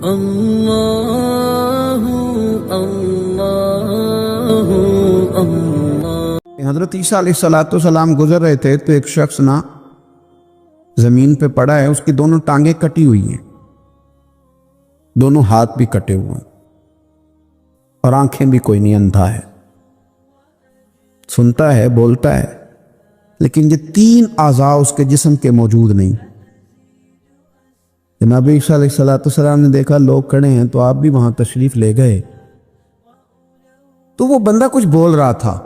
اللہ اللہ اللہ۔ حضرت عیسیٰ علیہ السلام گزر رہے تھے تو ایک شخص نا زمین پہ پڑا ہے، اس کی دونوں ٹانگیں کٹی ہوئی ہیں، دونوں ہاتھ بھی کٹے ہوئے ہیں اور آنکھیں بھی کوئی نہیں، اندھا ہے، سنتا ہے، بولتا ہے، لیکن یہ تین اعضاء اس کے جسم کے موجود نہیں۔ جناب عیسیٰ علیہ السلام نے دیکھا لوگ کھڑے ہیں تو آپ بھی وہاں تشریف لے گئے، تو وہ بندہ کچھ بول رہا تھا،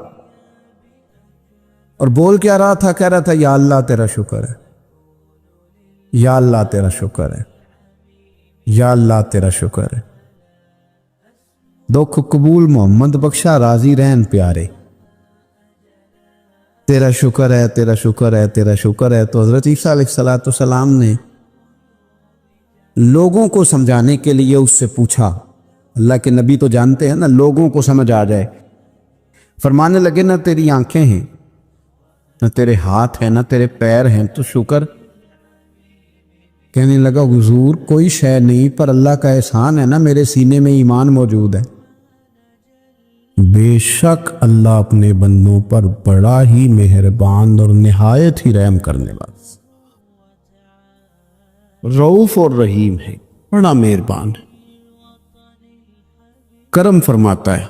اور بول کیا رہا تھا؟ کہہ رہا تھا یا اللہ تیرا شکر ہے، یا اللہ تیرا شکر ہے، یا اللہ تیرا شکر ہے، دکھ قبول محمد بخشا راضی رہن پیارے، تیرا شکر ہے، تیرا شکر ہے، تیرا شکر ہے۔ تو حضرت عیسیٰ علیہ السلام نے لوگوں کو سمجھانے کے لیے اس سے پوچھا، اللہ کے نبی تو جانتے ہیں نا لوگوں کو سمجھ آ جائے، فرمانے لگے نہ تیری آنکھیں ہیں، نہ تیرے ہاتھ ہیں، نہ تیرے پیر ہیں، تو شکر؟ کہنے لگا حضور کوئی شے نہیں، پر اللہ کا احسان ہے نا میرے سینے میں ایمان موجود ہے۔ بے شک اللہ اپنے بندوں پر بڑا ہی مہربان اور نہایت ہی رحم کرنے والا، رؤوف اور رحیم ہے، بڑا مہربان ہے، کرم فرماتا ہے۔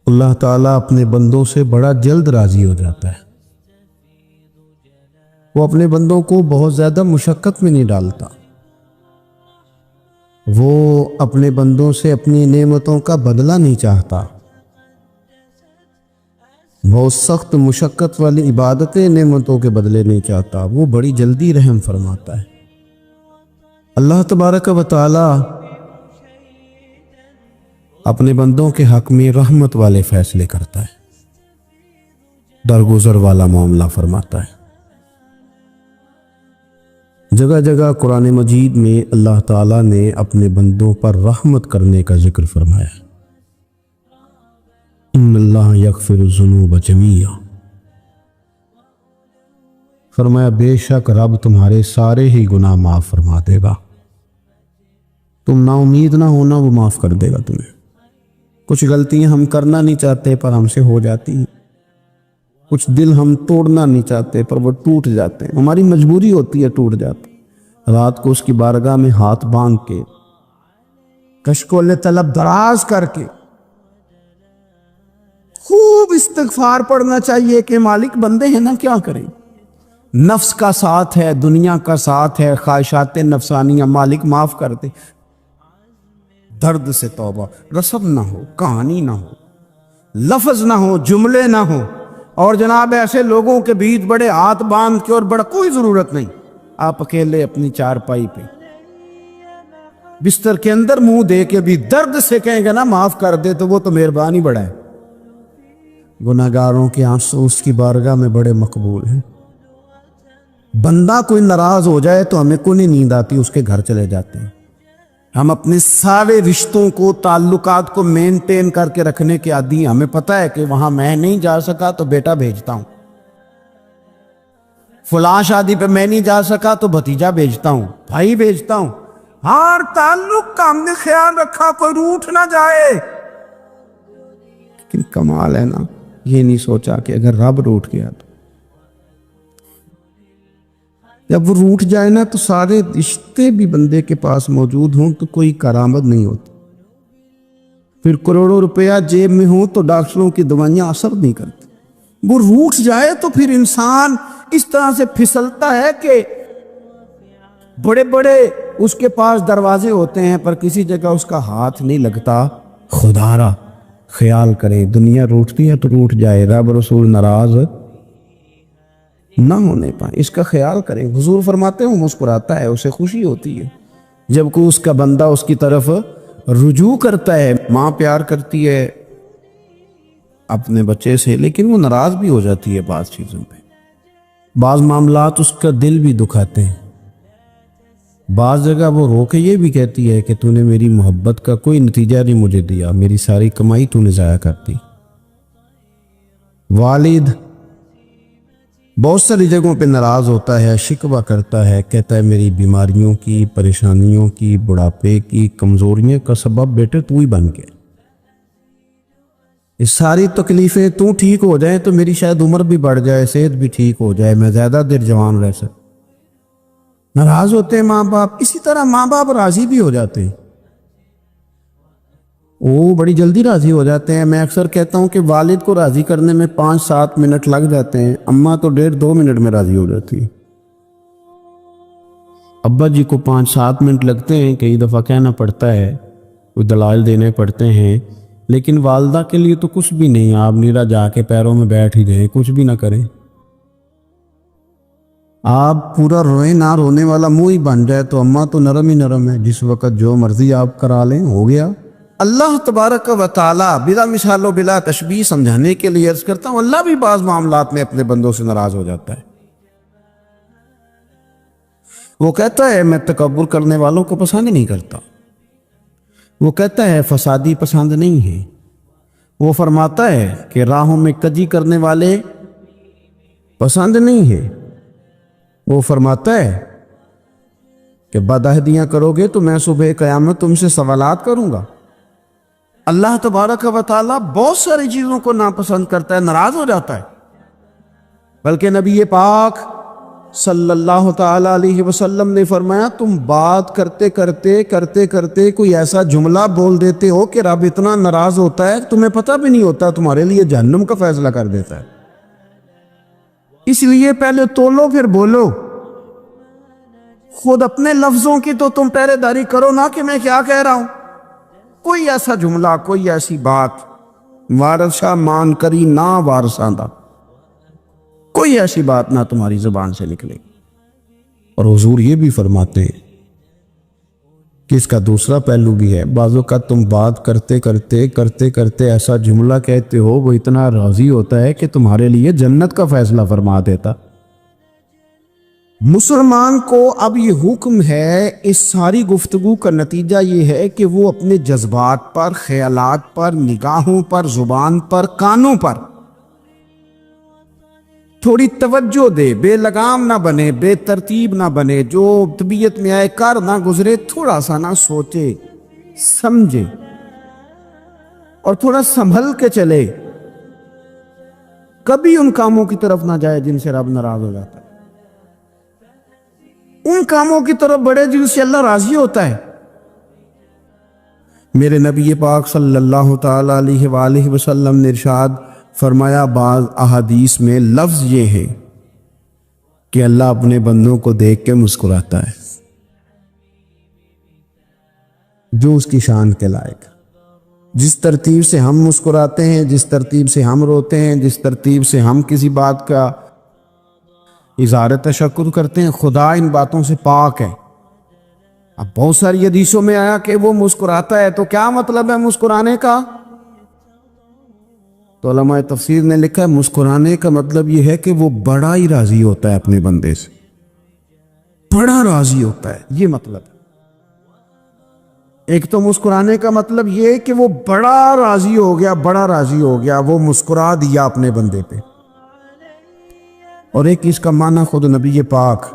اللہ تعالیٰ اپنے بندوں سے بڑا جلد راضی ہو جاتا ہے، وہ اپنے بندوں کو بہت زیادہ مشقت میں نہیں ڈالتا، وہ اپنے بندوں سے اپنی نعمتوں کا بدلہ نہیں چاہتا، بہت سخت مشقت والی عبادتیں نعمتوں کے بدلے نہیں چاہتا، وہ بڑی جلدی رحم فرماتا ہے۔ اللہ تبارک و تعالی اپنے بندوں کے حق میں رحمت والے فیصلے کرتا ہے، درگزر والا معاملہ فرماتا ہے۔ جگہ جگہ قرآن مجید میں اللہ تعالیٰ نے اپنے بندوں پر رحمت کرنے کا ذکر فرمایا ہے، ان اللہ یغفر الذنوب جمیعا، فرمایا بے شک رب تمہارے سارے ہی گناہ معاف فرما دے گا، تم نا امید نہ ہونا، وہ معاف کر دے گا تمہیں۔ کچھ غلطیاں ہم کرنا نہیں چاہتے پر ہم سے ہو جاتی ہیں، کچھ دل ہم توڑنا نہیں چاہتے پر وہ ٹوٹ جاتے ہیں، ہماری مجبوری ہوتی ہے ٹوٹ جاتے۔ رات کو اس کی بارگاہ میں ہاتھ باندھ کے، کشکول طلب دراز کر کے خوب استغفار پڑھنا چاہیے کہ مالک بندے ہیں نا، کیا کریں، نفس کا ساتھ ہے، دنیا کا ساتھ ہے، خواہشات نفسانیہ، مالک معاف کر دے۔ درد سے توبہ، رسم نہ ہو، کہانی نہ ہو، لفظ نہ ہو، جملے نہ ہو، اور جناب ایسے لوگوں کے بیچ بڑے ہاتھ باندھ کے، اور بڑا کوئی ضرورت نہیں، آپ اکیلے اپنی چارپائی پہ بستر کے اندر منہ دے کے بھی درد سے کہیں گے نا معاف کر دے، تو وہ تو مہربانی بڑا ہے۔ گناہگاروں کے آنسو اس کی بارگاہ میں بڑے مقبول ہیں۔ بندہ کوئی ناراض ہو جائے تو ہمیں کوئی نیند آتی، اس کے گھر چلے جاتے ہیں، ہم اپنے سارے رشتوں کو، تعلقات کو مینٹین کر کے رکھنے کے عادی ہیں، ہمیں پتہ ہے کہ وہاں میں نہیں جا سکا تو بیٹا بھیجتا ہوں، فلاں شادی پہ میں نہیں جا سکا تو بھتیجا بھیجتا ہوں، بھائی بھیجتا ہوں، ہر تعلق کا ہم نے خیال رکھا کوئی روٹھ نہ جائے۔ لیکن کمال ہے نا، یہ نہیں سوچا کہ اگر رب روٹھ گیا تو، جب وہ روٹھ جائے نا تو سارے رشتے بھی بندے کے پاس موجود ہوں تو کوئی کرامت نہیں ہوتی، پھر کروڑوں روپیہ جیب میں ہوں تو ڈاکٹروں کی دوائیاں اثر نہیں کرتی۔ وہ روٹھ جائے تو پھر انسان اس طرح سے پھسلتا ہے کہ بڑے بڑے اس کے پاس دروازے ہوتے ہیں پر کسی جگہ اس کا ہاتھ نہیں لگتا۔ خدا را خیال کرے، دنیا روٹتی ہے تو روٹھ جائے، رب رسول ناراض نہ ہونے پائے، اس کا خیال کریں۔ حضور فرماتے ہیں مسکراتا ہے، اسے خوشی ہوتی ہے جب کوئی اس کا بندہ اس کی طرف رجوع کرتا ہے۔ ماں پیار کرتی ہے اپنے بچے سے، لیکن وہ ناراض بھی ہو جاتی ہے بعض چیزوں پہ، بعض معاملات اس کا دل بھی دکھاتے ہیں، بعض جگہ وہ رو کے یہ بھی کہتی ہے کہ تو نے میری محبت کا کوئی نتیجہ نہیں مجھے دیا، میری ساری کمائی تو نے ضائع کر دی۔ والد بہت ساری جگہوں پہ ناراض ہوتا ہے، شکوہ کرتا ہے، کہتا ہے میری بیماریوں کی، پریشانیوں کی، بڑھاپے کی، کمزوریوں کا سبب بیٹے تو ہی بن کے، یہ ساری تکلیفیں تو ٹھیک ہو جائیں تو میری شاید عمر بھی بڑھ جائے، صحت بھی ٹھیک ہو جائے، میں زیادہ دیر جوان رہ سکوں۔ ناراض ہوتے ہیں ماں باپ، اسی طرح ماں باپ راضی بھی ہو جاتے ہیں، وہ بڑی جلدی راضی ہو جاتے ہیں۔ میں اکثر کہتا ہوں کہ والد کو راضی کرنے میں 5-7 منٹ لگ جاتے ہیں، اماں تو 1.5-2 منٹ میں راضی ہو جاتی ہے۔ ابا جی کو 5-7 منٹ لگتے ہیں، کئی دفعہ کہنا پڑتا ہے، کوئی دلائل دینے پڑتے ہیں، لیکن والدہ کے لیے تو کچھ بھی نہیں، آپ نیرا جا کے پیروں میں بیٹھ ہی جائیں، کچھ بھی نہ کریں، آپ پورا روئیں نہ، رونے والا منہ ہی بن جائے تو اماں تو نرم ہی نرم ہے، جس وقت جو مرضی آپ کرا لیں ہو گیا۔ اللہ تبارک و تعالی بلا مثال و بلا تشبیہ سمجھانے کے لیے عرض کرتا ہوں، اللہ بھی بعض معاملات میں اپنے بندوں سے ناراض ہو جاتا ہے۔ وہ کہتا ہے میں تکبر کرنے والوں کو پسند نہیں کرتا، وہ کہتا ہے فسادی پسند نہیں ہے، وہ فرماتا ہے کہ راہوں میں کجی کرنے والے پسند نہیں ہے، وہ فرماتا ہے کہ بدعہدیاں کرو گے تو میں صبح قیامت تم سے سوالات کروں گا۔ اللہ تبارک و تعالیٰ بہت ساری چیزوں کو ناپسند کرتا ہے، ناراض ہو جاتا ہے، بلکہ نبی پاک صلی اللہ تعالی علیہ وسلم نے فرمایا تم بات کرتے کرتے کوئی ایسا جملہ بول دیتے ہو کہ رب اتنا ناراض ہوتا ہے تمہیں پتہ بھی نہیں ہوتا، تمہارے لیے جہنم کا فیصلہ کر دیتا ہے۔ اس لیے پہلے تولو پھر بولو، خود اپنے لفظوں کی تو تم پہرے داری کرو نا کہ میں کیا کہہ رہا ہوں۔ کوئی ایسا جملہ، کوئی ایسی بات وارثہ مان کری نہ وارثاں دا، کوئی ایسی بات نہ تمہاری زبان سے نکلے۔ اور حضور یہ بھی فرماتے ہیں کہ اس کا دوسرا پہلو بھی ہے، بعض اوقات تم بات کرتے ایسا جملہ کہتے ہو وہ اتنا راضی ہوتا ہے کہ تمہارے لیے جنت کا فیصلہ فرما دیتا۔ مسلمان کو اب یہ حکم ہے، اس ساری گفتگو کا نتیجہ یہ ہے کہ وہ اپنے جذبات پر، خیالات پر، نگاہوں پر، زبان پر، کانوں پر تھوڑی توجہ دے، بے لگام نہ بنے، بے ترتیب نہ بنے، جو طبیعت میں آئے کر نہ گزرے، تھوڑا سا نہ سوچے سمجھے اور تھوڑا سنبھل کے چلے، کبھی ان کاموں کی طرف نہ جائے جن سے رب ناراض ہو جاتا ہے، ان کاموں کی طرف بڑھے جن سے اللہ راضی ہوتا ہے۔ میرے نبی پاک صلی اللہ تعالی علیہ وآلہ وسلم نے ارشاد فرمایا، بعض احادیث میں لفظ یہ ہے کہ اللہ اپنے بندوں کو دیکھ کے مسکراتا ہے جو اس کی شان کے لائق۔ جس ترتیب سے ہم مسکراتے ہیں، جس ترتیب سے ہم روتے ہیں، جس ترتیب سے ہم کسی بات کا اظہار تشکر کرتے ہیں، خدا ان باتوں سے پاک ہے۔ اب بہت ساری حدیثوں میں آیا کہ وہ مسکراتا ہے، تو کیا مطلب ہے مسکرانے کا؟ تو علماء تفسیر نے لکھا ہے مسکرانے کا مطلب یہ ہے کہ وہ بڑا ہی راضی ہوتا ہے اپنے بندے سے، بڑا راضی ہوتا ہے، یہ مطلب ہے۔ ایک تو مسکرانے کا مطلب یہ کہ وہ بڑا راضی ہو گیا، بڑا راضی ہو گیا، وہ مسکرا دیا اپنے بندے پہ۔ اور ایک اس کا معنی خود نبی پاک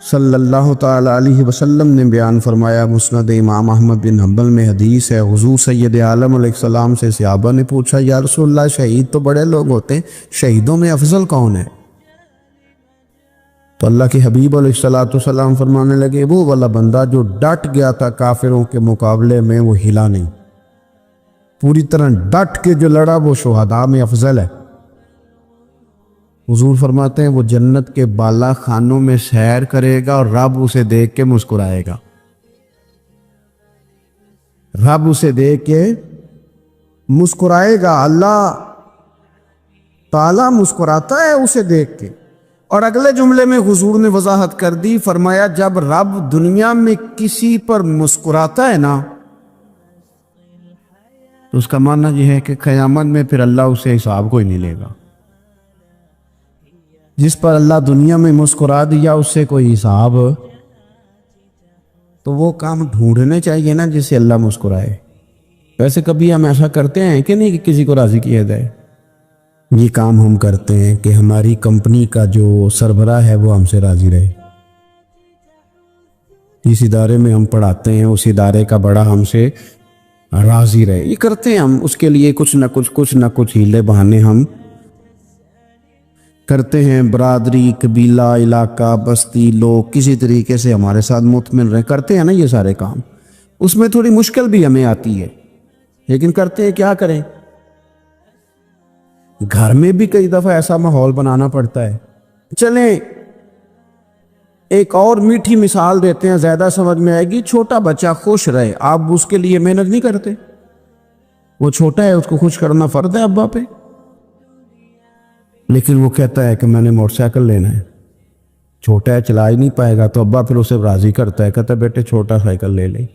صلی اللہ تعالی علیہ وسلم نے بیان فرمایا، مسند امام احمد بن حنبل میں حدیث ہے، حضور سید عالم علیہ السلام سے صحابہ نے پوچھا، یا رسول اللہ شہید تو بڑے لوگ ہوتے ہیں، شہیدوں میں افضل کون ہے؟ تو اللہ کے حبیب علیہ السلام فرمانے لگے، وہ والا بندہ جو ڈٹ گیا تھا کافروں کے مقابلے میں، وہ ہلا نہیں، پوری طرح ڈٹ کے جو لڑا وہ شہداء میں افضل ہے۔ حضور فرماتے ہیں وہ جنت کے بالا خانوں میں سیر کرے گا اور رب اسے دیکھ کے مسکرائے گا، رب اسے دیکھ کے مسکرائے گا، اللہ تعالیٰ مسکراتا ہے اسے دیکھ کے۔ اور اگلے جملے میں حضور نے وضاحت کر دی، فرمایا جب رب دنیا میں کسی پر مسکراتا ہے نا تو اس کا معنی یہ ہے کہ قیامت میں پھر اللہ اسے حساب کوئی نہیں لے گا۔ جس پر اللہ دنیا میں مسکرا دیا اس سے کوئی حساب، تو وہ کام ڈھونڈنے چاہیے نا جس سے اللہ مسکرائے۔ ویسے کبھی ہم ایسا کرتے ہیں کہ نہیں کہ کسی کو راضی کیا جائے؟ یہ کام ہم کرتے ہیں کہ ہماری کمپنی کا جو سربراہ ہے وہ ہم سے راضی رہے، جس ادارے میں ہم پڑھاتے ہیں اس ادارے کا بڑا ہم سے راضی رہے، یہ کرتے ہیں ہم، اس کے لیے کچھ نہ کچھ ہیلے بہانے ہم کرتے ہیں۔ برادری، قبیلہ، علاقہ، بستی، لوگ کسی طریقے سے ہمارے ساتھ مطمئن رہے، کرتے ہیں نا یہ سارے کام۔ اس میں تھوڑی مشکل بھی ہمیں آتی ہے، لیکن کرتے ہیں، کیا کریں۔ گھر میں بھی کئی دفعہ ایسا ماحول بنانا پڑتا ہے۔ چلیں ایک اور میٹھی مثال دیتے ہیں، زیادہ سمجھ میں آئے گی۔ چھوٹا بچہ خوش رہے، آپ اس کے لیے محنت نہیں کرتے؟ وہ چھوٹا ہے، اس کو خوش کرنا فرض ہے ابا پہ، لیکن وہ کہتا ہے کہ میں نے موٹر سائیکل لینا ہے، چھوٹا ہے چلا ہی نہیں پائے گا، تو ابا پھر اسے راضی کرتا ہے، کہتا ہے بیٹے چھوٹا سائیکل لے لے،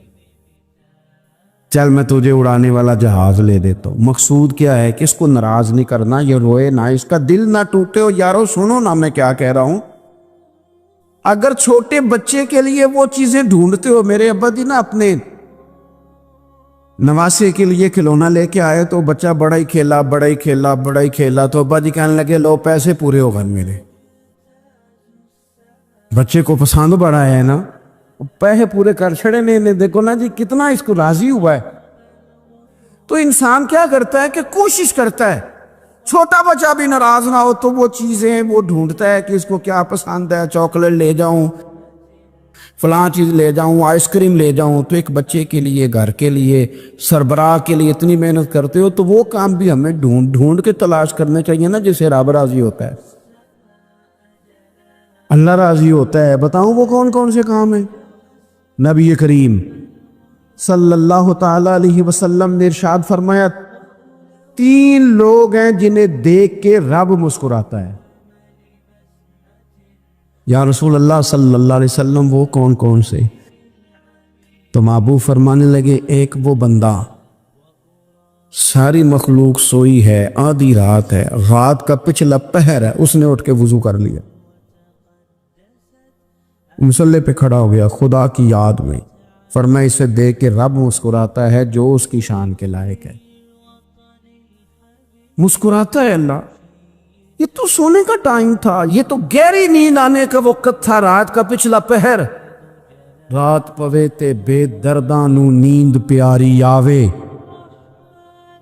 چل میں تجھے اڑانے والا جہاز لے دیتا ہوں۔ مقصود کیا ہے کہ اس کو ناراض نہیں کرنا، یہ روئے نہ، اس کا دل نہ ٹوٹے۔ ہو یارو سنو نا میں کیا کہہ رہا ہوں، اگر چھوٹے بچے کے لیے وہ چیزیں ڈھونڈتے ہو، میرے ابا جی نا اپنے نواسے کے لیے کھلونا لے کے آئے تو بچہ بڑا ہی کھیلا، تو ابا جی کہنے لگے لو پیسے پورے ہو گئے میرے۔ بچے کو پسند بڑا ہے نا، پیسے پورے کر چھڑے نے، دیکھو نا جی کتنا اس کو راضی ہوا ہے۔ تو انسان کیا کرتا ہے کہ کوشش کرتا ہے چھوٹا بچہ بھی ناراض نہ ہو، تو وہ چیزیں وہ ڈھونڈتا ہے کہ اس کو کیا پسند ہے، چاکلیٹ لے جاؤں، فلاں چیز لے جاؤں، آئس کریم لے جاؤں۔ تو ایک بچے کے لیے، گھر کے لیے، سربراہ کے لیے اتنی محنت کرتے ہو، تو وہ کام بھی ہمیں ڈھونڈ کے تلاش کرنے چاہیے نا، جسے رب راضی ہوتا ہے، اللہ راضی ہوتا ہے۔ بتاؤں وہ کون کون سے کام ہیں؟ نبی کریم صلی اللہ تعالی علیہ وسلم نے ارشاد فرمایا 3 لوگ ہیں جنہیں دیکھ کے رب مسکراتا ہے۔ یا رسول اللہ صلی اللہ علیہ وسلم وہ کون کون سے؟ تو محبوب فرمانے لگے ایک وہ بندہ ساری مخلوق سوئی ہے، آدھی رات ہے، رات کا پچھلا پہر ہے، اس نے اٹھ کے وضو کر لیا، مصلی پہ کھڑا ہو گیا خدا کی یاد میں، فرمایا اسے دیکھ کے رب مسکراتا ہے جو اس کی شان کے لائق ہے، مسکراتا ہے اللہ۔ یہ تو سونے کا ٹائم تھا، یہ تو گہری نیند آنے کا وقت تھا، رات کا پچھلا پہر، رات پوے تے بے درداں نو نیند پیاری آوے،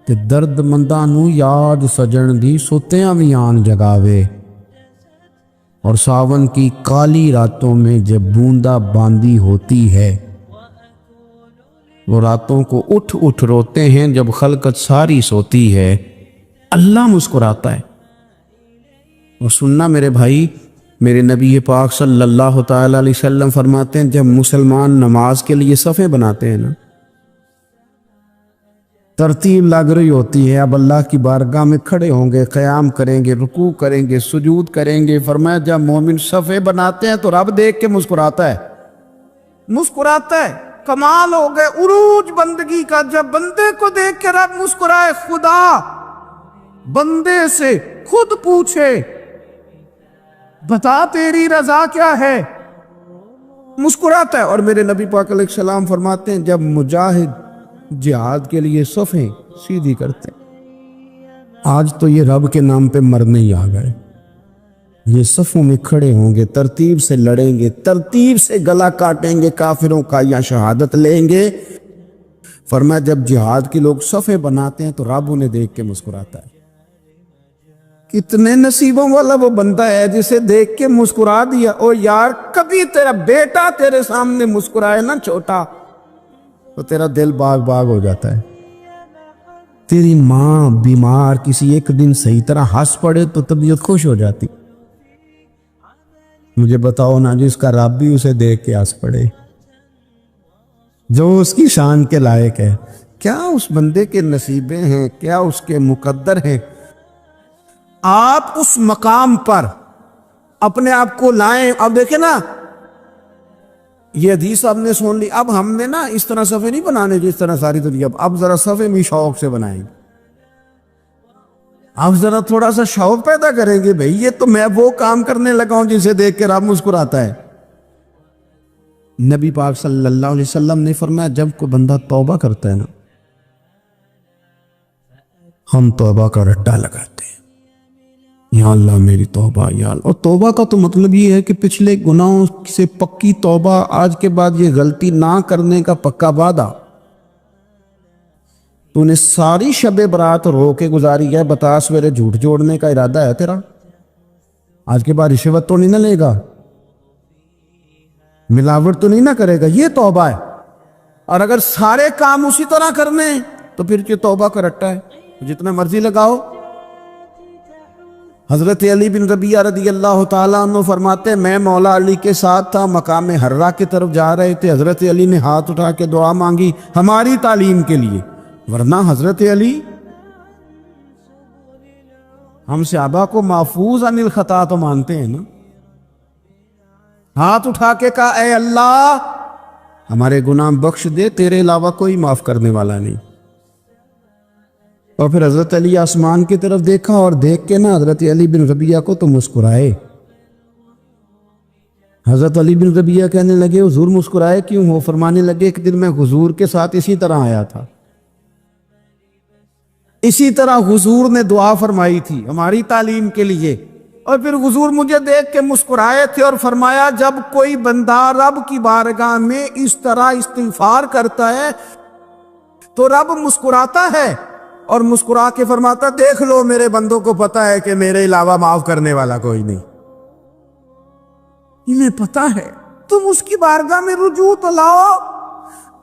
تے درد منداں نو یاد سجن دی سوتیاں وی آن جگاوے، اور ساون کی کالی راتوں میں جب بوندا باندی ہوتی ہے، وہ راتوں کو اٹھ روتے ہیں جب خلقت ساری سوتی ہے، اللہ مسکراتا ہے۔ اور سننا میرے بھائی، میرے نبی پاک صلی اللہ تعالی علیہ وسلم فرماتے ہیں جب مسلمان نماز کے لیے صفیں بناتے ہیں نا، ترتیب لگ رہی ہوتی ہے، اب اللہ کی بارگاہ میں کھڑے ہوں گے، قیام کریں گے، رکوع کریں گے، سجود کریں گے، فرمایا جب مومن صفیں بناتے ہیں تو رب دیکھ کے مسکراتا ہے، مسکراتا ہے۔ کمال ہو گئے عروج بندگی کا، جب بندے کو دیکھ کے رب مسکرائے، خدا بندے سے خود پوچھے بتا تیری رضا کیا ہے، مسکراتا ہے۔ اور میرے نبی پاک علیہ السلام فرماتے ہیں جب مجاہد جہاد کے لیے صفیں سیدھی کرتے ہیں، آج تو یہ رب کے نام پہ مرنے ہی آ گئے، یہ صفوں میں کھڑے ہوں گے، ترتیب سے لڑیں گے، ترتیب سے گلا کاٹیں گے کافروں کا یا شہادت لیں گے۔ فرمایا جب جہاد کے لوگ صفیں بناتے ہیں تو رب انہیں دیکھ کے مسکراتا ہے۔ کتنے نصیبوں والا وہ بندہ ہے جسے دیکھ کے مسکرا دیا۔ اور یار کبھی تیرا بیٹا تیرے سامنے مسکرائے نا چھوٹا، تو تیرا دل باغ باغ ہو جاتا ہے۔ تیری ماں بیمار کسی ایک دن صحیح طرح ہنس پڑے تو طبیعت خوش ہو جاتی۔ مجھے بتاؤ نا جس کا رب بھی اسے دیکھ کے ہنس پڑے، جو اس کی شان کے لائق ہے، کیا اس بندے کے نصیبیں ہیں، کیا اس کے مقدر ہیں۔ آپ اس مقام پر اپنے آپ کو لائیں۔ اب دیکھیں نا یہ حدیث آپ نے سن لی، اب ہم نے نا اس طرح صفحے نہیں بنانے جس طرح ساری دنیا، اب ذرا صفحے بھی شوق سے بنائیں گے، اب ذرا تھوڑا سا شوق پیدا کریں گے، بھئی یہ تو میں وہ کام کرنے لگا ہوں جسے دیکھ کے رب مسکراتا ہے۔ نبی پاک صلی اللہ علیہ وسلم نے فرمایا جب کوئی بندہ توبہ کرتا ہے نا، ہم توبہ کا رٹا لگاتے ہیں، یا اللہ میری توبہ یا اللہ۔ اور توبہ کا تو مطلب یہ ہے کہ پچھلے گناہوں سے پکی توبہ، آج کے بعد یہ غلطی نہ کرنے کا پکا وعدہ۔ تو نے ساری شب برات رو کے گزاری ہے، بتا سویرے جھوٹ جوڑنے کا ارادہ ہے تیرا؟ آج کے بعد رشوت تو نہیں نہ لے گا، ملاوٹ تو نہیں نہ کرے گا، یہ توبہ ہے۔ اور اگر سارے کام اسی طرح کرنے تو پھر یہ توبہ کا رٹا ہے، جتنا مرضی لگاؤ۔ حضرت علی بن ربیعہ رضی اللہ تعالیٰ عنہ فرماتے ہیں میں مولا علی کے ساتھ تھا، مقام حرہ کی طرف جا رہے تھے، حضرت علی نے ہاتھ اٹھا کے دعا مانگی ہماری تعلیم کے لیے، ورنہ حضرت علی ہم صحابہ کو محفوظ عن الخطا تو مانتے ہیں نا۔ ہاتھ اٹھا کے کہا اے اللہ ہمارے گناہ بخش دے، تیرے علاوہ کوئی معاف کرنے والا نہیں۔ اور پھر حضرت علی آسمان کی طرف دیکھا اور دیکھ کے نا حضرت علی بن ربیعہ کو تو مسکرائے۔ حضرت علی بن ربیعہ کہنے لگے حضور مسکرائے کیوں ہو؟ فرمانے لگے ایک دن میں حضور کے ساتھ اسی طرح آیا تھا، اسی طرح حضور نے دعا فرمائی تھی ہماری تعلیم کے لیے، اور پھر حضور مجھے دیکھ کے مسکرائے تھے اور فرمایا جب کوئی بندہ رب کی بارگاہ میں اس طرح استغفار کرتا ہے تو رب مسکراتا ہے، اور مسکرا کے فرماتا دیکھ لو میرے بندوں کو پتا ہے کہ میرے علاوہ معاف کرنے والا کوئی نہیں، انہیں پتا ہے، تم اس کی بارگاہ میں رجوع تو لاؤ،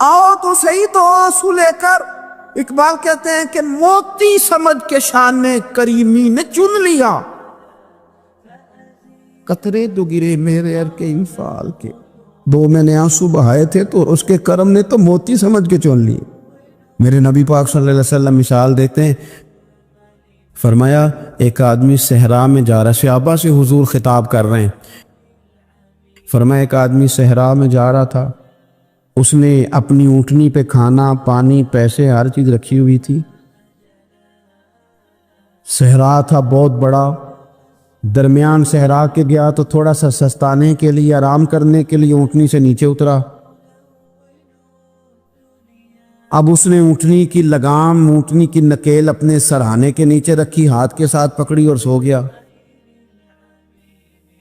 آؤ تو صحیح تو آنسو لے کر۔ اقبال کہتے ہیں کہ موتی سمجھ کے شان کریمی نے چن لیا، قطرے دو گرے میرے ار کے انفال کے، دو میں نے آنسو بہائے تھے تو اس کے کرم نے تو موتی سمجھ کے چن لیے۔ میرے نبی پاک صلی اللہ علیہ وسلم مثال دیتے ہیں، فرمایا ایک آدمی صحرا میں جا رہا ہے، صحابہ سے حضور خطاب کر رہے ہیں، فرمایا ایک آدمی صحرا میں جا رہا تھا، اس نے اپنی اونٹنی پہ کھانا پانی پیسے ہر چیز رکھی ہوئی تھی، صحرا تھا بہت بڑا، درمیان صحرا کے گیا تو تھوڑا سا سستانے کے لیے آرام کرنے کے لیے اونٹنی سے نیچے اترا، اب اس نے اونٹنی کی لگام اونٹنی کی نکیل اپنے سرہانے کے نیچے رکھی، ہاتھ کے ساتھ پکڑی اور سو گیا۔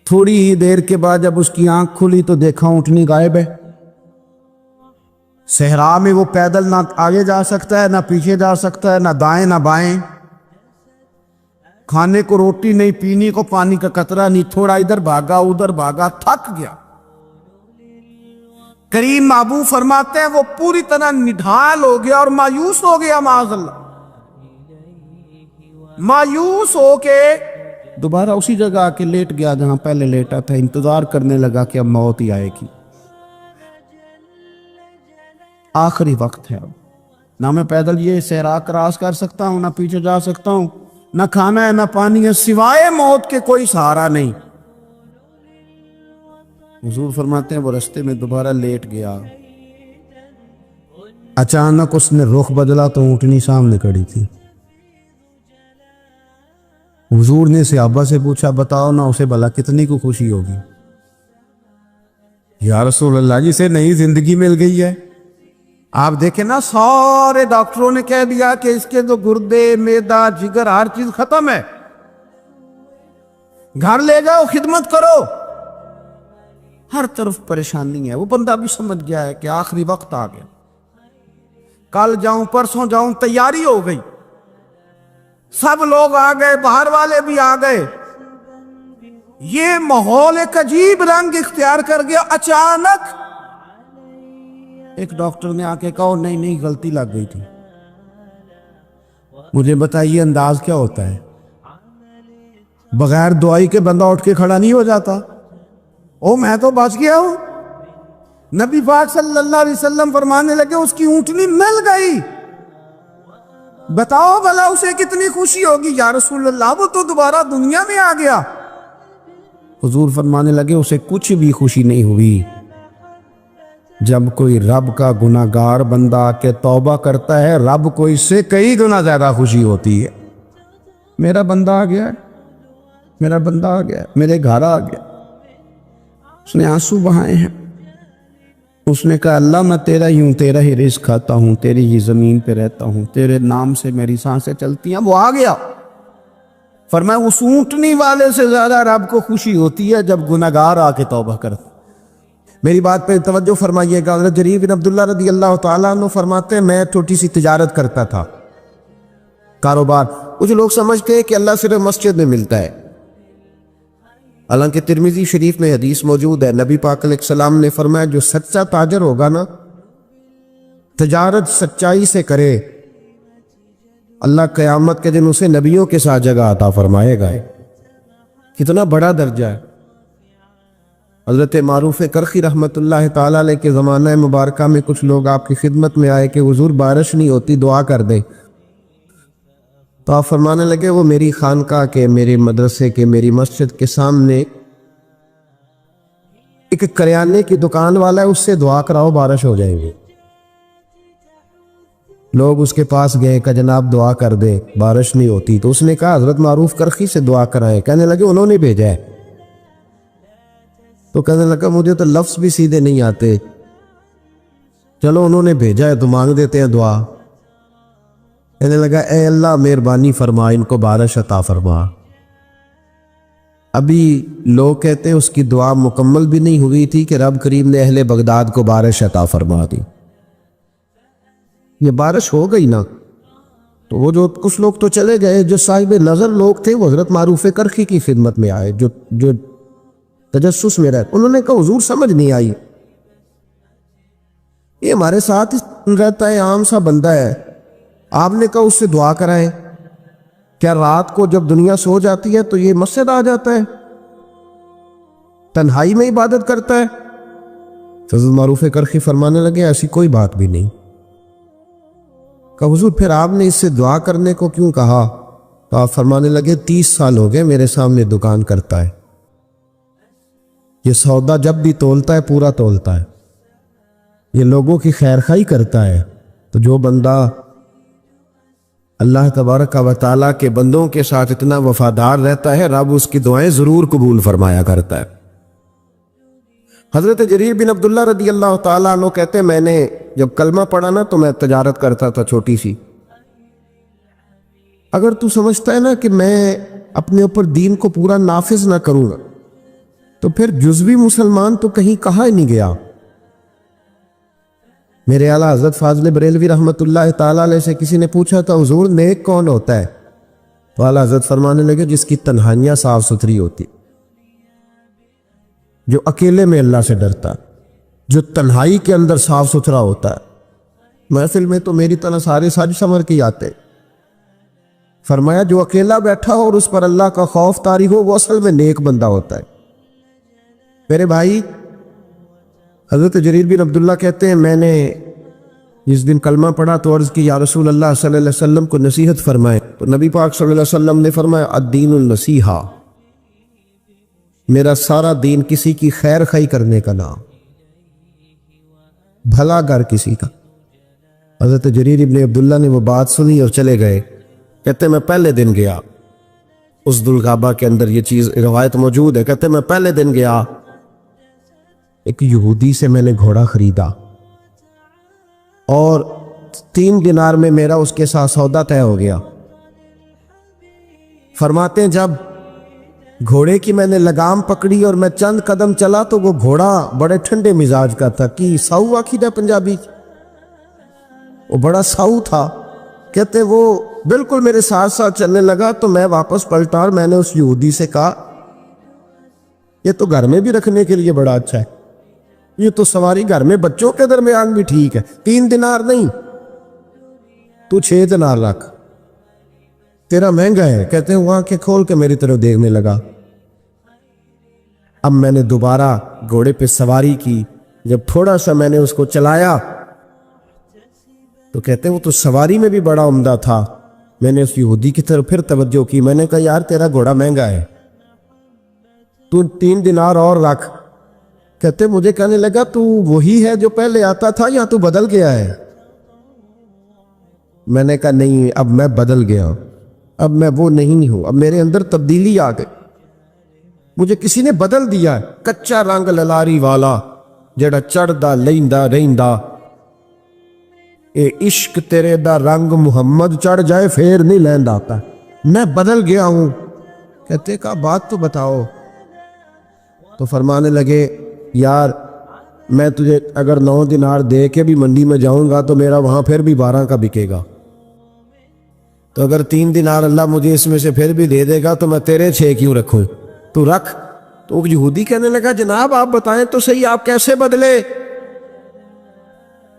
تھوڑی ہی دیر کے بعد جب اس کی آنکھ کھلی تو دیکھا اونٹنی غائب ہے۔ صحرا میں وہ پیدل نہ آگے جا سکتا ہے نہ پیچھے جا سکتا ہے، نہ دائیں نہ بائیں، کھانے کو روٹی نہیں، پینے کو پانی کا قطرہ نہیں، تھوڑا ادھر بھاگا ادھر بھاگا، تھک گیا۔ کریم محبوب فرماتے ہیں وہ پوری طرح نڈھال ہو گیا اور مایوس ہو گیا، معاذ اللہ، مایوس ہو کے دوبارہ اسی جگہ آ کے لیٹ گیا جہاں پہلے لیٹا تھا، انتظار کرنے لگا کہ اب موت ہی آئے گی، آخری وقت ہے، اب نہ میں پیدل یہ صحرا کراس کر سکتا ہوں، نہ پیچھے جا سکتا ہوں، نہ کھانا ہے نہ پانی ہے، سوائے موت کے کوئی سہارا نہیں۔ حضور فرماتے ہیں وہ رستے میں دوبارہ لیٹ گیا، اچانک اس نے رخ بدلا تو اونٹنی سامنے کھڑی تھی۔ حضور نے صحابہ سے پوچھا بتاؤ نا اسے بھلا کتنی کو خوشی ہوگی؟ یا رسول اللہ جسے نئی زندگی مل گئی ہے۔ آپ دیکھیں نا سارے ڈاکٹروں نے کہہ دیا کہ اس کے تو گردے معدہ جگر ہر چیز ختم ہے، گھر لے جاؤ خدمت کرو، ہر طرف پریشانی ہے۔ وہ بندہ بھی سمجھ گیا ہے کہ آخری وقت آ گیا، کل جاؤں پرسوں جاؤں، تیاری ہو گئی، سب لوگ آ گئے، باہر والے بھی آ گئے، یہ ماحول ایک عجیب رنگ اختیار کر گیا۔ اچانک ایک ڈاکٹر نے آ کے کہا نہیں نہیں غلطی لگ گئی تھی، مجھے بتائیے انداز کیا ہوتا ہے؟ بغیر دعائی کے بندہ اٹھ کے کھڑا نہیں ہو جاتا۔ او میں تو بچ گیا ہوں۔ نبی پاک صلی اللہ علیہ وسلم فرمانے لگے اس کی اونٹنی مل گئی، بتاؤ بھلا اسے کتنی خوشی ہوگی؟ یا رسول اللہ وہ تو دوبارہ دنیا میں آ گیا۔ حضور فرمانے لگے اسے کچھ بھی خوشی نہیں ہوئی۔ جب کوئی رب کا گناہ گار بندہ آ کے توبہ کرتا ہے، رب کو اس سے کئی گنا زیادہ خوشی ہوتی ہے۔ میرا بندہ آ گیا ہے، میرا بندہ آ گیا ہے، میرے گھر آ گیا۔ اس نے آنسو بہائے ہیں، اس نے کہا اللہ میں تیرا ہی ہوں، تیرا ہی رزق کھاتا ہوں، تیری ہی زمین پہ رہتا ہوں، تیرے نام سے میری سانسیں چلتی ہیں۔ وہ آ گیا، فرمایا اس اونٹنی والے سے زیادہ رب کو خوشی ہوتی ہے جب گناہگار آ کے توبہ کرتے۔ میری بات پہ توجہ فرمائیے گا، حضرت جریر بن عبداللہ رضی اللہ تعالیٰ عنہ فرماتے ہیں میں چھوٹی سی تجارت کرتا تھا، کاروبار۔ کچھ لوگ سمجھتے ہیں کہ اللہ صرف مسجد میں ملتا ہے، حالانکہ ترمذی شریف میں حدیث موجود ہے، نبی پاک علیہ السلام نے فرمایا جو سچا تاجر ہوگا نا، تجارت سچائی سے کرے، اللہ قیامت کے دن اسے نبیوں کے ساتھ جگہ عطا فرمائے گا۔ کتنا بڑا درجہ ہے۔ حضرت معروف کرخی رحمت اللہ تعالیٰ علیہ کے زمانہ مبارکہ میں کچھ لوگ آپ کی خدمت میں آئے کہ حضور بارش نہیں ہوتی، دعا کر دیں۔ تو آپ فرمانے لگے وہ میری خانقاہ کے، میرے مدرسے کے، میری مسجد کے سامنے ایک کریانے کی دکان والا ہے، اس سے دعا کراؤ بارش ہو جائے گی۔ لوگ اس کے پاس گئے کہ جناب دعا کر دے، بارش نہیں ہوتی۔ تو اس نے کہا حضرت معروف کرخی سے دعا کرائیں۔ کہنے لگے انہوں نے بھیجا ہے۔ تو کہنے لگا مجھے تو لفظ بھی سیدھے نہیں آتے، چلو انہوں نے بھیجا ہے تو مانگ دیتے ہیں دعا۔ کہنے لگا اے اللہ مہربانی فرما، ان کو بارش عطا فرما۔ ابھی لوگ کہتے ہیں اس کی دعا مکمل بھی نہیں ہوئی تھی کہ رب کریم نے اہل بغداد کو بارش عطا فرما دی۔ یہ بارش ہو گئی نا، تو وہ جو کچھ لوگ تو چلے گئے، جو صاحب نظر لوگ تھے وہ حضرت معروف کرخی کی خدمت میں آئے، جو تجسس میں رہتے، انہوں نے کہا حضور سمجھ نہیں آئی، یہ ہمارے ساتھ رہتا ہے، عام سا بندہ ہے، آپ نے کہا اس سے دعا کرائیں۔ کیا رات کو جب دنیا سو جاتی ہے تو یہ مسجد آ جاتا ہے، تنہائی میں عبادت کرتا ہے؟ حضرت معروف کرخی فرمانے لگے ایسی کوئی بات بھی نہیں۔ کہا حضور پھر آپ نے اس سے دعا کرنے کو کیوں کہا؟ تو آپ فرمانے لگے 30 سال ہو گئے میرے سامنے دکان کرتا ہے، یہ سودا جب بھی تولتا ہے پورا تولتا ہے، یہ لوگوں کی خیر خواہی کرتا ہے۔ تو جو بندہ اللہ تبارک و تعالیٰ کے بندوں کے ساتھ اتنا وفادار رہتا ہے، رب اس کی دعائیں ضرور قبول فرمایا کرتا ہے۔ حضرت جریر بن عبداللہ رضی اللہ تعالیٰ عنہ کہتے ہیں میں نے جب کلمہ پڑھا نا تو میں تجارت کرتا تھا چھوٹی سی۔ اگر تو سمجھتا ہے نا کہ میں اپنے اوپر دین کو پورا نافذ نہ کروں گا تو پھر جزوی مسلمان تو کہیں کہا ہی نہیں گیا۔ میرے اعلیٰ حضرت فاضل بریلوی رحمت اللہ تعالیٰ علیہ سے کسی نے پوچھا تھا حضور نیک کون ہوتا ہے؟ تو اعلیٰ حضرت فرمانے لگے جس کی تنہائیاں صاف ستھری ہوتی، جو اکیلے میں اللہ سے ڈرتا، جو تنہائی کے اندر صاف ستھرا ہوتا ہے۔ محفل میں تو میری طرح سارے سج سمر کے آتے، فرمایا جو اکیلا بیٹھا ہو اور اس پر اللہ کا خوف طاری ہو وہ اصل میں نیک بندہ ہوتا ہے۔ میرے بھائی حضرت جریر بن عبداللہ کہتے ہیں میں نے جس دن کلمہ پڑھا تو عرض کی یا رسول اللہ صلی اللہ علیہ وسلم کو نصیحت فرمائے، تو نبی پاک صلی اللہ علیہ وسلم نے فرمایا الدین النصیحہ، میرا سارا دین کسی کی خیر خواہی کرنے کا نام، بھلا گر کسی کا۔ حضرت جریر بن عبداللہ نے وہ بات سنی اور چلے گئے۔ کہتے میں پہلے دن گیا، اس ذوالغابہ کے اندر یہ چیز روایت موجود ہے، کہتے میں پہلے دن گیا، ایک یہودی سے میں نے گھوڑا خریدا اور 3 دینار میں میرا اس کے ساتھ سودا طے ہو گیا۔ فرماتے ہیں جب گھوڑے کی میں نے لگام پکڑی اور میں چند قدم چلا تو وہ گھوڑا بڑے ٹھنڈے مزاج کا تھا، کہ ساؤ آخی دا پنجابی، وہ بڑا ساؤ تھا۔ کہتے ہیں وہ بالکل میرے ساتھ ساتھ چلنے لگا تو میں واپس پلٹا اور میں نے اس یہودی سے کہا یہ تو گھر میں بھی رکھنے کے لیے بڑا اچھا ہے، یہ تو سواری گھر میں بچوں کے درمیان بھی ٹھیک ہے، 3 دینار نہیں تو 6 دینار رکھ، تیرا مہنگا ہے۔ کہتے ہیں وہ آنکھیں کھول کے میری طرف دیکھنے لگا۔ اب میں نے دوبارہ گھوڑے پہ سواری کی، جب تھوڑا سا میں نے اس کو چلایا تو کہتے ہیں وہ تو سواری میں بھی بڑا عمدہ تھا۔ میں نے اس یہودی کی طرف پھر توجہ کی، میں نے کہا یار تیرا گھوڑا مہنگا ہے، تو 3 دینار اور رکھ۔ کہتے مجھے کہنے لگا تو وہی ہے جو پہلے آتا تھا یا تو بدل گیا ہے؟ میں نے کہا نہیں، اب میں بدل گیا ہوں، اب میں وہ نہیں ہوں، اب میرے اندر تبدیلی آ گئی، مجھے کسی نے بدل دیا ہے۔ کچا رنگ للاری والا جڑا چڑھدا لیندا رہندا، اے عشق تیرے دا رنگ محمد چڑھ جائے پھر نہیں لیند آتا۔ میں بدل گیا ہوں، کہتے کہا بات تو بتاؤ. تو فرمانے لگے یار میں تجھے اگر 9 دینار دے کے بھی منڈی میں جاؤں گا تو میرا وہاں پھر بھی 12 کا بکے گا. تو اگر 3 دینار اللہ مجھے اس میں سے پھر بھی دے دے گا تو میں تیرے 6 کیوں رکھوں؟ تو رکھ. تو یہودی کہنے لگا جناب آپ بتائیں تو صحیح آپ کیسے بدلے؟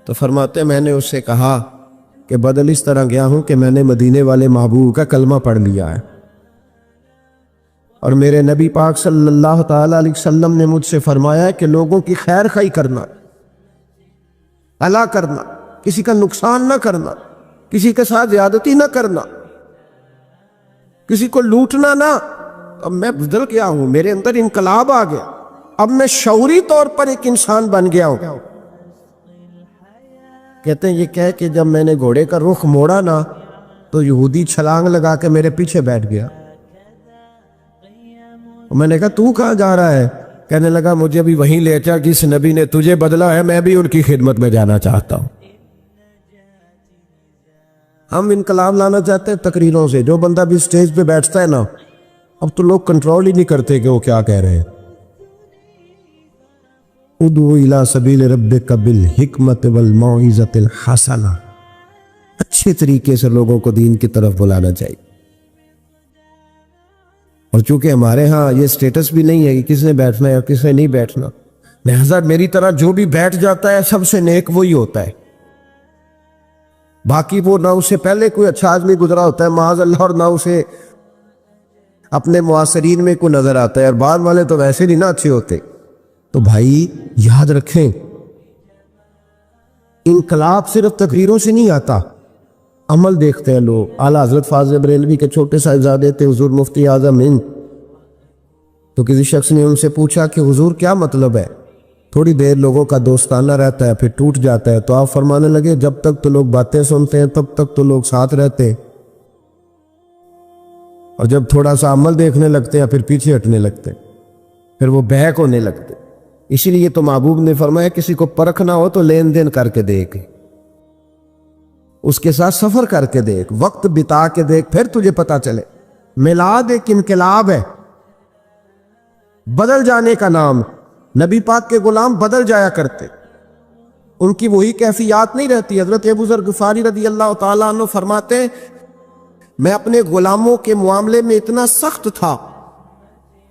تو فرماتے میں نے اس سے کہا کہ بدل اس طرح گیا ہوں کہ میں نے مدینے والے محبوب کا کلمہ پڑھ لیا ہے، اور میرے نبی پاک صلی اللہ تعالیٰ علیہ وسلم نے مجھ سے فرمایا ہے کہ لوگوں کی خیر خواہی کرنا، بھلا کرنا، کسی کا نقصان نہ کرنا، کسی کے ساتھ زیادتی نہ کرنا، کسی کو لوٹنا نہ. اب میں بدل گیا ہوں، میرے اندر انقلاب آ گیا، اب میں شعوری طور پر ایک انسان بن گیا ہوں. کہتے ہیں یہ کہہ کہ جب میں نے گھوڑے کا رخ موڑا نا تو یہودی چھلانگ لگا کے میرے پیچھے بیٹھ گیا. میں نے کہا تو کہاں جا رہا ہے؟ کہنے لگا مجھے بھی وہیں لے چل جس نبی نے تجھے بدلا ہے، میں بھی ان کی خدمت میں جانا چاہتا ہوں. ہم انقلاب لانا چاہتے ہیں تقریروں سے. جو بندہ بھی سٹیج پہ بیٹھتا ہے نا اب تو لوگ کنٹرول ہی نہیں کرتے کہ وہ کیا کہہ رہے ہیں. ادعو الی سبیل ربک بالحکمت والموعظۃ الحسنہ، اچھے طریقے سے لوگوں کو دین کی طرف بلانا چاہیے. اور چونکہ ہمارے ہاں یہ سٹیٹس بھی نہیں ہے کہ کس نے بیٹھنا ہے اور کس نے نہیں بیٹھنا، لہذا میری طرح جو بھی بیٹھ جاتا ہے سب سے نیک وہی ہوتا ہے. باقی وہ نہ اسے پہلے کوئی اچھا آدمی گزرا ہوتا ہے معاذ اللہ، اور نہ اسے اپنے معاصرین میں کوئی نظر آتا ہے، اور بعد والے تو ویسے نہیں نہ اچھے ہوتے. تو بھائی یاد رکھیں انقلاب صرف تقریروں سے نہیں آتا، عمل دیکھتے ہیں لوگ. اعلیٰ حضرت فاضل بریلوی کے چھوٹے صاحبزادے تھے حضور مفتی اعظم ہند. تو کسی شخص نے ان سے پوچھا کہ حضور کیا مطلب ہے؟ تھوڑی دیر لوگوں کا دوستانہ رہتا ہے پھر ٹوٹ جاتا ہے. تو آپ فرمانے لگے جب تک تو لوگ باتیں سنتے ہیں تب تک تو لوگ ساتھ رہتے ہیں، اور جب تھوڑا سا عمل دیکھنے لگتے ہیں پھر پیچھے ہٹنے لگتے ہیں، پھر وہ بہک ہونے لگتے. اسی لیے تو محبوب نے فرمایا کسی کو پرکھنا ہو تو لین دین کر کے دیکھ، اس کے ساتھ سفر کر کے دیکھ، وقت بتا کے دیکھ، پھر تجھے پتا چلے. میلاد ایک انقلاب ہے، بدل جانے کا نام. نبی پاک کے غلام بدل جایا کرتے، ان کی وہی کیفیات نہیں رہتی. حضرت ابو ذر غفاری رضی اللہ تعالیٰ عنہ فرماتے ہیں میں اپنے غلاموں کے معاملے میں اتنا سخت تھا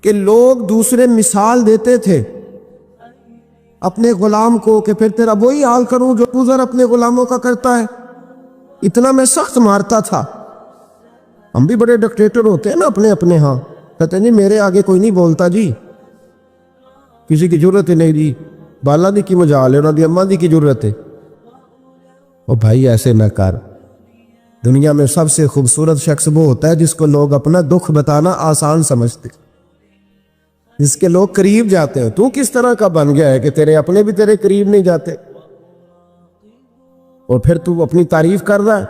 کہ لوگ دوسرے مثال دیتے تھے اپنے غلام کو کہ پھر تیرا وہی حال کروں جو ابو ذر اپنے غلاموں کا کرتا ہے. اتنا میں سخت مارتا تھا. ہم بھی بڑے ڈکٹیٹر ہوتے ہیں نا اپنے ہاں، کہتے نہیں میرے آگے کوئی نہیں بولتا جی، کسی کی ضرورت ہی نہیں جی، بالا دی کی مجال ہے انہوں دی اماں دی کی ضرورت ہے. اور بھائی ایسے نہ کر. دنیا میں سب سے خوبصورت شخص وہ ہوتا ہے جس کو لوگ اپنا دکھ بتانا آسان سمجھتے، جس کے لوگ قریب جاتے ہیں. تو کس طرح کا بن گیا ہے کہ تیرے اپنے بھی تیرے قریب نہیں جاتے، اور پھر تو اپنی تعریف کر رہا ہے.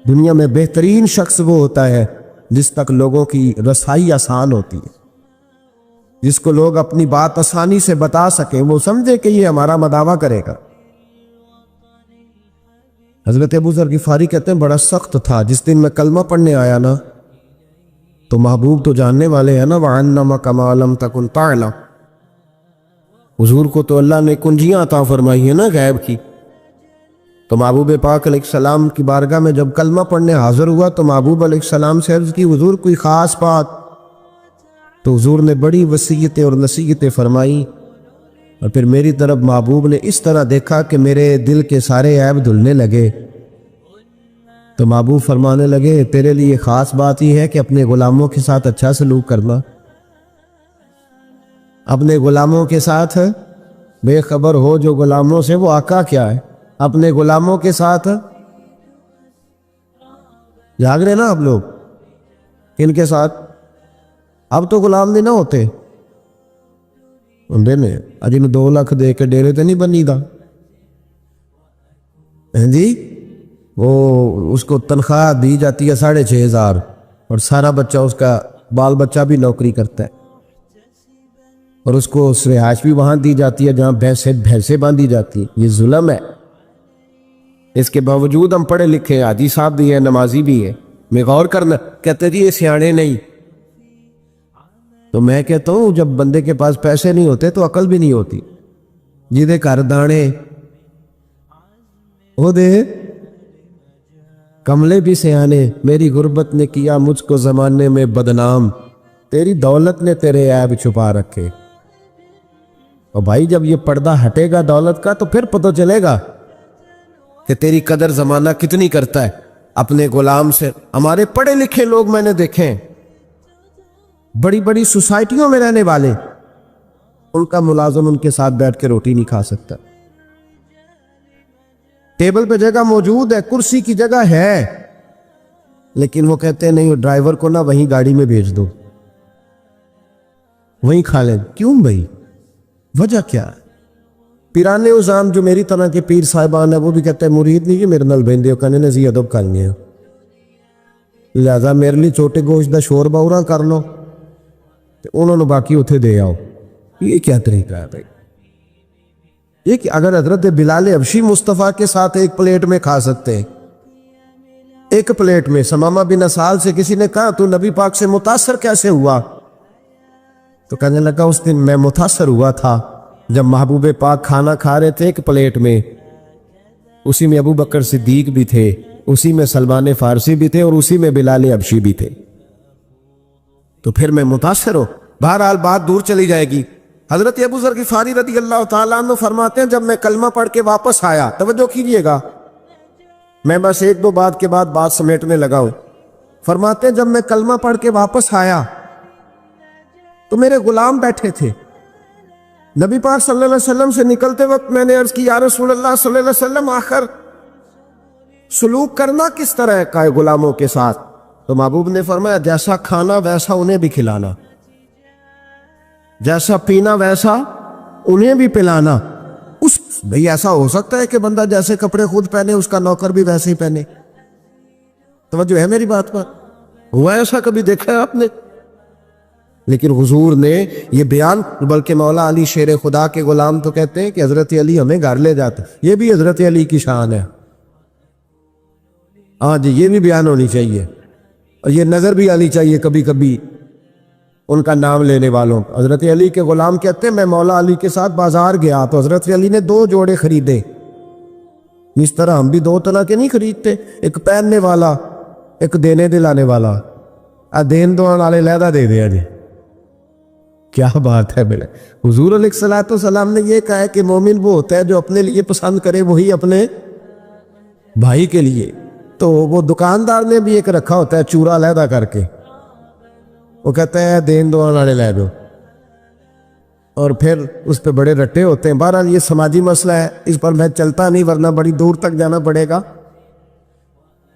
دنیا میں بہترین شخص وہ ہوتا ہے جس تک لوگوں کی رسائی آسان ہوتی ہے، جس کو لوگ اپنی بات آسانی سے بتا سکیں، وہ سمجھے کہ یہ ہمارا مداوع کرے گا. حضرت ابو ذر غفاری کہتے ہیں بڑا سخت تھا. جس دن میں کلمہ پڑھنے آیا نا تو محبوب تو جاننے والے ہیں نا وَعَلَّمَكَ مَا لَمْ تَكُنْ تَعْلَمْ، حضور کو تو اللہ نے کنجیاں عطا فرمائی ہیں نا غیب کی. تو محبوب پاک علیہ السلام کی بارگاہ میں جب کلمہ پڑھنے حاضر ہوا تو محبوب علیہ السلام سے عرض کی حضور کوئی خاص بات؟ تو حضور نے بڑی وصیتیں اور نصیحتیں فرمائی، اور پھر میری طرف محبوب نے اس طرح دیکھا کہ میرے دل کے سارے عیب دھلنے لگے. تو محبوب فرمانے لگے تیرے لیے خاص بات یہ ہے کہ اپنے غلاموں کے ساتھ اچھا سلوک کرنا. اپنے غلاموں کے ساتھ بے خبر ہو جو غلاموں سے وہ آقا کیا ہے. اپنے غلاموں کے ساتھ جاگ رہے نا آپ لوگ، کن کے ساتھ؟ اب تو غلام نہیں نہ ہوتے ہوں نے اجی میں 2 لاکھ دے کے ڈیرے تے نہیں بنی دا جی. وہ اس کو تنخواہ دی جاتی ہے 6,500 اور سارا بچہ اس کا بال بچہ بھی نوکری کرتا ہے، اور اس کو رہائش بھی وہاں دی جاتی ہے جہاں بھینسیں باندھی جاتی ہیں. یہ ظلم ہے. اس کے باوجود ہم پڑھے لکھے حاجی صاحب بھی ہیں، نمازی بھی ہیں. میں غور کرنا کہتے جی یہ سیانے نہیں، تو میں کہتا ہوں جب بندے کے پاس پیسے نہیں ہوتے تو عقل بھی نہیں ہوتی. جیدے گھر دانے وہ دے کملے بھی سیانے، میری غربت نے کیا مجھ کو زمانے میں بدنام، تیری دولت نے تیرے عیب چھپا رکھے. اور بھائی جب یہ پردہ ہٹے گا دولت کا تو پھر پتہ چلے گا کہ تیری قدر زمانہ کتنی کرتا ہے اپنے غلام سے. ہمارے پڑھے لکھے لوگ میں نے دیکھے ہیں، بڑی بڑی سوسائٹیوں میں رہنے والے، ان کا ملازم ان کے ساتھ بیٹھ کے روٹی نہیں کھا سکتا. ٹیبل پہ جگہ موجود ہے، کرسی کی جگہ ہے، لیکن وہ کہتے ہیں نہیں، ڈرائیور کو نہ وہیں گاڑی میں بھیج دو، وہیں کھا لیں. کیوں بھائی؟ وجہ کیا ہے؟ پیرانے عظام جو میری طرح کے پیر صاحبان ہیں وہ بھی کہتے ہیں مرید نہیں کہ میرے نال بہندے ہو کہنے نے زی ادب کر لیا، لہذا میرے لیے چھوٹے گوشت دا شوربہ اورا کر لو تو انہوں نے باقی اتھے دے آؤ. یہ کیا طریقہ ہے بھائی؟ یہ کہ اگر حضرت بلال حبشی مصطفیٰ کے ساتھ ایک پلیٹ میں کھا سکتے ہیں، ایک پلیٹ میں، سمامہ بن اسال سے کسی نے کہا تو نبی پاک سے متاثر کیسے ہوا؟ تو کہنے لگا اس دن میں متاثر ہوا تھا جب محبوب پاک کھانا کھا رہے تھے ایک پلیٹ میں، اسی میں ابو بکر صدیق بھی تھے، اسی میں سلمان فارسی بھی تھے، اور اسی میں بلال حبشی بھی تھے، تو پھر میں متاثر ہوں. بہرحال بات دور چلی جائے گی. حضرت ابو ذر غفاری رضی اللہ تعالیٰ عنہ فرماتے ہیں جب میں کلمہ پڑھ کے واپس آیا، توجہ کیجئے گا، میں بس ایک دو بات کے بعد بات سمیٹنے لگا ہوں. فرماتے ہیں جب میں کلمہ پڑھ کے واپس آیا تو میرے غلام بیٹھے تھے. نبی پاک صلی اللہ علیہ وسلم سے نکلتے وقت میں نے عرض کی یا رسول اللہ صلی اللہ علیہ وسلم آخر سلوک کرنا کس طرح کا ہے غلاموں کے ساتھ؟ تو محبوب نے فرمایا جیسا کھانا ویسا انہیں بھی کھلانا، جیسا پینا ویسا انہیں بھی پلانا. بھئی ایسا ہو سکتا ہے کہ بندہ جیسے کپڑے خود پہنے اس کا نوکر بھی ویسے ہی پہنے؟ توجہ ہے میری بات پر؟ ہوا ایسا کبھی دیکھا ہے آپ نے؟ لیکن حضور نے یہ بیان، بلکہ مولا علی شیر خدا کے غلام تو کہتے ہیں کہ حضرت علی ہمیں گھر لے جاتے، یہ بھی حضرت علی کی شان ہے. ہاں جی، یہ بھی بیان ہونی چاہیے، اور یہ نظر بھی آنی چاہیے کبھی کبھی ان کا نام لینے والوں. حضرت علی کے غلام کہتے ہیں میں مولا علی کے ساتھ بازار گیا تو حضرت علی نے 2 جوڑے خریدے. اس طرح ہم بھی 2 طرح کے نہیں خریدتے، ایک پہننے والا، ایک دینے دلانے والا. دین دوان والے لہدہ دے دیا جی، کیا بات ہے میرے. حضور علیہ الصلوۃ والسلام نے یہ کہا ہے کہ مومن وہ ہوتا ہے جو اپنے لیے پسند کرے وہی اپنے بھائی کے لیے. تو وہ دکاندار نے بھی ایک رکھا ہوتا ہے چورا لہدہ کر کے، وہ کہتا ہے دین دوان والے لے دو، اور پھر اس پہ بڑے رٹے ہوتے ہیں. بہرحال یہ سماجی مسئلہ ہے، اس پر میں چلتا نہیں ورنہ بڑی دور تک جانا پڑے گا.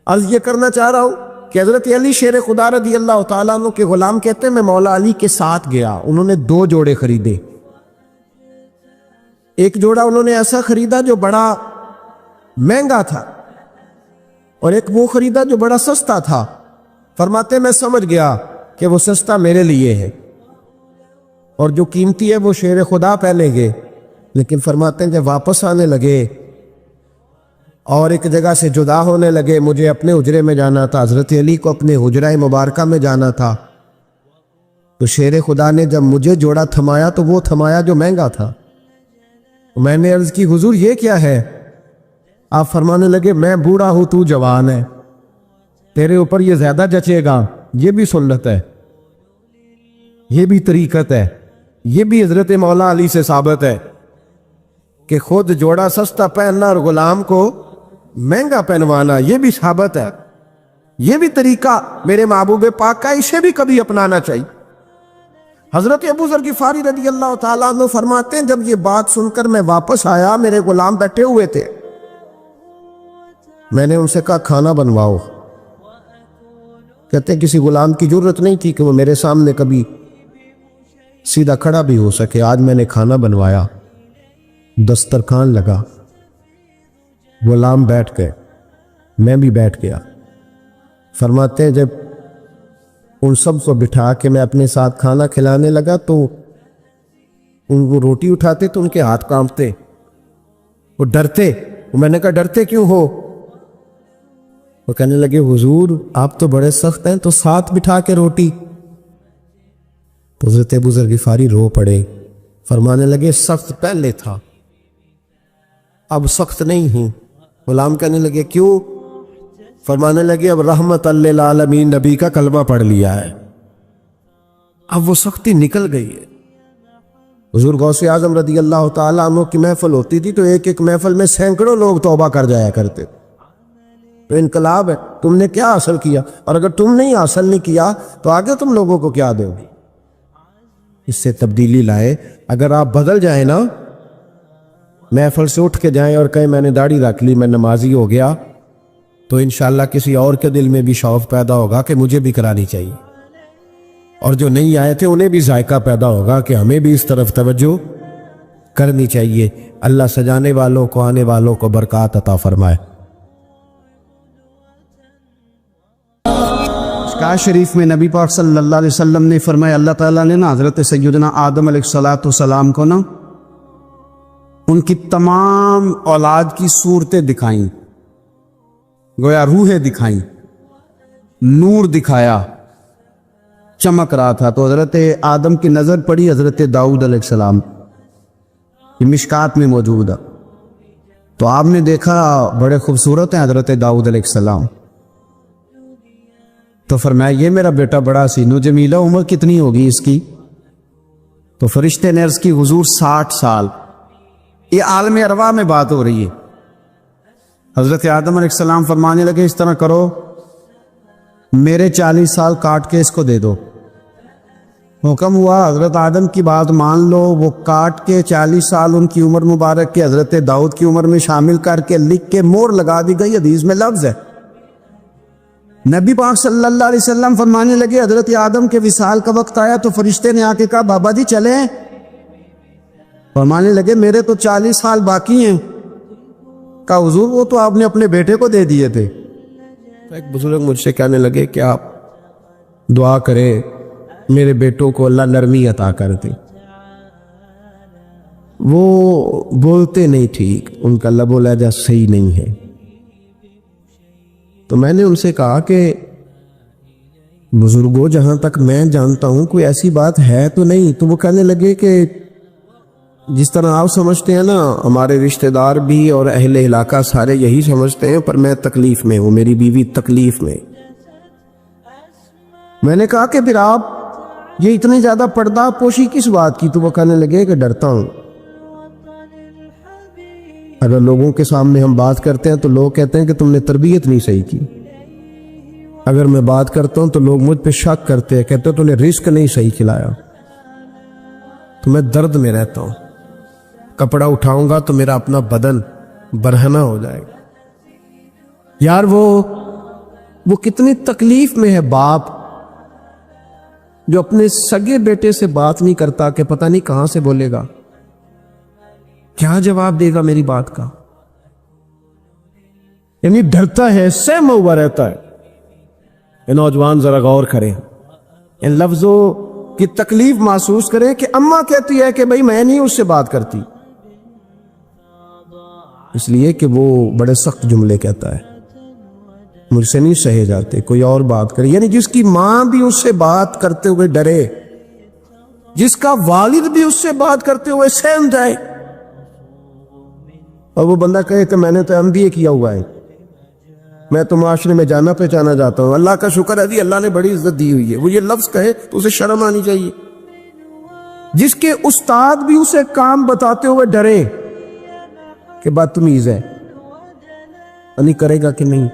عرض یہ کرنا چاہ رہا ہوں کہ حضرت علی شیر خدا رضی اللہ تعالیٰ عنہ کے غلام کہتے ہیں میں مولا علی کے ساتھ گیا، انہوں نے 2 جوڑے خریدے. ایک جوڑا انہوں نے ایسا خریدا جو بڑا مہنگا تھا، اور ایک وہ خریدا جو بڑا سستا تھا. فرماتے میں سمجھ گیا کہ وہ سستا میرے لیے ہے اور جو قیمتی ہے وہ شیر خدا پہنیں گے. لیکن فرماتے ہیں جب واپس آنے لگے اور ایک جگہ سے جدا ہونے لگے، مجھے اپنے حجرے میں جانا تھا، حضرت علی کو اپنے حجرہ مبارکہ میں جانا تھا، تو شیر خدا نے جب مجھے جوڑا تھمایا تو وہ تھمایا جو مہنگا تھا. میں نے عرض کی حضور یہ کیا ہے؟ آپ فرمانے لگے میں بوڑھا ہوں تو جوان ہے، تیرے اوپر یہ زیادہ جچے گا. یہ بھی سنت ہے، یہ بھی طریقت ہے، یہ بھی حضرت مولا علی سے ثابت ہے کہ خود جوڑا سستا پہننا اور غلام کو مہنگا پہنوانا، یہ بھی ثابت ہے. یہ بھی طریقہ میرے محبوب پاک کا، اسے بھی کبھی اپنانا چاہیے. حضرت ابو ذر غفاری رضی اللہ تعالیٰ عنہ فرماتے ہیں جب یہ بات سن کر میں واپس آیا، میرے غلام بیٹھے ہوئے تھے، میں نے ان سے کہا کھانا بنواؤ. کہتے ہیں کسی غلام کی ضرورت نہیں تھی کہ وہ میرے سامنے کبھی سیدھا کھڑا بھی ہو سکے. آج میں نے کھانا بنوایا، دسترخوان لگا، غلام بیٹھ گئے، میں بھی بیٹھ گیا. فرماتے ہیں جب ان سب کو بٹھا کے میں اپنے ساتھ کھانا کھلانے لگا تو ان کو روٹی اٹھاتے تو ان کے ہاتھ کانپتے، وہ ڈرتے. میں نے کہا ڈرتے کیوں ہو؟ وہ کہنے لگے حضور آپ تو بڑے سخت ہیں، تو ساتھ بٹھا کے روٹی. تو حضرت ابو ذر غفاری رو پڑے، فرمانے لگے سخت پہلے تھا، اب سخت نہیں ہوں۔ غلام کہنے لگے کیوں؟ فرمانے لگے اب رحمت للعالمین نبی کا کلمہ پڑھ لیا ہے، اب وہ سختی نکل گئی ہے۔ حضور غوث اعظم رضی اللہ تعالیٰ عنہ کی محفل ہوتی تھی تو ایک ایک محفل میں سینکڑوں لوگ توبہ کر جایا کرتے، تو انقلاب ہے۔ تم نے کیا حاصل کیا؟ اور اگر تم نہیں حاصل نہیں کیا تو آگے تم لوگوں کو کیا دو گے؟ اس سے تبدیلی لائے۔ اگر آپ بدل جائیں نا، محفل سے اٹھ کے جائیں اور کہیں میں نے داڑھی رکھ لی، میں نمازی ہو گیا، تو انشاءاللہ کسی اور کے دل میں بھی شوق پیدا ہوگا کہ مجھے بھی کرانی چاہیے، اور جو نہیں آئے تھے انہیں بھی ذائقہ پیدا ہوگا کہ ہمیں بھی اس طرف توجہ کرنی چاہیے۔ اللہ سجانے والوں کو، آنے والوں کو برکات عطا فرمائے۔ اشکار شریف میں نبی پاک صلی اللہ علیہ وسلم نے فرمایا، اللہ تعالیٰ نے نا حضرت سیدنا آدم علیہ السلام کو نا ان کی تمام اولاد کی صورتیں دکھائیں، گویا روحیں دکھائیں، نور دکھایا، چمک رہا تھا۔ تو حضرت آدم کی نظر پڑی حضرت داؤد علیہ السلام، یہ مشکات میں موجود ہے، تو آپ نے دیکھا بڑے خوبصورت ہیں حضرت داؤد علیہ السلام، تو فرمایا یہ میرا بیٹا بڑا حسین و جمیل ہے، عمر کتنی ہوگی اس کی؟ تو فرشتے نے عرض کی حضور 60 سال۔ یہ عالم ارواح میں بات ہو رہی ہے۔ حضرت آدم علیہ السلام فرمانے لگے اس طرح کرو، میرے 40 سال کاٹ کے اس کو دے دو۔ حکم ہوا، حضرت آدم کی بات مان لو، وہ کاٹ کے 40 سال ان کی عمر مبارک کے حضرت داؤد کی عمر میں شامل کر کے لکھ کے مور لگا دی گئی۔ حدیث میں لفظ ہے، نبی پاک صلی اللہ علیہ وسلم فرمانے لگے حضرت آدم کے وصال کا وقت آیا تو فرشتے نے آ کے کہا بابا جی چلیں؟ فرمانے لگے میرے تو 40 سال باقی ہیں۔ کہا حضور وہ تو آپ نے اپنے بیٹے کو دے دیے تھے۔ ایک بزرگ مجھ سے کہنے لگے کہ آپ دعا کریں میرے بیٹوں کو اللہ نرمی عطا کر دے، وہ بولتے نہیں ٹھیک، ان کا لب و لہجہ صحیح نہیں ہے۔ تو میں نے ان سے کہا کہ بزرگوں جہاں تک میں جانتا ہوں کوئی ایسی بات ہے تو نہیں۔ تو وہ کہنے لگے کہ جس طرح آپ سمجھتے ہیں نا، ہمارے رشتہ دار بھی اور اہل علاقہ سارے یہی سمجھتے ہیں، پر میں تکلیف میں ہوں، میری بیوی تکلیف میں۔ میں نے کہا کہ پھر آپ یہ اتنی زیادہ پردہ پوشی کس بات کی؟ تو وہ کہنے لگے کہ ڈرتا ہوں، اگر لوگوں کے سامنے ہم بات کرتے ہیں تو لوگ کہتے ہیں کہ تم نے تربیت نہیں صحیح کی، اگر میں بات کرتا ہوں تو لوگ مجھ پہ شک کرتے ہیں، کہتے ہیں تو نے رزق نہیں صحیح کھلایا۔ تو میں درد میں رہتا ہوں، کپڑا اٹھاؤں گا تو میرا اپنا بدن برہنہ ہو جائے گا۔ یار وہ کتنی تکلیف میں ہے باپ جو اپنے سگے بیٹے سے بات نہیں کرتا کہ پتہ نہیں کہاں سے بولے گا، کیا جواب دے گا میری بات کا، یعنی ڈرتا ہے، سہما ہوا رہتا ہے۔ یہ نوجوان ذرا غور کریں، ان لفظوں کی تکلیف محسوس کریں کہ اماں کہتی ہے کہ بھائی میں نہیں اس سے بات کرتی، اس لیے کہ وہ بڑے سخت جملے کہتا ہے، مجھ سے نہیں سہے جاتے، کوئی اور بات کرے۔ یعنی جس کی ماں بھی اس سے بات کرتے ہوئے ڈرے، جس کا والد بھی اس سے بات کرتے ہوئے سہم جائے، اور وہ بندہ کہے کہ میں نے تو MBA کیا ہوا ہے، میں تو معاشرے میں جانا پہچانا جاتا ہوں، اللہ کا شکر ہے جی اللہ نے بڑی عزت دی ہوئی ہے، وہ یہ لفظ کہے تو اسے شرم آنی چاہیے۔ جس کے استاد بھی اسے کام بتاتے ہوئے ڈرے کہ بدتمیز ہے، نہیں کرے گا کہ نہیں۔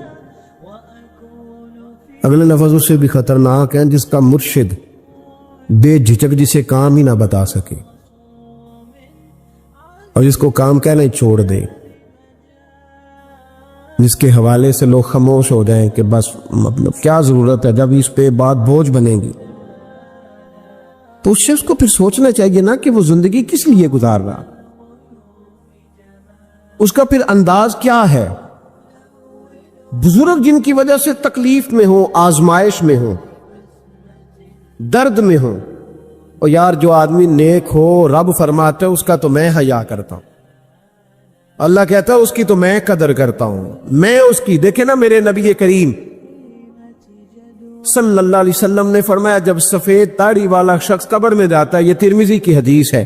اگلے لفظ اس سے بھی خطرناک ہیں جس کا مرشد بے جھجک جسے کام ہی نہ بتا سکے اور جس کو کام کہنا ہی چھوڑ دے، جس کے حوالے سے لوگ خاموش ہو جائیں کہ بس مطلب کیا ضرورت ہے، جب اس پہ بات بوجھ بنے گی تو اس شخص کو پھر سوچنا چاہیے نا کہ وہ زندگی کس لیے گزار رہا، اس کا پھر انداز کیا ہے۔ بزرگ جن کی وجہ سے تکلیف میں ہوں، آزمائش میں ہوں، درد میں ہوں، اور یار جو آدمی نیک ہو رب فرماتا ہے اس کا تو میں حیا کرتا ہوں، اللہ کہتا ہے اس کی تو میں قدر کرتا ہوں، میں اس کی۔ دیکھیں نا میرے نبی کریم صلی اللہ علیہ وسلم نے فرمایا جب سفید داڑھی والا شخص قبر میں جاتا ہے، یہ ترمذی کی حدیث ہے،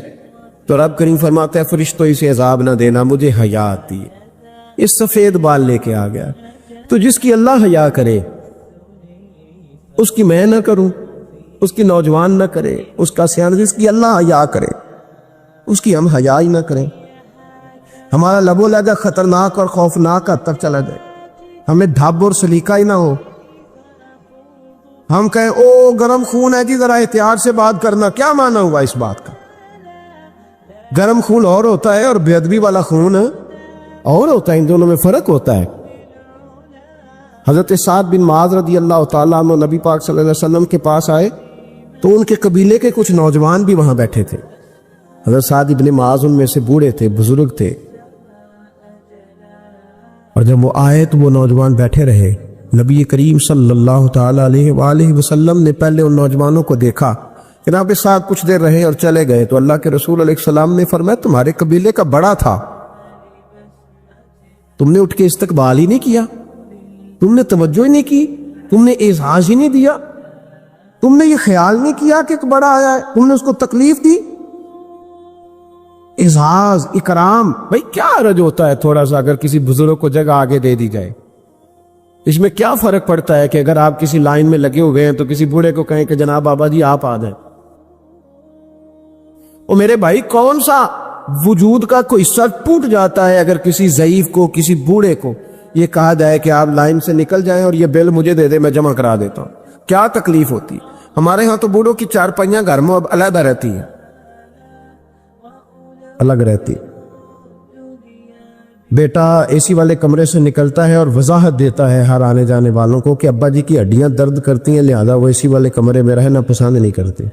تو رب کریم فرماتا ہے فرشتوں اسے عذاب نہ دینا، مجھے حیا آتی ہے، اس سفید بال لے کے آ گیا۔ تو جس کی اللہ حیا کرے اس کی میں نہ کروں، اس کی نوجوان نہ کرے، اس کا سیان، جس کی اللہ حیا کرے اس کی ہم حیا ہی نہ کریں، ہمارا لب و لہجہ خطرناک اور خوفناک حد تک چلا جائے، ہمیں دھب اور سلیقہ ہی نہ ہو، ہم کہیں او گرم خون ہے جی ذرا احتیاط سے بات کرنا، کیا معنی ہوا اس بات کا؟ گرم خون اور ہوتا ہے اور بے ادبی والا خون اور ہوتا ہے، ان دونوں میں فرق ہوتا ہے۔ حضرت سعد بن معاذ رضی اللہ تعالیٰ عنہ نبی پاک صلی اللہ علیہ وسلم کے پاس آئے تو ان کے قبیلے کے کچھ نوجوان بھی وہاں بیٹھے تھے۔ حضرت سعد بن معاذ ان میں سے بوڑھے تھے، بزرگ تھے، اور جب وہ آئے تو وہ نوجوان بیٹھے رہے۔ نبی کریم صلی اللہ تعالیٰ علیہ وآلہ وسلم نے پہلے ان نوجوانوں کو دیکھا، جناب کے ساتھ کچھ دیر رہے اور چلے گئے، تو اللہ کے رسول علیہ السلام نے فرمایا تمہارے قبیلے کا بڑا تھا، تم نے اٹھ کے استقبال ہی نہیں کیا، تم نے توجہ ہی نہیں کی، تم نے اعزاز ہی نہیں دیا، تم نے یہ خیال نہیں کیا کہ ایک بڑا آیا ہے، تم نے اس کو تکلیف دی۔ اعزاز، اکرام، بھائی کیا حرج ہوتا ہے تھوڑا سا اگر کسی بزرگ کو جگہ آگے دے دی جائے؟ اس میں کیا فرق پڑتا ہے کہ اگر آپ کسی لائن میں لگے ہوئے ہیں تو کسی بوڑھے کو کہیں کہ جناب بابا جی آپ آ جائیں۔ اور میرے بھائی کون سا وجود کا کوئی حصہ ٹوٹ جاتا ہے اگر کسی ضعیف کو، کسی بوڑھے کو یہ کہا جائے کہ آپ لائن سے نکل جائیں اور یہ بل مجھے دے دے میں جمع کرا دیتا ہوں، کیا تکلیف ہوتی؟ ہمارے ہاں تو بوڑھوں کی چارپائیاں گھر میں اب علیحدہ رہتی ہیں، الگ رہتی۔ بیٹا اے سی والے کمرے سے نکلتا ہے اور وضاحت دیتا ہے ہر آنے جانے والوں کو کہ ابا جی کی ہڈیاں درد کرتی ہیں، لہذا وہ اے سی والے کمرے میں رہنا پسند نہیں کرتے۔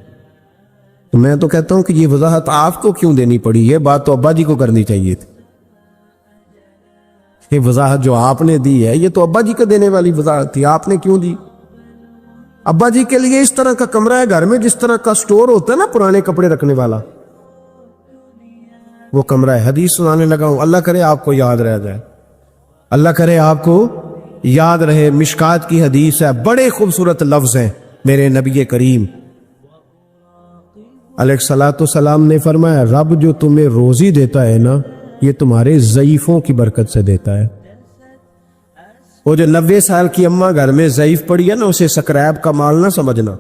تو میں تو کہتا ہوں کہ یہ وضاحت آپ کو کیوں دینی پڑی؟ یہ بات تو ابا جی کو کرنی چاہیے تھی۔ یہ وضاحت جو آپ نے دی ہے یہ تو ابا جی کو دینے والی وضاحت تھی، آپ نے کیوں دی؟ ابا جی کے لیے اس طرح کا کمرہ ہے گھر میں جس طرح کا سٹور ہوتا ہے نا پرانے کپڑے رکھنے والا، وہ کمرہ ہے۔ حدیث سنانے لگا ہوں، اللہ کرے آپ کو یاد رہ جائے، اللہ کرے آپ کو یاد رہے۔ مشکات کی حدیث ہے، بڑے خوبصورت لفظ ہیں میرے نبی کریم علیہ الصلوۃ والسلام نے فرمایا رب جو تمہیں روزی دیتا ہے نا یہ تمہارے ضعیفوں کی برکت سے دیتا ہے۔ وہ جو 90 سال کی اماں گھر میں ضعیف پڑی ہے نا اسے سکریب کا مال نہ سمجھنا،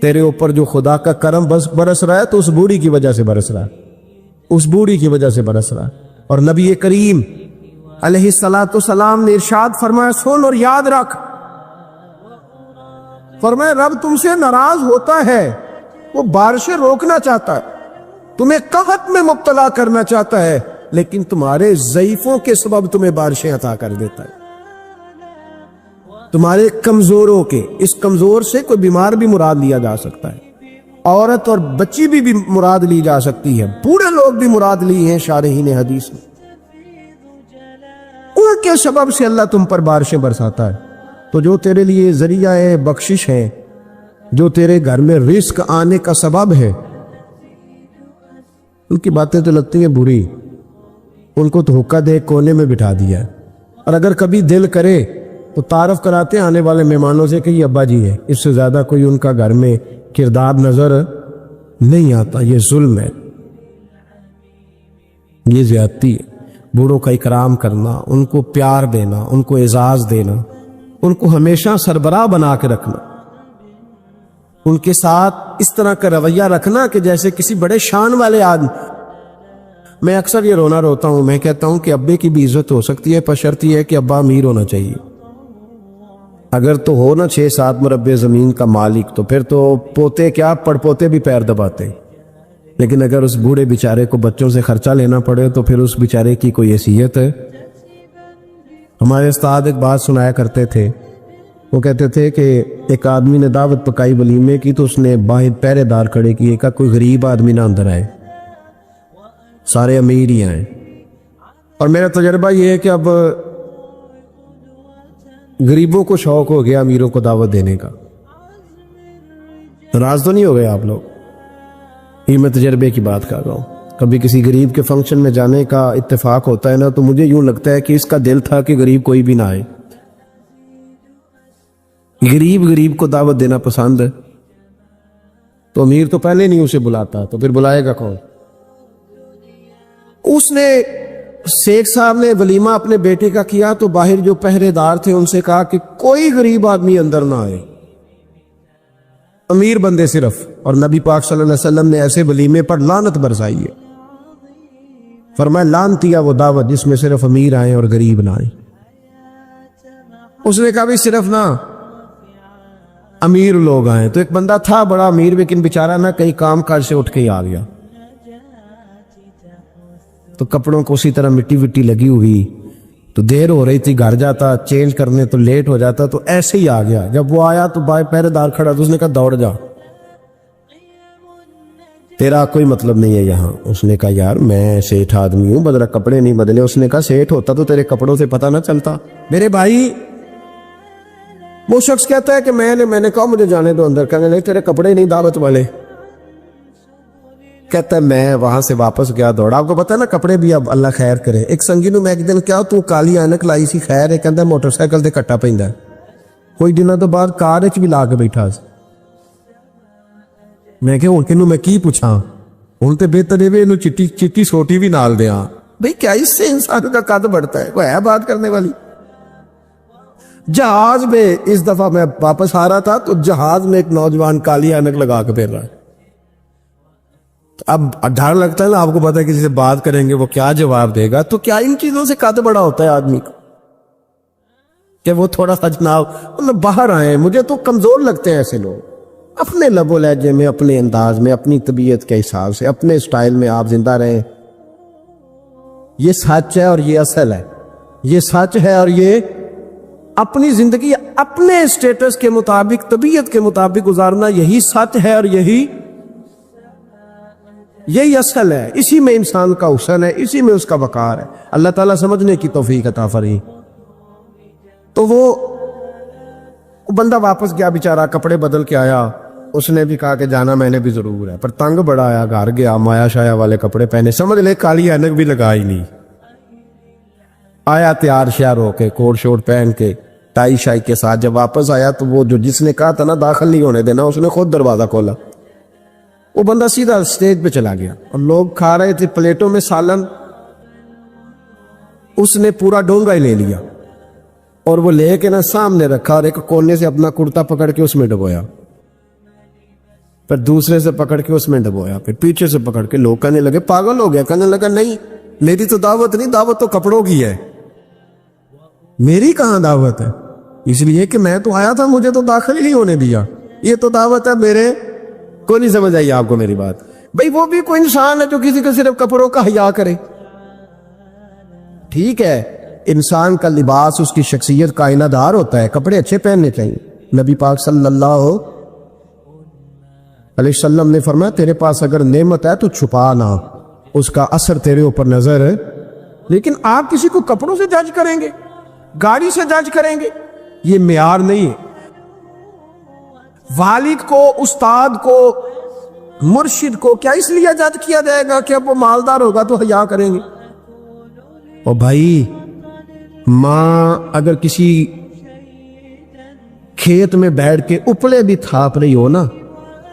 تیرے اوپر جو خدا کا کرم بس برس رہا ہے تو اس بوڑھی کی وجہ سے برس رہا ہے، اس بوڑھی کی وجہ سے برس رہا ہے۔ اور نبی کریم علیہ الصلوۃ والسلام نے ارشاد فرمایا سن اور یاد رکھ، فرمایا رب تم سے ناراض ہوتا ہے، وہ بارشیں روکنا چاہتا ہے، تمہیں قحط میں مبتلا کرنا چاہتا ہے، لیکن تمہارے ضعیفوں کے سبب تمہیں بارشیں عطا کر دیتا ہے، تمہارے کمزوروں کے۔ اس کمزور سے کوئی بیمار بھی مراد لیا جا سکتا ہے، عورت اور بچی بھی مراد لی جا سکتی ہے، بوڑھے لوگ بھی مراد لی ہیں شارحین حدیث میں۔ ان کے سبب سے اللہ تم پر بارشیں برساتا ہے۔ تو جو تیرے لیے ذریعہ بخشش ہے، جو تیرے گھر میں رزق آنے کا سبب ہے، ان کی باتیں تو لگتی ہیں بری، ان کو تو حکا دے کونے میں بٹھا دیا ہے۔ اور اگر کبھی دل کرے تو تعارف کراتے ہیں آنے والے مہمانوں سے کہ یہ ابا جی ہے، اس سے زیادہ کوئی ان کا گھر میں کردار نظر نہیں آتا۔ یہ ظلم ہے، یہ زیادتی ہے۔ بوڑھوں کا اکرام کرنا، ان کو پیار دینا، ان کو اعزاز دینا، ان کو ہمیشہ سربراہ بنا کے رکھنا، ان کے ساتھ اس طرح کا رویہ رکھنا کہ جیسے کسی بڑے شان والے آدمی۔ میں اکثر یہ رونا روتا ہوں، میں کہتا ہوں کہ ابے کی بھی عزت ہو سکتی ہے پر شرط یہ ہے کہ ابا امیر ہونا چاہیے۔ اگر تو ہو نا 6-7 مربع زمین کا مالک تو پھر تو پوتے کیا پڑ پوتے بھی پیر دباتے، لیکن اگر اس بوڑھے بیچارے کو بچوں سے خرچہ لینا پڑے تو پھر اس بیچارے کی کوئی حیثیت ہے؟ ہمارے استاد ایک بات سنایا کرتے تھے، وہ کہتے تھے کہ ایک آدمی نے دعوت پکائی ولیمے کی تو اس نے باہر پہرے دار کھڑے کیے، کہا کوئی غریب آدمی نہ اندر آئے، سارے امیر ہی آئیں۔ اور میرا تجربہ یہ ہے کہ اب غریبوں کو شوق ہو گیا امیروں کو دعوت دینے کا۔ ناراض تو نہیں ہو گئے آپ لوگ؟ یہ میں تجربے کی بات کر رہا ہوں۔ کبھی کسی غریب کے فنکشن میں جانے کا اتفاق ہوتا ہے نا تو مجھے یوں لگتا ہے کہ اس کا دل تھا کہ غریب کوئی بھی نہ آئے، غریب کو دعوت دینا پسند ہے تو امیر تو پہلے نہیں اسے بلاتا، تو پھر بلائے گا کون؟ اس نے شیخ صاحب نے ولیمہ اپنے بیٹے کا کیا تو باہر جو پہرے دار تھے ان سے کہا کہ کوئی غریب آدمی اندر نہ آئے، امیر بندے صرف. اور نبی پاک صلی اللہ علیہ وسلم نے ایسے ولیمے پر لعنت برسائی ہے. فرمایا لعنتی ہے وہ دعوت جس میں صرف امیر آئیں اور غریب نہ آئیں. اس نے کہا بھی صرف نہ امیر لوگ آئیں. تو ایک بندہ تھا بڑا امیر لیکن بیچارہ نہ کئی کام کاج سے اٹھ کے ہی آ گیا، تو کپڑوں کو اسی طرح مٹی وٹی لگی ہوئی، تو دیر ہو رہی تھی، گھر جاتا چینج کرنے تو لیٹ ہو جاتا، تو ایسے ہی آ گیا. جب وہ آیا تو بھائی پہرے دار کھڑا تو اس نے کہا دوڑ جا، تیرا کوئی مطلب نہیں ہے یہاں. اس نے کہا یار میں سیٹھ آدمی ہوں، بدلا کپڑے نہیں بدلے. اس نے کہا سیٹھ ہوتا تو تیرے کپڑوں سے پتہ نہ چلتا میرے بھائی. وہ شخص کہتا ہے کہ میں نے کہا مجھے جانے دو اندر. کہنے لگے تیرے کپڑے نہیں دعوت والے. کہتا ہے میں وہاں سے واپس گیا دوڑا. آپ کو پتا ہے نا کپڑے بھی اب اللہ خیر کرے. ایک سنگی نو میں ایک دن کیا تو کالی اینک لائی سی خیر ہے، کہتا موٹر سائیکل تے کٹا پیندا ہے. کوئی دنوں تو بعد کار وچ بھی لا کے بیٹھا سی. میں کہ ہن کنوں میں کی پوچھاں، ہن تے بہتر ہے انہوں چٹی سوٹی بھی نال دیاں. بھئی کیا اس سے انسان کا قد بڑھتا ہے؟ وہ ہے بات کرنے والی. جہاز میں اس دفعہ میں واپس آ رہا تھا تو جہاز میں ایک نوجوان کالی اینک لگا کے پھر رہا ہے. اب ڈر لگتا ہے نا، آپ کو پتا ہے کسی سے بات کریں گے وہ کیا جواب دے گا. تو کیا ان چیزوں سے قد بڑا ہوتا ہے آدمی کا کہ وہ تھوڑا سا جناب مطلب باہر آئے. مجھے تو کمزور لگتے ہیں ایسے لوگ. اپنے لب و لہجے میں، اپنے انداز میں، اپنی طبیعت کے حساب سے، اپنے سٹائل میں آپ زندہ رہیں. یہ سچ ہے اور یہ اصل ہے. یہ سچ ہے اور یہ اپنی زندگی اپنے سٹیٹس کے مطابق، طبیعت کے مطابق گزارنا، یہی سچ ہے اور یہی اصل ہے. اسی میں انسان کا حسن ہے، اسی میں اس کا وقار ہے. اللہ تعالیٰ سمجھنے کی توفیق عطا فرمائے. تو وہ بندہ واپس گیا بیچارہ، کپڑے بدل کے آیا. اس نے بھی کہا کہ جانا میں نے بھی ضرور ہے، پر تنگ بڑا آیا. گھر گیا مایا شایا والے کپڑے پہنے، سمجھ لے کالی اینک بھی لگا ہی نہیں. آیا تیار شیار ہو کے، کوٹ شوٹ پہن کے، ٹائی شائی کے ساتھ. جب واپس آیا تو وہ جو جس نے کہا تھا نا داخل نہیں ہونے دینا، اس نے خود دروازہ کھولا. وہ بندہ سیدھا اسٹیج پہ چلا گیا اور لوگ کھا رہے تھے پلیٹوں میں سالن. اس نے پورا ڈونگا ہی لے لیا اور وہ لے کے نا سامنے رکھا اور ایک کونے سے اپنا کرتا پکڑ کے اس میں ڈبویا، پھر دوسرے سے پکڑ کے اس میں ڈبویا، پھر پیچھے سے پکڑ کے. لوگ کہنے لگے پاگل ہو گیا. کہنے لگا نہیں میری تو دعوت نہیں، دعوت تو کپڑوں کی ہے، میری کہاں دعوت ہے؟ اس لیے کہ میں تو آیا تھا، مجھے تو داخل ہی نہیں ہونے دیا. یہ تو دعوت ہے میرے. کوئی نہیں سمجھ آئی آپ کو میری بات؟ بھئی وہ بھی کوئی انسان ہے جو کسی کو صرف کپڑوں کا حیا کرے. ٹھیک ہے انسان کا لباس اس کی شخصیت کا آئینہ دار ہوتا ہے، کپڑے اچھے پہننے چاہیے. نبی پاک صلی اللہ علیہ وسلم نے فرمایا تیرے پاس اگر نعمت ہے تو چھپا نہ، اس کا اثر تیرے اوپر نظر ہے. لیکن آپ کسی کو کپڑوں سے جج کریں گے، گاڑی سے جج کریں گے، یہ معیار نہیں ہے. والد کو، استاد کو، مرشد کو کیا اس لیے جج کیا جائے گا کہ اب وہ مالدار ہوگا تو حیا کریں گے؟ اور بھائی ماں اگر کسی کھیت میں بیٹھ کے اپلے بھی تھاپ رہی ہو نا،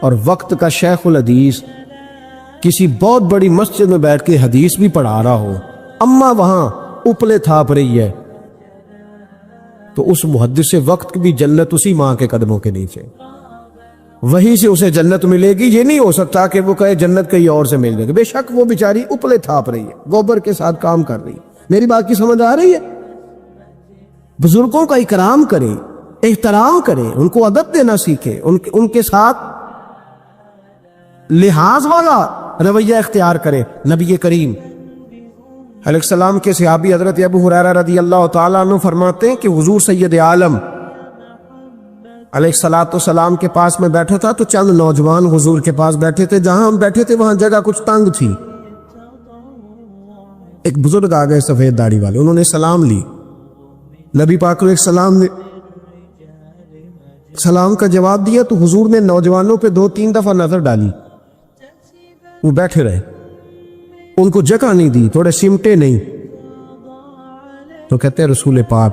اور وقت کا شیخ الحدیث کسی بہت بڑی مسجد میں بیٹھ کے حدیث بھی پڑھا رہا ہو، اماں وہاں اپلے تھاپ رہی ہے، تو اس محدث وقت کی بھی جنت اسی ماں کے قدموں کے نیچے، وہیں سے اسے جنت ملے گی. یہ نہیں ہو سکتا کہ وہ کہے جنت کہیں اور سے مل جائے گی. بے شک وہ بیچاری اپلے تھاپ رہی ہے، گوبر کے ساتھ کام کر رہی ہے. میری بات کی سمجھ آ رہی ہے؟ بزرگوں کا اکرام کریں، احترام کریں، ان کو ادب دینا سیکھیں، ان کے ساتھ لحاظ والا رویہ اختیار کریں. نبی کریم علیہ السلام کے صحابی حضرت ابو ہریرہ رضی اللہ تعالیٰ عنہ فرماتے ہیں کہ حضور سید عالم علیہ السلام کے پاس میں بیٹھا تھا تو چند نوجوان حضور کے پاس بیٹھے تھے. جہاں ہم بیٹھے تھے وہاں جگہ کچھ تنگ تھی. ایک بزرگ آ گئے سفید داڑھی والے، انہوں نے سلام لی. نبی پاک علیہ السلام نے سلام کا جواب دیا تو حضور نے نوجوانوں پہ 2-3 دفعہ نظر ڈالی. وہ بیٹھے رہے، ان کو جگہ نہیں دی، تھوڑے سمٹے نہیں. تو کہتے ہیں رسول پاک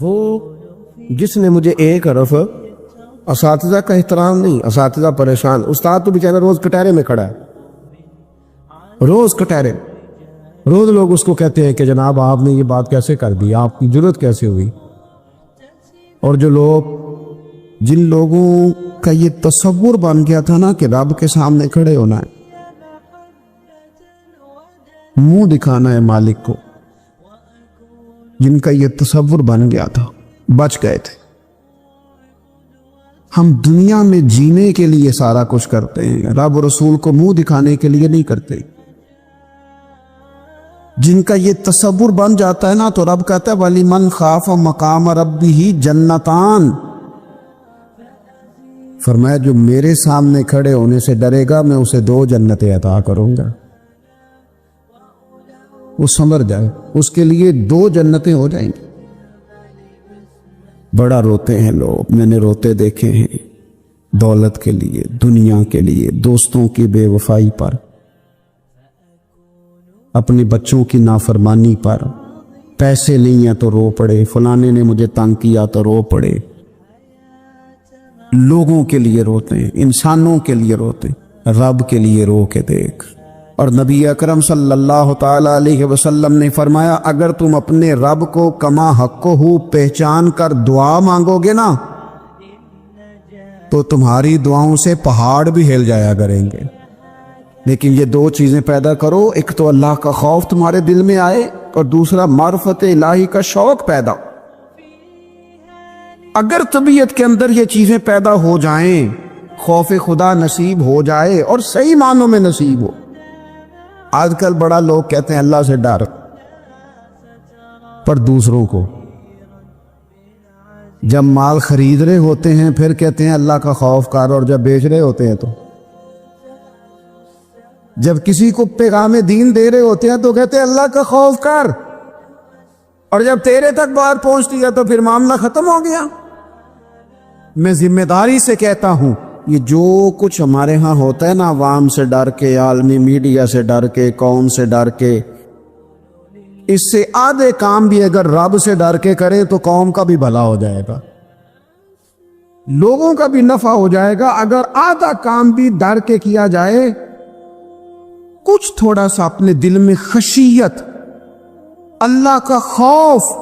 وہ جس نے مجھے ایک حرف اساتذہ کا احترام نہیں، اساتذہ پریشان، استاد تو بیچارہ روز کٹہرے میں کھڑا ہے، روز کٹہرے، روز لوگ اس کو کہتے ہیں کہ جناب آپ نے یہ بات کیسے کر دی، آپ کی جرت کیسے ہوئی؟ اور جو لوگ، جن لوگوں کا یہ تصور بن گیا تھا نا کہ رب کے سامنے کھڑے ہونا ہے، منہ دکھانا ہے مالک کو، جن کا یہ تصور بن گیا تھا، بچ گئے تھے۔ ہم دنیا میں جینے کے لیے سارا کچھ کرتے ہیں، رب و رسول کو منہ دکھانے کے لیے نہیں کرتے۔ جن کا یہ تصور بن جاتا ہے نا تو رب کہتا ہے وَلِمَنْ خَافَ مَقَامَ رَبِّهِ جَنَّتَانِ، فرمایا جو میرے سامنے کھڑے ہونے سے ڈرے گا میں اسے 2 جنتیں عطا کروں گا۔ وہ سمجھ جائے، اس کے لیے 2 جنتیں ہو جائیں گی۔ بڑا روتے ہیں لوگ، میں نے روتے دیکھے ہیں، دولت کے لیے، دنیا کے لیے، دوستوں کی بے وفائی پر، اپنے بچوں کی نافرمانی پر، پیسے نہیں ہیں تو رو پڑے، فلانے نے مجھے تنگ کیا تو رو پڑے۔ لوگوں کے لیے روتے ہیں، انسانوں کے لیے روتے ہیں، رب کے لیے رو کے دیکھ۔ اور نبی اکرم صلی اللہ تعالی علیہ وسلم نے فرمایا اگر تم اپنے رب کو کما حقہ پہچان کر دعا مانگو گے نا تو تمہاری دعاؤں سے پہاڑ بھی ہل جایا کریں گے، لیکن یہ 2 چیزیں پیدا کرو، ایک تو اللہ کا خوف تمہارے دل میں آئے اور دوسرا معرفت الہی کا شوق پیدا۔ اگر طبیعت کے اندر یہ چیزیں پیدا ہو جائیں، خوف خدا نصیب ہو جائے اور صحیح معنوں میں نصیب ہو۔ آج کل بڑا لوگ کہتے ہیں اللہ سے ڈر، پر دوسروں کو جب مال خرید رہے ہوتے ہیں پھر کہتے ہیں اللہ کا خوف کر، اور جب بیچ رہے ہوتے ہیں تو، جب کسی کو پیغام دین دے رہے ہوتے ہیں تو کہتے ہیں اللہ کا خوف کر، اور جب تیرے تک بات پہنچتی ہے تو پھر معاملہ ختم ہو گیا۔ میں ذمہ داری سے کہتا ہوں یہ جو کچھ ہمارے ہاں ہوتا ہے نا، عوام سے ڈر کے، عالمی میڈیا سے ڈر کے، قوم سے ڈر کے، اس سے آدھے کام بھی اگر رب سے ڈر کے کریں تو قوم کا بھی بھلا ہو جائے گا، لوگوں کا بھی نفع ہو جائے گا۔ اگر آدھا کام بھی ڈر کے کیا جائے، کچھ تھوڑا سا اپنے دل میں خشیت، اللہ کا خوف۔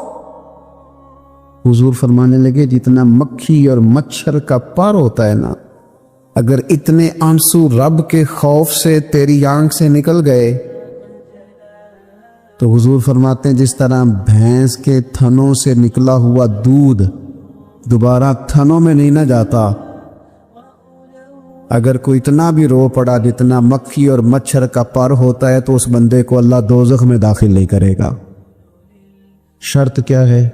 حضور فرمانے لگے جتنا مکھی اور مچھر کا پر ہوتا ہے نا، اگر اتنے آنسو رب کے خوف سے تیری آنکھ سے نکل گئے تو حضور فرماتے ہیں جس طرح بھینس کے تھنوں سے نکلا ہوا دودھ دوبارہ تھنوں میں نہیں نہ جاتا، اگر کوئی اتنا بھی رو پڑا جتنا مکھی اور مچھر کا پر ہوتا ہے تو اس بندے کو اللہ دوزخ میں داخل نہیں کرے گا۔ شرط کیا ہے؟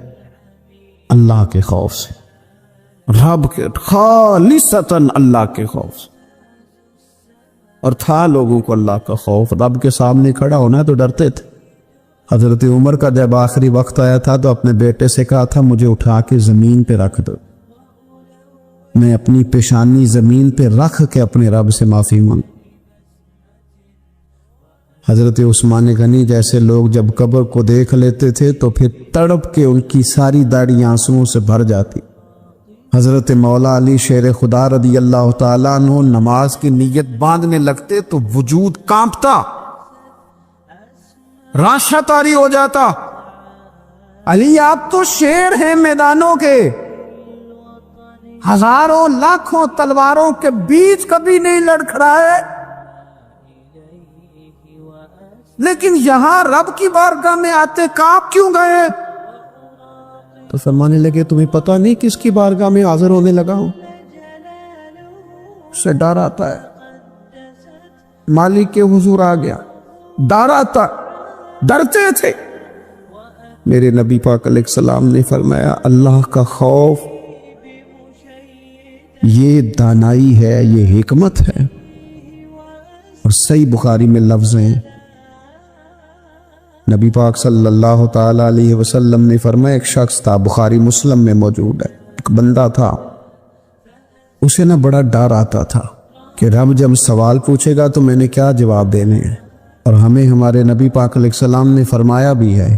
اللہ کے خوف سے، رب کے، خالصتاً اللہ کے خوف سے۔ اور تھا لوگوں کو اللہ کا خوف، رب کے سامنے کھڑا ہونا ہے تو ڈرتے تھے۔ حضرت عمر کا جب آخری وقت آیا تھا تو اپنے بیٹے سے کہا تھا مجھے اٹھا کے زمین پہ رکھ دو، میں اپنی پیشانی زمین پہ رکھ کے اپنے رب سے معافی مانگ۔ حضرت عثمان غنی جیسے لوگ جب قبر کو دیکھ لیتے تھے تو پھر تڑپ کے ان کی ساری داڑھی آنسوؤں سے بھر جاتی۔ حضرت مولا علی شیر خدا رضی اللہ تعالیٰ عنہ نماز کی نیت باندھنے لگتے تو وجود کانپتا، راشا طاری ہو جاتا۔ علی آپ تو شیر ہیں میدانوں کے، ہزاروں لاکھوں تلواروں کے بیچ کبھی نہیں لڑکھڑائے، لیکن یہاں رب کی بارگاہ میں آتے کانپ کیوں گئے؟ تو فرمانے لگے تمہیں پتہ نہیں کس کی بارگاہ میں حاضر ہونے لگا ہوں؟ اس سے ڈر آتا ہے، مالک کے حضور آ گیا، ڈر آتا، ڈرتے تھے۔ میرے نبی پاک علیہ السلام نے فرمایا اللہ کا خوف یہ دانائی ہے، یہ حکمت ہے۔ اور صحیح بخاری میں لفظ ہیں، نبی پاک صلی اللہ تعالی علیہ وسلم نے فرمایا ایک شخص تھا، بخاری مسلم میں موجود ہے، ایک بندہ تھا، اسے نہ بڑا ڈر آتا تھا کہ رب جب سوال پوچھے گا تو میں نے کیا جواب دینے ہیں۔ اور ہمیں ہمارے نبی پاک علیہ السلام نے فرمایا بھی ہے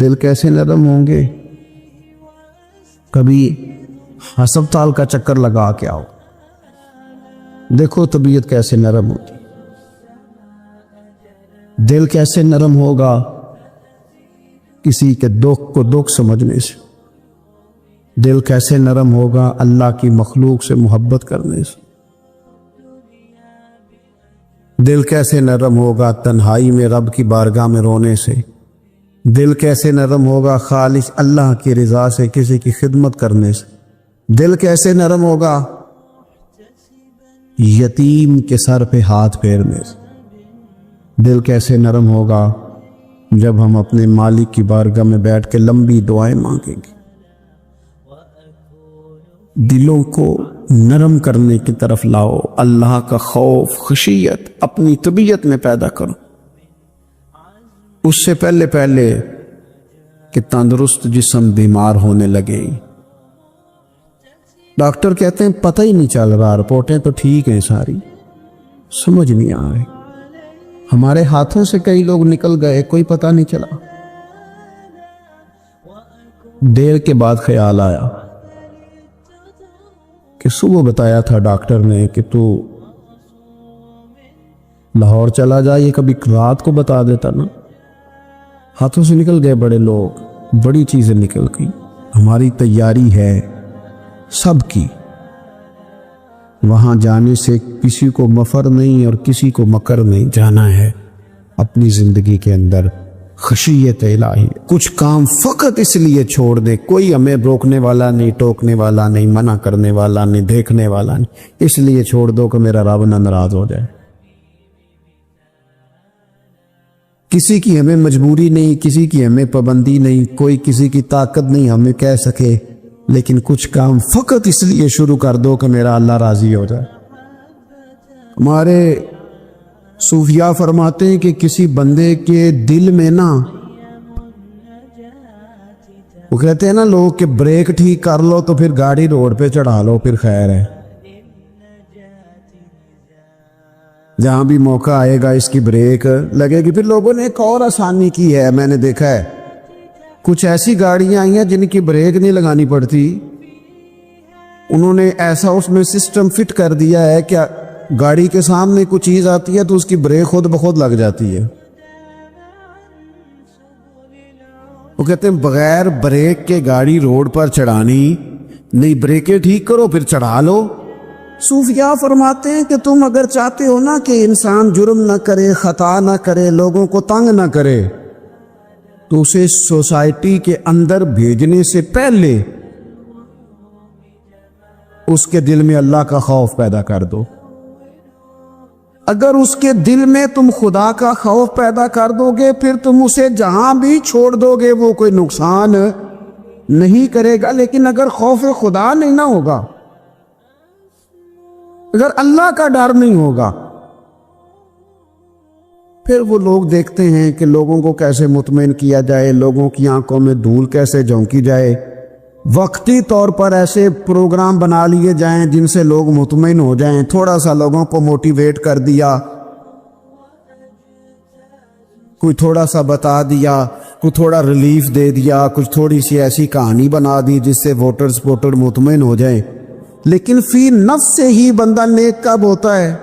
دل کیسے نرم ہوں گے؟ کبھی ہسپتال کا چکر لگا کے آؤ، دیکھو طبیعت کیسے نرم ہوتی، دل کیسے نرم ہوگا کسی کے دکھ کو دکھ سمجھنے سے، دل کیسے نرم ہوگا اللہ کی مخلوق سے محبت کرنے سے، دل کیسے نرم ہوگا تنہائی میں رب کی بارگاہ میں رونے سے، دل کیسے نرم ہوگا خالص اللہ کی رضا سے کسی کی خدمت کرنے سے، دل کیسے نرم ہوگا یتیم کے سر پہ ہاتھ پھیرنے سے، دل کیسے نرم ہوگا جب ہم اپنے مالک کی بارگاہ میں بیٹھ کے لمبی دعائیں مانگیں گے۔ دلوں کو نرم کرنے کی طرف لاؤ، اللہ کا خوف خشیت اپنی طبیعت میں پیدا کرو، اس سے پہلے کہ تندرست جسم بیمار ہونے لگے۔ ڈاکٹر کہتے ہیں پتہ ہی نہیں چل رہا، رپورٹیں تو ٹھیک ہیں ساری، سمجھ نہیں آ رہی، ہمارے ہاتھوں سے کئی لوگ نکل گئے، کوئی پتہ نہیں چلا۔ دیر کے بعد خیال آیا کہ صبح بتایا تھا ڈاکٹر نے کہ تو لاہور چلا جا، یہ کبھی رات کو بتا دیتا نا۔ ہاتھوں سے نکل گئے بڑے لوگ، بڑی چیزیں نکل گئی۔ ہماری تیاری ہے سب کی، وہاں جانے سے کسی کو مفر نہیں اور کسی کو مکر نہیں، جانا ہے اپنی زندگی کے اندر خشیت الہی۔ کچھ کام فقط اس لیے چھوڑ دے، کوئی ہمیں روکنے والا نہیں، ٹوکنے والا نہیں، منع کرنے والا نہیں، دیکھنے والا نہیں، اس لیے چھوڑ دو کہ میرا رب نہ ناراض ہو جائے۔ کسی کی ہمیں مجبوری نہیں، کسی کی ہمیں پابندی نہیں، کوئی کسی کی طاقت نہیں ہمیں کہہ سکے، لیکن کچھ کام فقط اس لیے شروع کر دو کہ میرا اللہ راضی ہو جائے۔ ہمارے صوفیاء فرماتے ہیں کہ کسی بندے کے دل میں نا، وہ کہتے ہیں نا لوگ کہ بریک ٹھیک کر لو تو پھر گاڑی روڈ پہ چڑھا لو پھر خیر ہے، جہاں بھی موقع آئے گا اس کی بریک لگے گی۔ پھر لوگوں نے ایک اور آسانی کی ہے، میں نے دیکھا ہے کچھ ایسی گاڑیاں آئی ہیں جن کی بریک نہیں لگانی پڑتی، انہوں نے ایسا اس میں سسٹم فٹ کر دیا ہے کہ گاڑی کے سامنے کوئی چیز آتی ہے تو اس کی بریک خود بخود لگ جاتی ہے۔ وہ کہتے ہیں بغیر بریک کے گاڑی روڈ پر چڑھانی نہیں، بریکیں ٹھیک کرو پھر چڑھا لو۔ صوفیاء فرماتے ہیں کہ تم اگر چاہتے ہو نا کہ انسان جرم نہ کرے، خطا نہ کرے، لوگوں کو تنگ نہ کرے، تو اسے سوسائٹی کے اندر بھیجنے سے پہلے اس کے دل میں اللہ کا خوف پیدا کر دو۔ اگر اس کے دل میں تم خدا کا خوف پیدا کر دو گے، پھر تم اسے جہاں بھی چھوڑ دو گے وہ کوئی نقصان نہیں کرے گا۔ لیکن اگر خوف خدا نہیں نہ ہوگا، اگر اللہ کا ڈر نہیں ہوگا، پھر وہ لوگ دیکھتے ہیں کہ لوگوں کو کیسے مطمئن کیا جائے، لوگوں کی آنکھوں میں دھول کیسے جھونکی جائے، وقتی طور پر ایسے پروگرام بنا لیے جائیں جن سے لوگ مطمئن ہو جائیں، تھوڑا سا لوگوں کو موٹیویٹ کر دیا، کوئی تھوڑا سا بتا دیا، کوئی تھوڑا ریلیف دے دیا، کچھ تھوڑی سی ایسی کہانی بنا دی جس سے ووٹر مطمئن ہو جائیں۔ لیکن فی نفس سے ہی بندہ نیک کب ہوتا ہے؟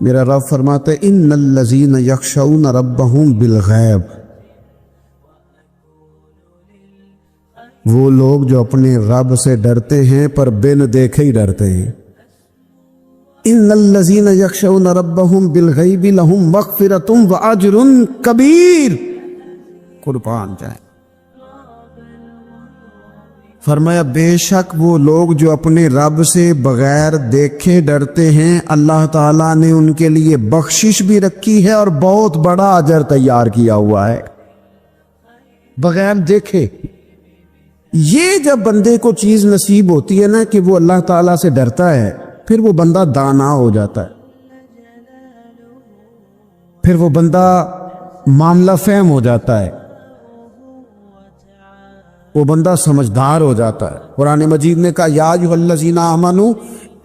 میرا رب فرماتا ہے ان الذین یخشون ربہم بالغیب، وہ لوگ جو اپنے رب سے ڈرتے ہیں پر بن دیکھے ہی ڈرتے ہیں۔ ان الذین یخشون ربہم بالغیب لہم مغفرۃ واجر کبیر، قربان جائیں۔ فرمایا بے شک وہ لوگ جو اپنے رب سے بغیر دیکھے ڈرتے ہیں، اللہ تعالیٰ نے ان کے لیے بخشش بھی رکھی ہے اور بہت بڑا اجر تیار کیا ہوا ہے۔ بغیر دیکھے، یہ جب بندے کو چیز نصیب ہوتی ہے نا کہ وہ اللہ تعالیٰ سے ڈرتا ہے، پھر وہ بندہ دانا ہو جاتا ہے، پھر وہ بندہ معاملہ فہم ہو جاتا ہے، وہ بندہ سمجھدار ہو جاتا ہے۔ قرآن مجید نے کہا یا ایھا الذین آمنوا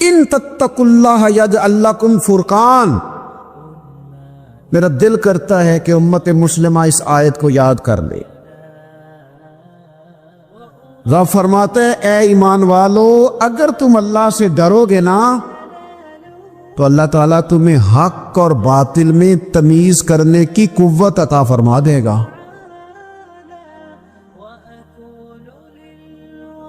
ان تتقوا اللہ یجعل لکم فرقان، میرا دل کرتا ہے کہ امت مسلمہ اس آیت کو یاد کر لے۔ رب فرماتا ہے اے ایمان والو اگر تم اللہ سے ڈرو گے نا تو اللہ تعالیٰ تمہیں حق اور باطل میں تمیز کرنے کی قوت عطا فرما دے گا۔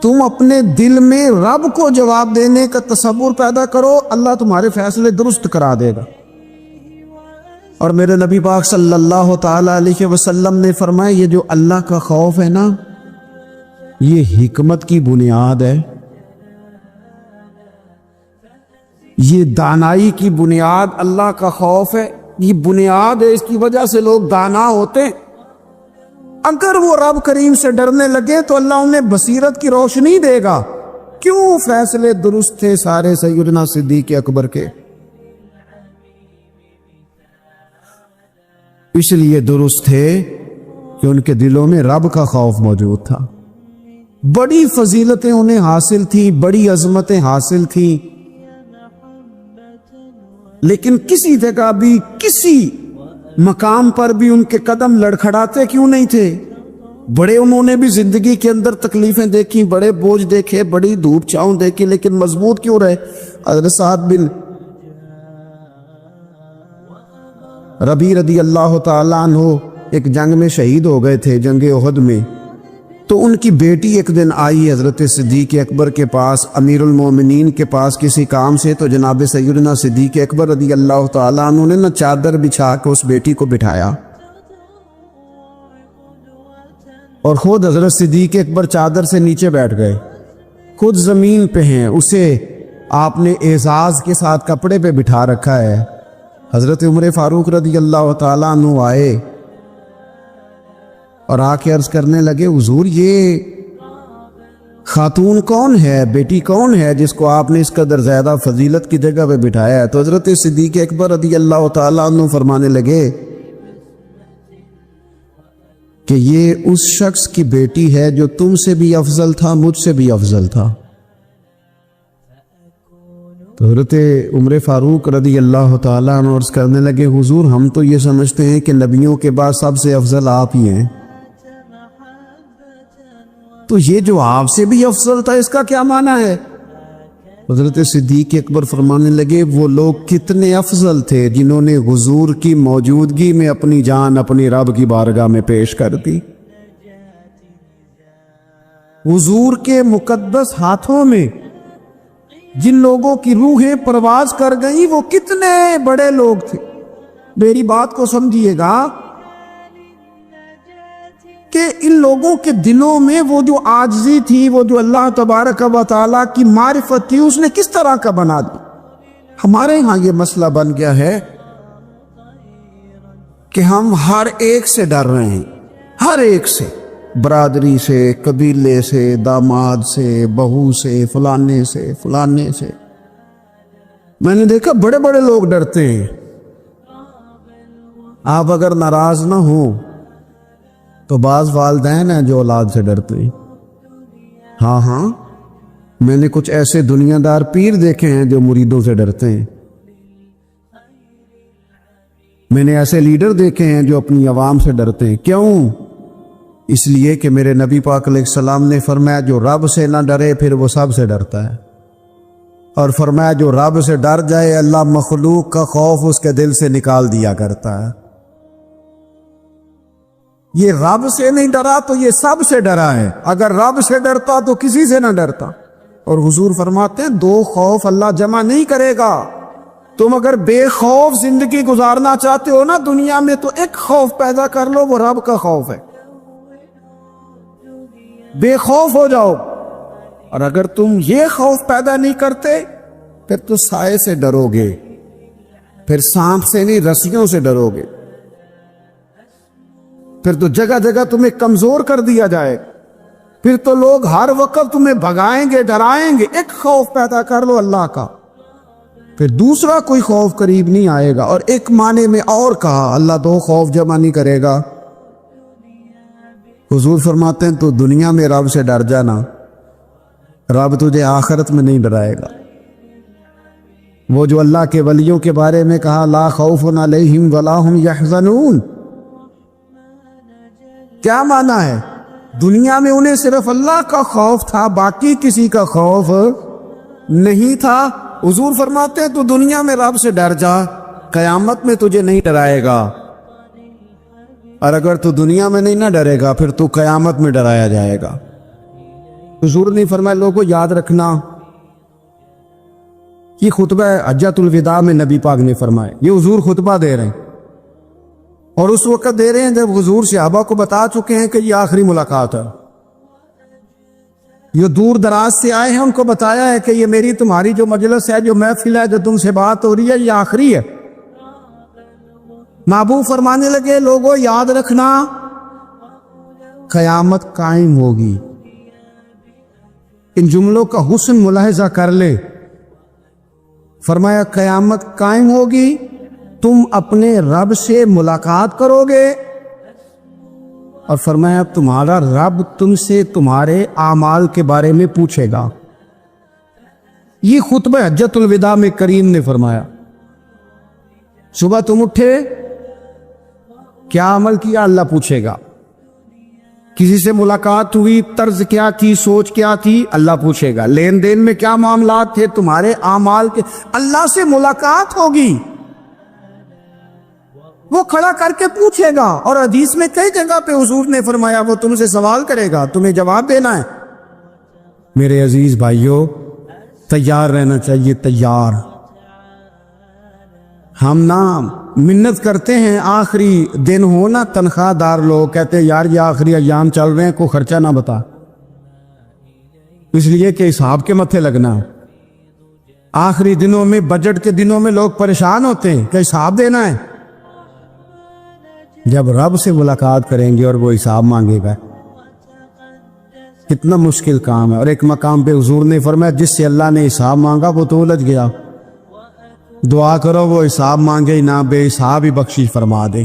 تم اپنے دل میں رب کو جواب دینے کا تصور پیدا کرو، اللہ تمہارے فیصلے درست کرا دے گا۔ اور میرے نبی پاک صلی اللہ تعالی علیہ وسلم نے فرمایا یہ جو اللہ کا خوف ہے نا یہ حکمت کی بنیاد ہے، یہ دانائی کی بنیاد اللہ کا خوف ہے، یہ بنیاد ہے، اس کی وجہ سے لوگ دانا ہوتے ہیں۔ اگر وہ رب کریم سے ڈرنے لگے تو اللہ انہیں بصیرت کی روشنی دے گا۔ کیوں فیصلے درست تھے سارے سیدنا صدیق اکبر کے، اس لیے درست تھے کہ ان کے دلوں میں رب کا خوف موجود تھا۔ بڑی فضیلتیں انہیں حاصل تھی، بڑی عظمتیں حاصل تھیں، لیکن کسی جگہ بھی کسی مقام پر بھی ان کے قدم لڑکھڑاتے کیوں نہیں تھے؟ بڑے انہوں نے بھی زندگی کے اندر تکلیفیں دیکھی، بڑے بوجھ دیکھے، بڑی دھوپ چھاؤں دیکھی، لیکن مضبوط کیوں رہے؟ حضرت سعد بن ربیع رضی اللہ تعالیٰ عنہ ایک جنگ میں شہید ہو گئے تھے، جنگ احد میں۔ تو ان کی بیٹی ایک دن آئی حضرت صدیق اکبر کے پاس، امیر المومنین کے پاس کسی کام سے، تو جناب سیدنا صدیق اکبر رضی اللہ تعالیٰ عنہ نے چادر بچھا کے اس بیٹی کو بٹھایا، اور خود حضرت صدیق اکبر چادر سے نیچے بیٹھ گئے، خود زمین پہ ہیں، اسے آپ نے اعزاز کے ساتھ کپڑے پہ بٹھا رکھا ہے۔ حضرت عمر فاروق رضی اللہ تعالیٰ عنہ آئے اور آ کے عرض کرنے لگے حضور یہ خاتون کون ہے، بیٹی کون ہے جس کو آپ نے اس قدر زیادہ فضیلت کی جگہ پہ بٹھایا ہے؟ تو حضرت صدیق اکبر رضی اللہ تعالیٰ عنہ فرمانے لگے کہ یہ اس شخص کی بیٹی ہے جو تم سے بھی افضل تھا، مجھ سے بھی افضل تھا۔ تو حضرت عمر فاروق رضی اللہ تعالیٰ عنہ عرض کرنے لگے حضور ہم تو یہ سمجھتے ہیں کہ نبیوں کے بعد سب سے افضل آپ ہی ہیں، تو یہ جو آپ سے بھی افضل تھا اس کا کیا معنی ہے؟ حضرت صدیق اکبر فرمانے لگے وہ لوگ کتنے افضل تھے جنہوں نے حضور کی موجودگی میں اپنی جان اپنی رب کی بارگاہ میں پیش کر دی۔ حضور کے مقدس ہاتھوں میں جن لوگوں کی روحیں پرواز کر گئیں وہ کتنے بڑے لوگ تھے۔ میری بات کو سمجھیے گا کہ ان لوگوں کے دلوں میں وہ جو عاجزی تھی، وہ جو اللہ تبارک و تعالیٰ کی معرفت تھی، اس نے کس طرح کا بنا دی۔ ہمارے ہاں یہ مسئلہ بن گیا ہے کہ ہم ہر ایک سے ڈر رہے ہیں، ہر ایک سے، برادری سے، قبیلے سے، داماد سے، بہو سے، فلانے سے، فلانے سے۔ میں نے دیکھا بڑے بڑے لوگ ڈرتے ہیں۔ آپ اگر ناراض نہ ہوں تو بعض والدین ہیں جو اولاد سے ڈرتے ہیں۔ ہاں میں نے کچھ ایسے دنیا دار پیر دیکھے ہیں جو مریدوں سے ڈرتے ہیں۔ میں نے ایسے لیڈر دیکھے ہیں جو اپنی عوام سے ڈرتے ہیں۔ کیوں؟ اس لیے کہ میرے نبی پاک علیہ السلام نے فرمایا جو رب سے نہ ڈرے پھر وہ سب سے ڈرتا ہے، اور فرمایا جو رب سے ڈر جائے اللہ مخلوق کا خوف اس کے دل سے نکال دیا کرتا ہے۔ یہ رب سے نہیں ڈرا تو یہ سب سے ڈرا ہے، اگر رب سے ڈرتا تو کسی سے نہ ڈرتا۔ اور حضور فرماتے ہیں دو خوف اللہ جمع نہیں کرے گا۔ تم اگر بے خوف زندگی گزارنا چاہتے ہو نا دنیا میں تو ایک خوف پیدا کر لو، وہ رب کا خوف ہے، بے خوف ہو جاؤ۔ اور اگر تم یہ خوف پیدا نہیں کرتے پھر تو سائے سے ڈرو گے، پھر سانپ سے نہیں رسیوں سے ڈرو گے، پھر تو جگہ جگہ تمہیں کمزور کر دیا جائے، پھر تو لوگ ہر وقت تمہیں بھگائیں گے، ڈرائیں گے۔ ایک خوف پیدا کر لو اللہ کا، پھر دوسرا کوئی خوف قریب نہیں آئے گا۔ اور ایک معنی میں اور کہا اللہ دو خوف جمع نہیں کرے گا۔ حضور فرماتے ہیں تو دنیا میں رب سے ڈر جانا، رب تجھے آخرت میں نہیں ڈرائے گا۔ وہ جو اللہ کے ولیوں کے بارے میں کہا لا خوف علیہم ولا ہم یحزنون، کیا معنی ہے؟ دنیا میں انہیں صرف اللہ کا خوف تھا، باقی کسی کا خوف نہیں تھا۔ حضور فرماتے ہیں تو دنیا میں رب سے ڈر جا، قیامت میں تجھے نہیں ڈرائے گا، اور اگر تو دنیا میں نہیں نہ ڈرے گا پھر تو قیامت میں ڈرایا جائے گا۔ حضور نے فرمایا لوگوں یاد رکھنا، یہ خطبہ حجۃ الوداع میں نبی پاک نے فرمایا، یہ حضور خطبہ دے رہے ہیں، اور اس وقت دے رہے ہیں جب حضور صحابہ کو بتا چکے ہیں کہ یہ آخری ملاقات ہے۔ یہ دور دراز سے آئے ہیں، ان کو بتایا ہے کہ یہ میری تمہاری جو مجلس ہے، جو محفل ہے، جو تم سے بات ہو رہی ہے، یہ آخری ہے۔ محبوب فرمانے لگے لوگوں یاد رکھنا قیامت قائم ہوگی۔ ان جملوں کا حسن ملاحظہ کر لے، فرمایا قیامت قائم ہوگی، تم اپنے رب سے ملاقات کرو گے، اور فرمایا تمہارا رب تم سے تمہارے اعمال کے بارے میں پوچھے گا۔ یہ خطبہ حجۃ الوداع میں کریم نے فرمایا۔ صبح تم اٹھے، کیا عمل کیا؟ اللہ پوچھے گا۔ کسی سے ملاقات ہوئی، طرز کیا کی، سوچ کیا تھی؟ اللہ پوچھے گا۔ لین دین میں کیا معاملات تھے تمہارے اعمال کے؟ اللہ سے ملاقات ہوگی، وہ کھڑا کر کے پوچھے گا، اور حدیث میں کئی جگہ پہ حضور نے فرمایا وہ تم سے سوال کرے گا، تمہیں جواب دینا ہے۔ میرے عزیز بھائیوں، تیار رہنا چاہیے، تیار۔ ہم نا منت کرتے ہیں آخری دن ہو نا، تنخواہ دار لوگ کہتے ہیں یار یہ آخری ایام چل رہے ہیں، کوئی خرچہ نہ بتا، اس لیے کہ حساب کے متھے لگنا۔ آخری دنوں میں، بجٹ کے دنوں میں لوگ پریشان ہوتے ہیں کہ حساب دینا ہے۔ جب رب سے ملاقات کریں گے اور وہ حساب مانگے گا، کتنا مشکل کام ہے۔ اور ایک مقام پہ حضور نے فرمایا جس سے اللہ نے حساب مانگا وہ تو الجھ گیا، دعا کرو وہ حساب مانگے نہ، بے حساب ہی بخشش فرما دے۔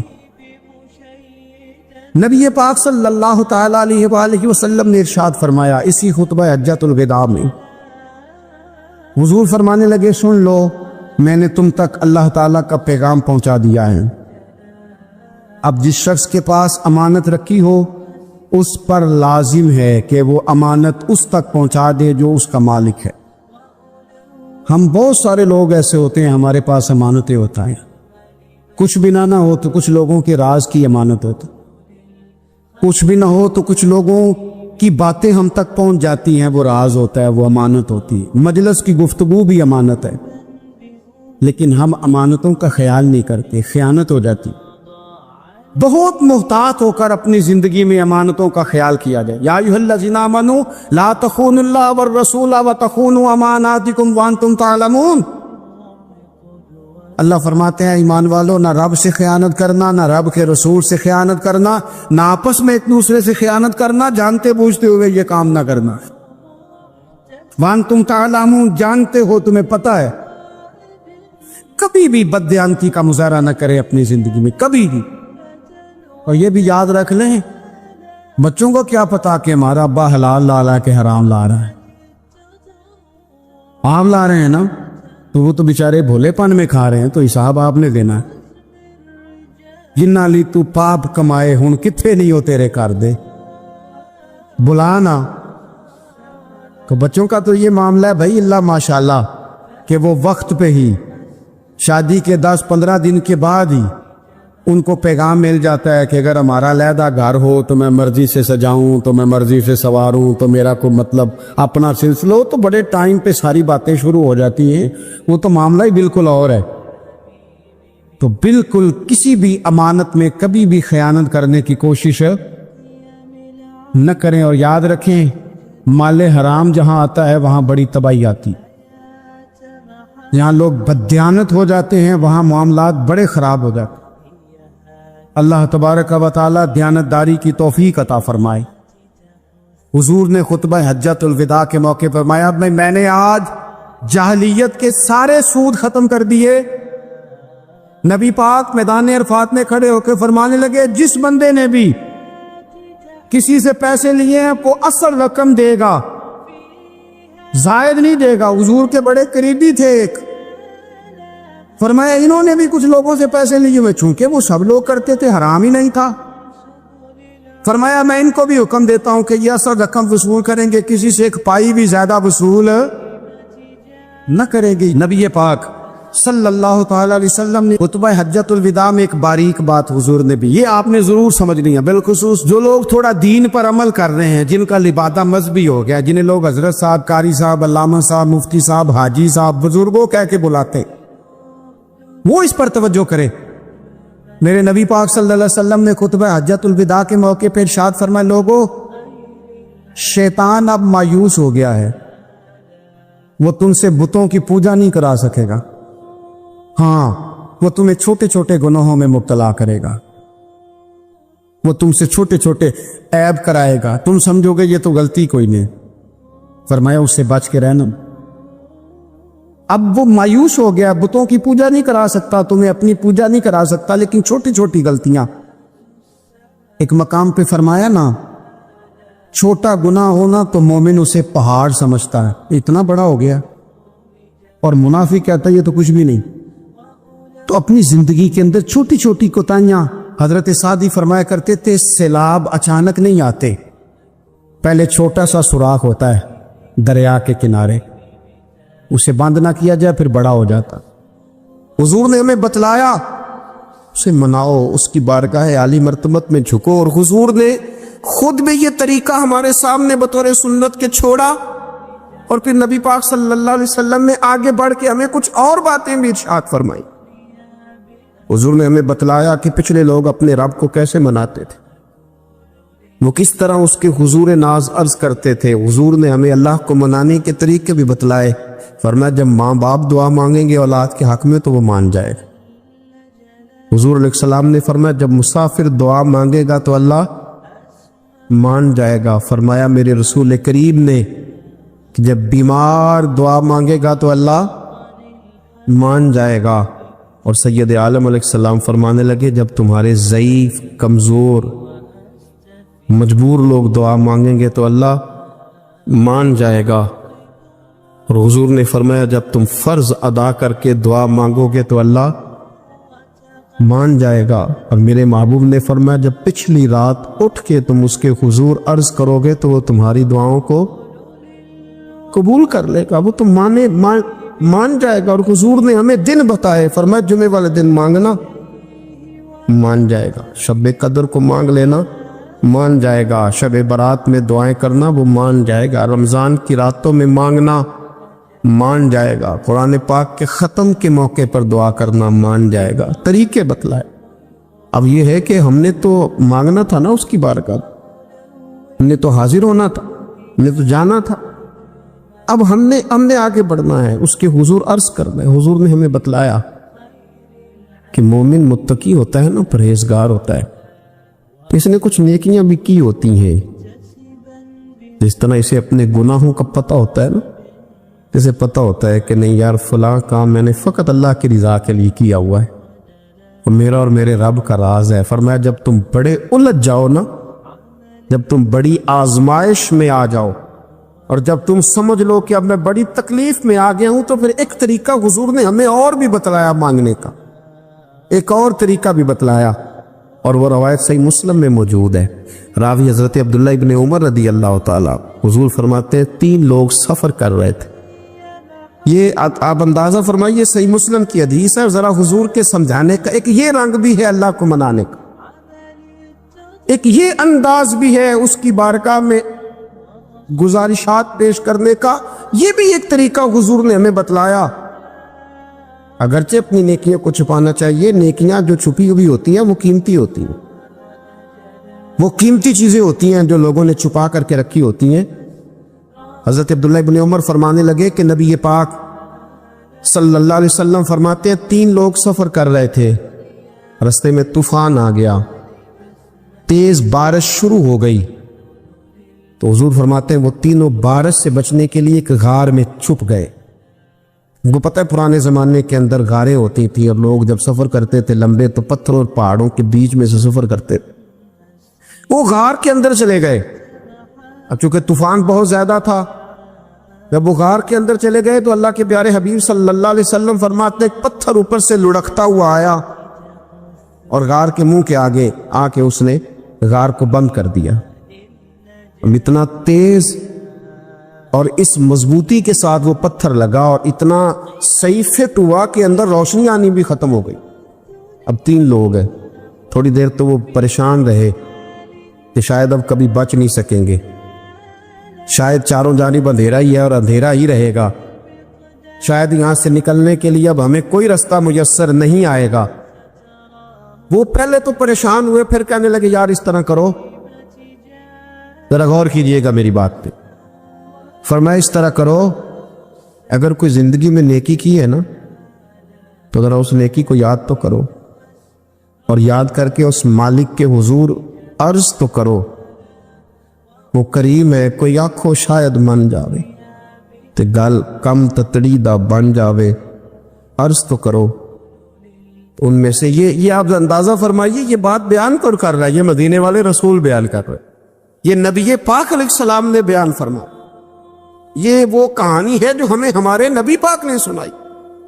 نبی پاک صلی اللہ تعالی علیہ وآلہ وسلم نے ارشاد فرمایا اسی خطبہ حجۃ الوداع میں، حضور فرمانے لگے سن لو، میں نے تم تک اللہ تعالیٰ کا پیغام پہنچا دیا ہے۔ اب جس شخص کے پاس امانت رکھی ہو اس پر لازم ہے کہ وہ امانت اس تک پہنچا دے جو اس کا مالک ہے۔ ہم بہت سارے لوگ ایسے ہوتے ہیں ہمارے پاس امانتیں ہوتا ہیں، کچھ بھی نہ ہو تو کچھ لوگوں کے راز کی امانت ہوتی، کچھ بھی نہ ہو تو کچھ لوگوں کی باتیں ہم تک پہنچ جاتی ہیں، وہ راز ہوتا ہے، وہ امانت ہوتی ہے۔ مجلس کی گفتگو بھی امانت ہے، لیکن ہم امانتوں کا خیال نہیں کرتے، خیانت ہو جاتی۔ بہت محتاط ہو کر اپنی زندگی میں امانتوں کا خیال کیا جائے۔ یا ایھا الذین آمنوا لا تخونوا اللہ والرسول وتخونوا اماناتکم وانتم تعلمون۔ اللہ فرماتے ہیں ایمان والو، نہ رب سے خیانت کرنا، نہ رب کے رسول سے خیانت کرنا، نہ آپس میں ایک دوسرے سے خیانت کرنا، جانتے بوجھتے ہوئے یہ کام نہ کرنا۔ وانتم تعلمون، جانتے ہو، تمہیں پتہ ہے۔ کبھی بھی بددیانتی کا مظاہرہ نہ کرے اپنی زندگی میں، کبھی بھی۔ اور یہ بھی یاد رکھ لیں، بچوں کو کیا پتا کہ ہمارا ابا حلال لا رہا ہے کہ حرام لا رہا ہے۔ آپ لا رہے ہیں نا تو وہ تو بیچارے بھولے پن میں کھا رہے ہیں، تو حساب آپ نے دینا ہے۔ جنہ لی تو پاپ کمائے ہن کتھے نہیں ہو تیرے کر دے، بلانا۔ تو بچوں کا تو یہ معاملہ ہے بھائی، اللہ ماشاءاللہ کہ وہ وقت پہ ہی، شادی کے 10-15 دن کے بعد ہی ان کو پیغام مل جاتا ہے کہ اگر ہمارا علیحدہ گھر ہو تو میں مرضی سے سجاؤں، تو میں مرضی سے سواروں، تو میرا کوئی مطلب اپنا سلسلہ ہو، تو بڑے ٹائم پہ ساری باتیں شروع ہو جاتی ہیں، وہ تو معاملہ ہی بالکل اور ہے۔ تو بالکل کسی بھی امانت میں کبھی بھی خیانت کرنے کی کوشش نہ کریں، اور یاد رکھیں مال حرام جہاں آتا ہے وہاں بڑی تباہی آتی، جہاں لوگ بددیانت ہو جاتے ہیں وہاں معاملات بڑے خراب ہو جاتے ہیں۔ اللہ تبارک و تعالی دیانتداری کی توفیق عطا فرمائے۔ حضور نے خطبہ حجۃ الوداع کے موقع پر فرمایا میں نے آج جاہلیت کے سارے سود ختم کر دیے۔ نبی پاک میدان عرفات میں کھڑے ہو کے فرمانے لگے جس بندے نے بھی کسی سے پیسے لیے ہیں وہ اصل رقم دے گا، زائد نہیں دے گا۔ حضور کے بڑے قریبی تھے ایک، فرمایا انہوں نے بھی کچھ لوگوں سے پیسے لیے ہوئے، چونکہ وہ سب لوگ کرتے تھے، حرام ہی نہیں تھا۔ فرمایا میں ان کو بھی حکم دیتا ہوں کہ یہ اصل رقم وصول کریں گے، کسی سے ایک پائی بھی زیادہ وصول نہ کرے گی۔ نبی پاک صلی اللہ تعالی علیہ وسلم نے خطبہ حجۃ الوداع میں ایک باریک بات حضور نے بھی، یہ آپ نے ضرور سمجھنی ہے، بالخصوص جو لوگ تھوڑا دین پر عمل کر رہے ہیں، جن کا لبادہ مذہبی ہو گیا، جنہیں لوگ حضرت صاحب، قاری صاحب، علامہ صاحب، مفتی صاحب، حاجی صاحب، بزرگوں کہہ کے بلاتے، وہ اس پر توجہ کرے۔ میرے نبی پاک صلی اللہ علیہ وسلم نے خطبہ حجۃ الوداع کے موقع پہ ارشاد فرمایا، لوگوں شیطان اب مایوس ہو گیا ہے، وہ تم سے بتوں کی پوجا نہیں کرا سکے گا، ہاں وہ تمہیں چھوٹے چھوٹے گناہوں میں مبتلا کرے گا، وہ تم سے چھوٹے چھوٹے عیب کرائے گا، تم سمجھو گے یہ تو غلطی کوئی نہیں۔ فرمایا اس سے بچ کے رہنا۔ اب وہ مایوس ہو گیا، بتوں کی پوجا نہیں کرا سکتا، تمہیں اپنی پوجا نہیں کرا سکتا، لیکن چھوٹی چھوٹی غلطیاں۔ ایک مقام پہ فرمایا نا، چھوٹا گناہ ہونا تو مومن اسے پہاڑ سمجھتا ہے، اتنا بڑا ہو گیا، اور منافق کہتا ہے یہ تو کچھ بھی نہیں۔ تو اپنی زندگی کے اندر چھوٹی چھوٹی کوتاہیاں، حضرت سعدی فرمایا کرتے تھے سیلاب اچانک نہیں آتے، پہلے چھوٹا سا سوراخ ہوتا ہے دریا کے کنارے، اسے بند نہ کیا جائے پھر بڑا ہو جاتا۔ حضور نے ہمیں بتلایا اسے مناؤ، اس کی بارگاہ عالی مرتبت میں جھکو، اور حضور نے خود بھی یہ طریقہ ہمارے سامنے بطور سنت کے چھوڑا، اور پھر نبی پاک صلی اللہ علیہ وسلم نے آگے بڑھ کے ہمیں کچھ اور باتیں بھی ارشاد فرمائی۔ حضور نے ہمیں بتلایا کہ پچھلے لوگ اپنے رب کو کیسے مناتے تھے، وہ کس طرح اس کے حضور ناز عرض کرتے تھے۔ حضور نے ہمیں اللہ کو منانے کے طریقے بھی بتلائے، فرمایا جب ماں باپ دعا مانگیں گے اولاد کے حق میں تو وہ مان جائے گا۔ حضور علیہ السلام نے فرمایا جب مسافر دعا مانگے گا تو اللہ مان جائے گا۔ فرمایا میرے رسول کریم نے کہ جب بیمار دعا مانگے گا تو اللہ مان جائے گا۔ اور سید عالم علیہ السلام فرمانے لگے جب تمہارے ضعیف، کمزور، مجبور لوگ دعا مانگیں گے تو اللہ مان جائے گا۔ اور حضور نے فرمایا جب تم فرض ادا کر کے دعا مانگو گے تو اللہ مان جائے گا۔ اور میرے محبوب نے فرمایا جب پچھلی رات اٹھ کے تم اس کے حضور عرض کرو گے تو وہ تمہاری دعاؤں کو قبول کر لے گا، وہ تم مان جائے گا۔ اور حضور نے ہمیں دن بتائے، فرمایا جمعے والے دن مانگنا مان جائے گا، شب قدر کو مانگ لینا مان جائے گا، شب برات میں دعائیں کرنا وہ مان جائے گا، رمضان کی راتوں میں مانگنا مان جائے گا، قرآن پاک کے ختم کے موقع پر دعا کرنا مان جائے گا۔ طریقے بتلائے۔ اب یہ ہے کہ ہم نے تو مانگنا تھا نا اس کی بارگاہ، ہم نے تو حاضر ہونا تھا، ہم نے تو جانا تھا، اب ہم نے آگے بڑھنا ہے، اس کے حضور عرض کرنا ہے۔ حضور نے ہمیں بتلایا کہ مومن متقی ہوتا ہے نا، پرہیزگار ہوتا ہے، اس نے کچھ نیکیاں بھی کی ہوتی ہیں، جس طرح اسے اپنے گناہوں کا پتہ ہوتا ہے نا، جسے پتہ ہوتا ہے کہ نہیں یار فلاں کام میں نے فقط اللہ کی رضا کے لیے کیا ہوا ہے، اور میرا اور میرے رب کا راز ہے۔ فرمایا جب تم بڑے الجھ جاؤ نا، جب تم بڑی آزمائش میں آ جاؤ، اور جب تم سمجھ لو کہ اب میں بڑی تکلیف میں آ گیا ہوں، تو پھر ایک طریقہ حضور نے ہمیں اور بھی بتلایا مانگنے کا، ایک اور طریقہ بھی بتلایا، اور وہ روایت صحیح مسلم میں موجود ہے۔ راوی حضرت عبداللہ ابن عمر رضی اللہ تعالیٰ، حضور فرماتے ہیں 3 لوگ سفر کر رہے تھے، یہ آپ اندازہ فرمائیے صحیح مسلم کی حدیث ہے، اور ذرا حضور کے سمجھانے کا ایک یہ رنگ بھی ہے اللہ کو منانے کا، ایک یہ انداز بھی ہے اس کی بارگاہ میں گزارشات پیش کرنے کا، یہ بھی ایک طریقہ حضور نے ہمیں بتلایا۔ اگرچہ اپنی نیکیوں کو چھپانا چاہیے، نیکیاں جو چھپی ہوئی ہوتی ہیں وہ قیمتی ہوتی ہیں، وہ قیمتی چیزیں ہوتی ہیں جو لوگوں نے چھپا کر کے رکھی ہوتی ہیں۔ حضرت عبداللہ ابن عمر فرمانے لگے کہ نبی پاک صلی اللہ علیہ وسلم فرماتے ہیں 3 لوگ سفر کر رہے تھے، رستے میں طوفان آ گیا، تیز بارش شروع ہو گئی، تو حضور فرماتے ہیں وہ تینوں بارش سے بچنے کے لیے ایک غار میں چھپ گئے۔ وہ پتہ ہے پرانے زمانے کے اندر غاریں ہوتی تھی، اور لوگ جب سفر کرتے تھے لمبے تو پتھروں اور پہاڑوں کے بیچ میں سے سفر کرتے تھے، وہ غار کے اندر چلے گئے۔ اب چونکہ طوفان بہت زیادہ تھا، جب وہ غار کے اندر چلے گئے تو اللہ کے پیارے حبیب صلی اللہ علیہ وسلم فرماتے ہیں ایک پتھر اوپر سے لڑکتا ہوا آیا اور غار کے منہ کے آگے آ کے اس نے غار کو بند کر دیا. اب اتنا تیز اور اس مضبوطی کے ساتھ وہ پتھر لگا اور اتنا صحیح فٹ ہوا کہ اندر روشنی آنی بھی ختم ہو گئی. اب 3 لوگ ہیں. تھوڑی دیر تو وہ پریشان رہے کہ شاید اب کبھی بچ نہیں سکیں گے، شاید چاروں جانب اندھیرا ہی ہے اور اندھیرا ہی رہے گا، شاید یہاں سے نکلنے کے لیے اب ہمیں کوئی رستہ میسر نہیں آئے گا. وہ پہلے تو پریشان ہوئے، پھر کہنے لگے یار اس طرح کرو، ذرا غور کیجئے گا میری بات پہ. فرمایا اس طرح کرو، اگر کوئی زندگی میں نیکی کی ہے نا تو ذرا اس نیکی کو یاد تو کرو، اور یاد کر کے اس مالک کے حضور عرض تو کرو. وہ کریم ہے، کوئی آنکھو شاید من جاوے تے گل کم تتڑی دا بن جاوے، عرض تو کرو. ان میں سے یہ آپ اندازہ فرمائیے، یہ بات بیان کر رہا ہے، یہ مدینے والے رسول بیان کر رہے، یہ نبی پاک علیہ السلام نے بیان فرمایا. یہ وہ کہانی ہے جو ہمیں ہمارے نبی پاک نے سنائی،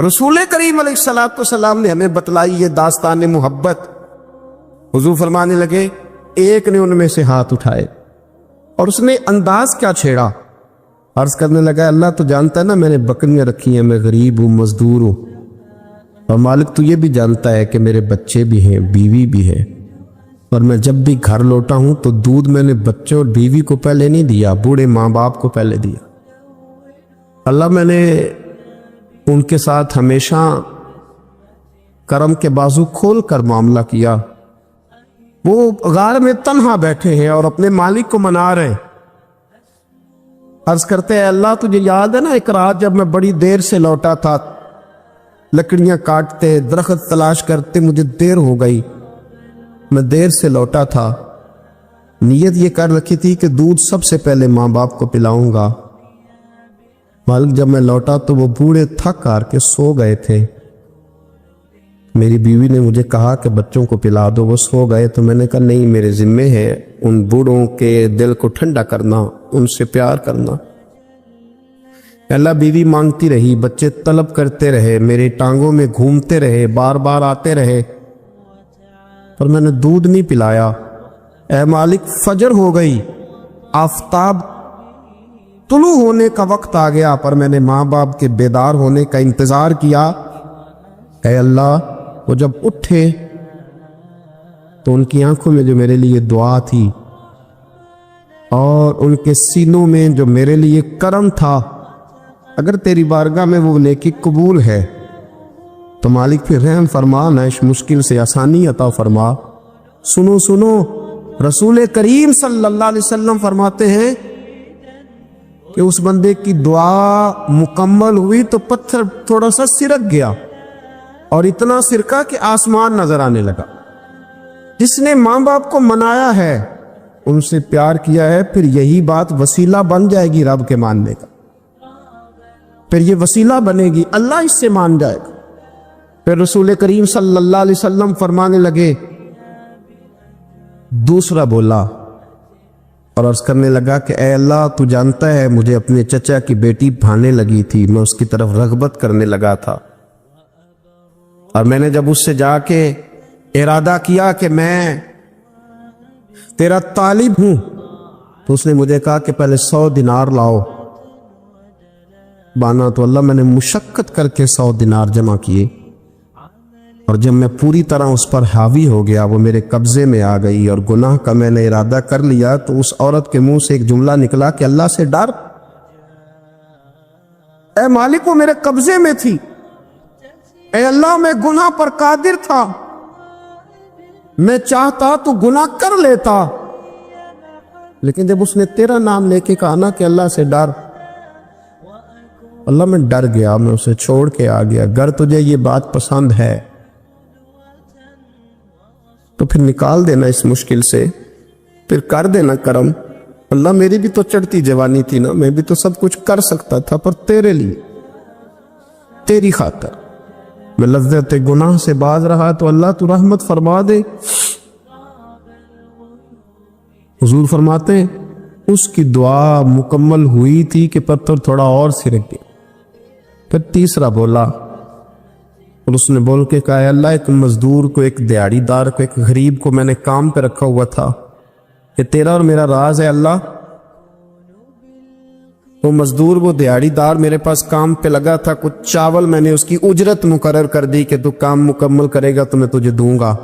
رسول کریم علیہ السلام نے ہمیں بتلائی، یہ داستان محبت. حضور فرمانے لگے ایک نے ان میں سے ہاتھ اٹھائے اور اس نے انداز کیا چھیڑا، عرض کرنے لگا اللہ تو جانتا ہے نا میں نے بکریاں رکھی ہیں، میں غریب ہوں، مزدور ہوں، اور مالک تو یہ بھی جانتا ہے کہ میرے بچے بھی ہیں، بیوی بھی ہے، اور میں جب بھی گھر لوٹا ہوں تو دودھ میں نے بچوں اور بیوی کو پہلے نہیں دیا، بوڑھے ماں باپ کو پہلے دیا. اللہ میں نے ان کے ساتھ ہمیشہ کرم کے بازو کھول کر معاملہ کیا. وہ غار میں تنہا بیٹھے ہیں اور اپنے مالک کو منا رہے ہیں. عرض کرتے ہیں اللہ تجھے یاد ہے نا ایک رات جب میں بڑی دیر سے لوٹا تھا، لکڑیاں کاٹتے درخت تلاش کرتے مجھے دیر ہو گئی، میں دیر سے لوٹا تھا، نیت یہ کر رکھی تھی کہ دودھ سب سے پہلے ماں باپ کو پلاؤں گا. مالک جب میں لوٹا تو وہ بوڑھے تھک کر کے سو گئے تھے. میری بیوی نے مجھے کہا کہ بچوں کو پلا دو، وہ سو گئے، تو میں نے کہا نہیں میرے ذمے ہے ان بوڑھوں کے دل کو ٹھنڈا کرنا، ان سے پیار کرنا. اللہ بیوی مانگتی رہی، بچے طلب کرتے رہے، میری ٹانگوں میں گھومتے رہے، بار بار آتے رہے، پر میں نے دودھ نہیں پلایا. اے مالک فجر ہو گئی، آفتاب طلوع ہونے کا وقت آ گیا، پر میں نے ماں باپ کے بیدار ہونے کا انتظار کیا. اے اللہ وہ جب اٹھے تو ان کی آنکھوں میں جو میرے لیے دعا تھی اور ان کے سینوں میں جو میرے لیے کرم تھا، اگر تیری بارگاہ میں وہ نیکی قبول ہے تو مالک پھر رحم فرما، نہ اس مشکل سے آسانی عطا فرما. سنو رسول کریم صلی اللہ علیہ وسلم فرماتے ہیں کہ اس بندے کی دعا مکمل ہوئی تو پتھر تھوڑا سا سرک گیا اور اتنا سرکا کہ آسمان نظر آنے لگا. جس نے ماں باپ کو منایا ہے، ان سے پیار کیا ہے، پھر یہی بات وسیلہ بن جائے گی رب کے ماننے کا، پھر یہ وسیلہ بنے گی، اللہ اس سے مان جائے گا. پھر رسول کریم صلی اللہ علیہ وسلم فرمانے لگے، دوسرا بولا اور عرض کرنے لگا کہ اے اللہ تو جانتا ہے مجھے اپنے چچا کی بیٹی بھانے لگی تھی، میں اس کی طرف رغبت کرنے لگا تھا، اور میں نے جب اس سے جا کے ارادہ کیا کہ میں تیرا طالب ہوں تو اس نے مجھے کہا کہ پہلے 100 دینار لاؤ. بانا تو اللہ میں نے مشقت کر کے 100 دینار جمع کیے، اور جب میں پوری طرح اس پر حاوی ہو گیا، وہ میرے قبضے میں آ گئی اور گناہ کا میں نے ارادہ کر لیا، تو اس عورت کے منہ سے ایک جملہ نکلا کہ اللہ سے ڈر. اے مالک وہ میرے قبضے میں تھی، اے اللہ میں گناہ پر قادر تھا، میں چاہتا تو گناہ کر لیتا، لیکن جب اس نے تیرا نام لے کے کہا نا کہ اللہ سے ڈر، اللہ میں ڈر گیا، میں اسے چھوڑ کے آ گیا. اگر تجھے یہ بات پسند ہے تو پھر نکال دینا اس مشکل سے، پھر کر دینا کرم. اللہ میری بھی تو چڑھتی جوانی تھی نا، میں بھی تو سب کچھ کر سکتا تھا، پر تیرے لیے، تیری خاطر میں لذت گناہ سے باز رہا، تو اللہ تو رحمت فرما دے. حضور فرماتے ہیں اس کی دعا مکمل ہوئی تھی کہ پتھر تھوڑا اور سرک گیا۔ پھر تیسرا بولا اور اس نے بول کے کہا اے اللہ ایک مزدور کو، ایک دیہڑی دار کو، ایک غریب کو میں نے کام پہ رکھا ہوا تھا، کہ تیرا اور میرا راز ہے اللہ، وہ مزدور وہ دیہڑی دار میرے پاس کام پہ لگا تھا، کچھ چاول میں نے اس کی اجرت مقرر کر دی کہ تو کام مکمل کرے گا تو میں تجھے دوں گا،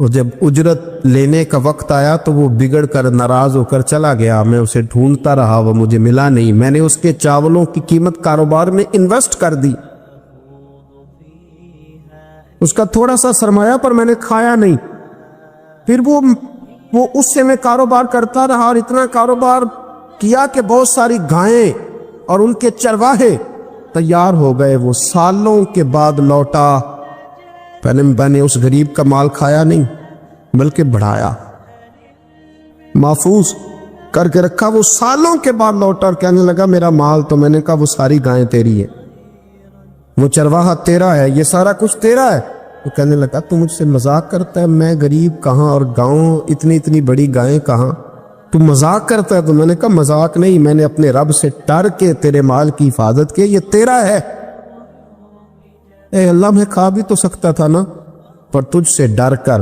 اور جب اجرت لینے کا وقت آیا تو وہ بگڑ کر ناراض ہو کر چلا گیا، میں اسے ڈھونڈتا رہا، وہ مجھے ملا نہیں، میں نے اس کے چاولوں کی قیمت کاروبار میں انویسٹ کر دی، اس کا تھوڑا سا سرمایہ پر میں نے کھایا نہیں، پھر وہ اس سے میں کاروبار کرتا رہا اور اتنا کاروبار کیا کہ بہت ساری گائیں اور ان کے چرواہے تیار ہو گئے، وہ سالوں کے بعد لوٹا، پہلے میں نے اس غریب کا مال کھایا نہیں بلکہ بڑھایا، محفوظ کر کے رکھا، وہ سالوں کے بعد لوٹا اور کہنے لگا میرا مال، تو میں نے کہا وہ ساری گائیں تیری ہے، وہ چرواہا تیرا ہے، یہ سارا کچھ تیرا ہے، وہ کہنے لگا تو مجھ سے مذاق کرتا ہے، میں غریب کہاں اور گاؤں اتنی بڑی گائیں کہاں، تو مذاق کرتا ہے، تو میں نے کہا مذاق نہیں، میں نے اپنے رب سے ڈر کے تیرے مال کی حفاظت کی، یہ تیرا ہے، اے اللہ میں کھا بھی تو سکتا تھا نا، پر تجھ سے ڈر کر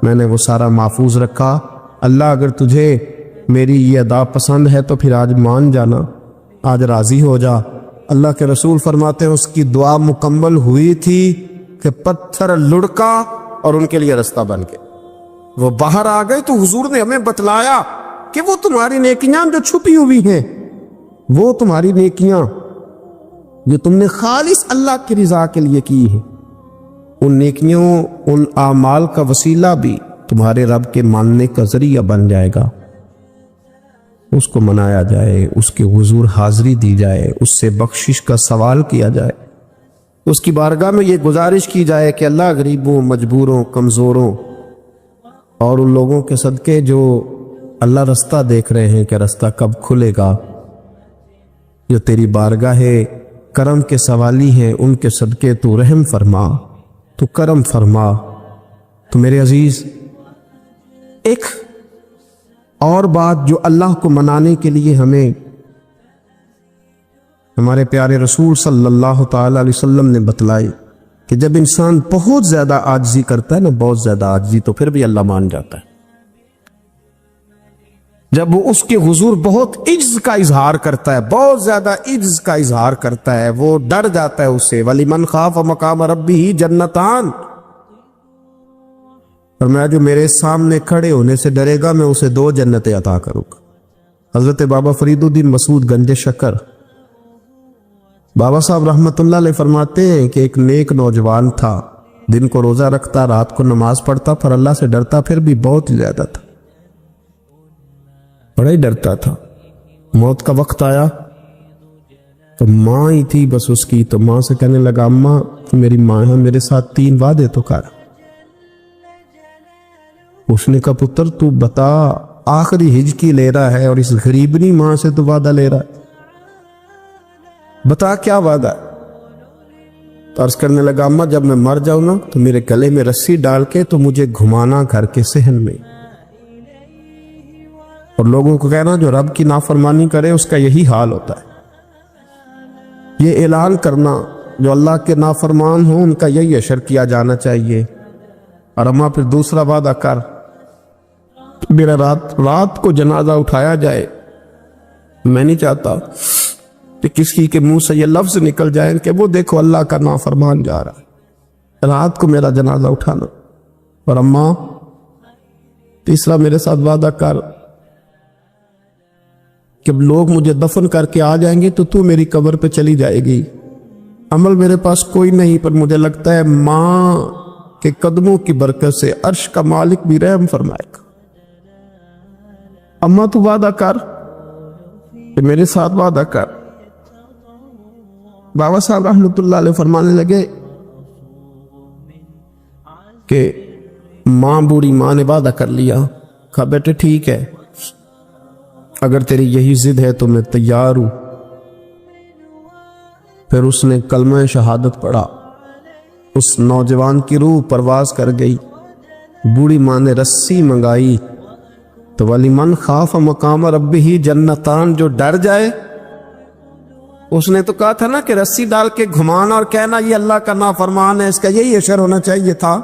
میں نے وہ سارا محفوظ رکھا، اللہ اگر تجھے میری یہ ادا پسند ہے تو پھر آج مان جانا، آج راضی ہو جا۔ اللہ کے رسول فرماتے ہیں اس کی دعا مکمل ہوئی تھی کہ پتھر لڑکا اور ان کے لیے رستہ بن گیا، وہ باہر آ گئے، تو حضور نے ہمیں بتلایا کہ وہ تمہاری نیکیاں جو چھپی ہوئی ہیں، وہ تمہاری نیکیاں جو تم نے خالص اللہ کی رضا کے لیے کی ہے، ان نیکیوں ان اعمال کا وسیلہ بھی تمہارے رب کے ماننے کا ذریعہ بن جائے گا، اس کو منایا جائے، اس کے حضور حاضری دی جائے، اس سے بخشش کا سوال کیا جائے، اس کی بارگاہ میں یہ گزارش کی جائے کہ اللہ غریبوں، مجبوروں، کمزوروں اور ان لوگوں کے صدقے جو اللہ رستہ دیکھ رہے ہیں کہ رستہ کب کھلے گا، جو تیری بارگاہ کرم کے سوالی ہیں، ان کے صدقے تو رحم فرما، تو کرم فرما۔ تو میرے عزیز، ایک اور بات جو اللہ کو منانے کے لیے ہمیں ہمارے پیارے رسول صلی اللہ تعالی علیہ وسلم نے بتلائی کہ جب انسان بہت زیادہ عاجزی کرتا ہے نا، بہت زیادہ عاجزی، تو پھر بھی اللہ مان جاتا ہے، جب وہ اس کے حضور بہت عجز کا اظہار کرتا ہے، بہت زیادہ عجز کا اظہار کرتا ہے، وہ ڈر جاتا ہے اس سے، وَلِمَنْ خَافَ مَقَامَ رَبِّهِ جَنَّتَانِ، اور میں جو میرے سامنے کھڑے ہونے سے ڈرے گا میں اسے 2 جنتیں عطا کروں گا۔ حضرت بابا فرید الدین مسعود گنج شکر بابا صاحب رحمت اللہ علیہ فرماتے ہیں کہ ایک نیک نوجوان تھا، دن کو روزہ رکھتا، رات کو نماز پڑھتا، پر اللہ سے ڈرتا پھر بھی بہت ہی زیادہ تھا، بڑا ہی ڈرتا تھا۔ موت کا وقت آیا تو ماں ہی تھی بس اس کی، تو ماں سے کہنے لگا اماں میری ماں ہے، میرے ساتھ 3 وعدے تو کر۔ اس نے کہا پتر تو بتا، آخری ہجکی لے رہا ہے اور اس غریبنی ماں سے تو وعدہ لے رہا ہے، بتا کیا وعدہ ہے؟ عرض کرنے لگا اماں جب میں مر جاؤں نا تو میرے گلے میں رسی ڈال کے تو مجھے گھمانا گھر کے صحن میں، اور لوگوں کو کہنا جو رب کی نافرمانی کرے اس کا یہی حال ہوتا ہے، یہ اعلان کرنا جو اللہ کے نافرمان ہوں ان کا یہی اشر کیا جانا چاہیے۔ اور اماں پھر دوسرا وعدہ کر، میرا رات کو جنازہ اٹھایا جائے، میں نہیں چاہتا کہ کسی کے منہ سے یہ لفظ نکل جائے کہ وہ دیکھو اللہ کا نافرمان جا رہا ہے، رات کو میرا جنازہ اٹھانا۔ اور اماں تیسرا میرے ساتھ وعدہ کر کہ لوگ مجھے دفن کر کے آ جائیں گے تو میری قبر پہ چلی جائے گی، عمل میرے پاس کوئی نہیں، پر مجھے لگتا ہے ماں کے قدموں کی برکت سے عرش کا مالک بھی رحم فرمائے گا۔ اماں تو وعدہ کر کہ میرے ساتھ وعدہ کر۔ بابا صاحب رحمت اللہ علیہ فرمانے لگے کہ ماں، بوڑھی ماں نے وعدہ کر لیا، کہا بیٹے ٹھیک ہے، اگر تیری یہی ضد ہے تو میں تیار ہوں۔ پھر اس نے کلمہ شہادت پڑھا، اس نوجوان کی روح پرواز کر گئی، بوڑھی ماں نے رسی منگائی تو وَلِمَنْ خَافَ مَقَامَ رَبِّهِ جنتان، جو ڈر جائے. اس نے تو کہا تھا نا کہ رسی ڈال کے گھمانا اور کہنا یہ اللہ کا نافرمان ہے، اس کا یہی اشر ہونا چاہیے تھا.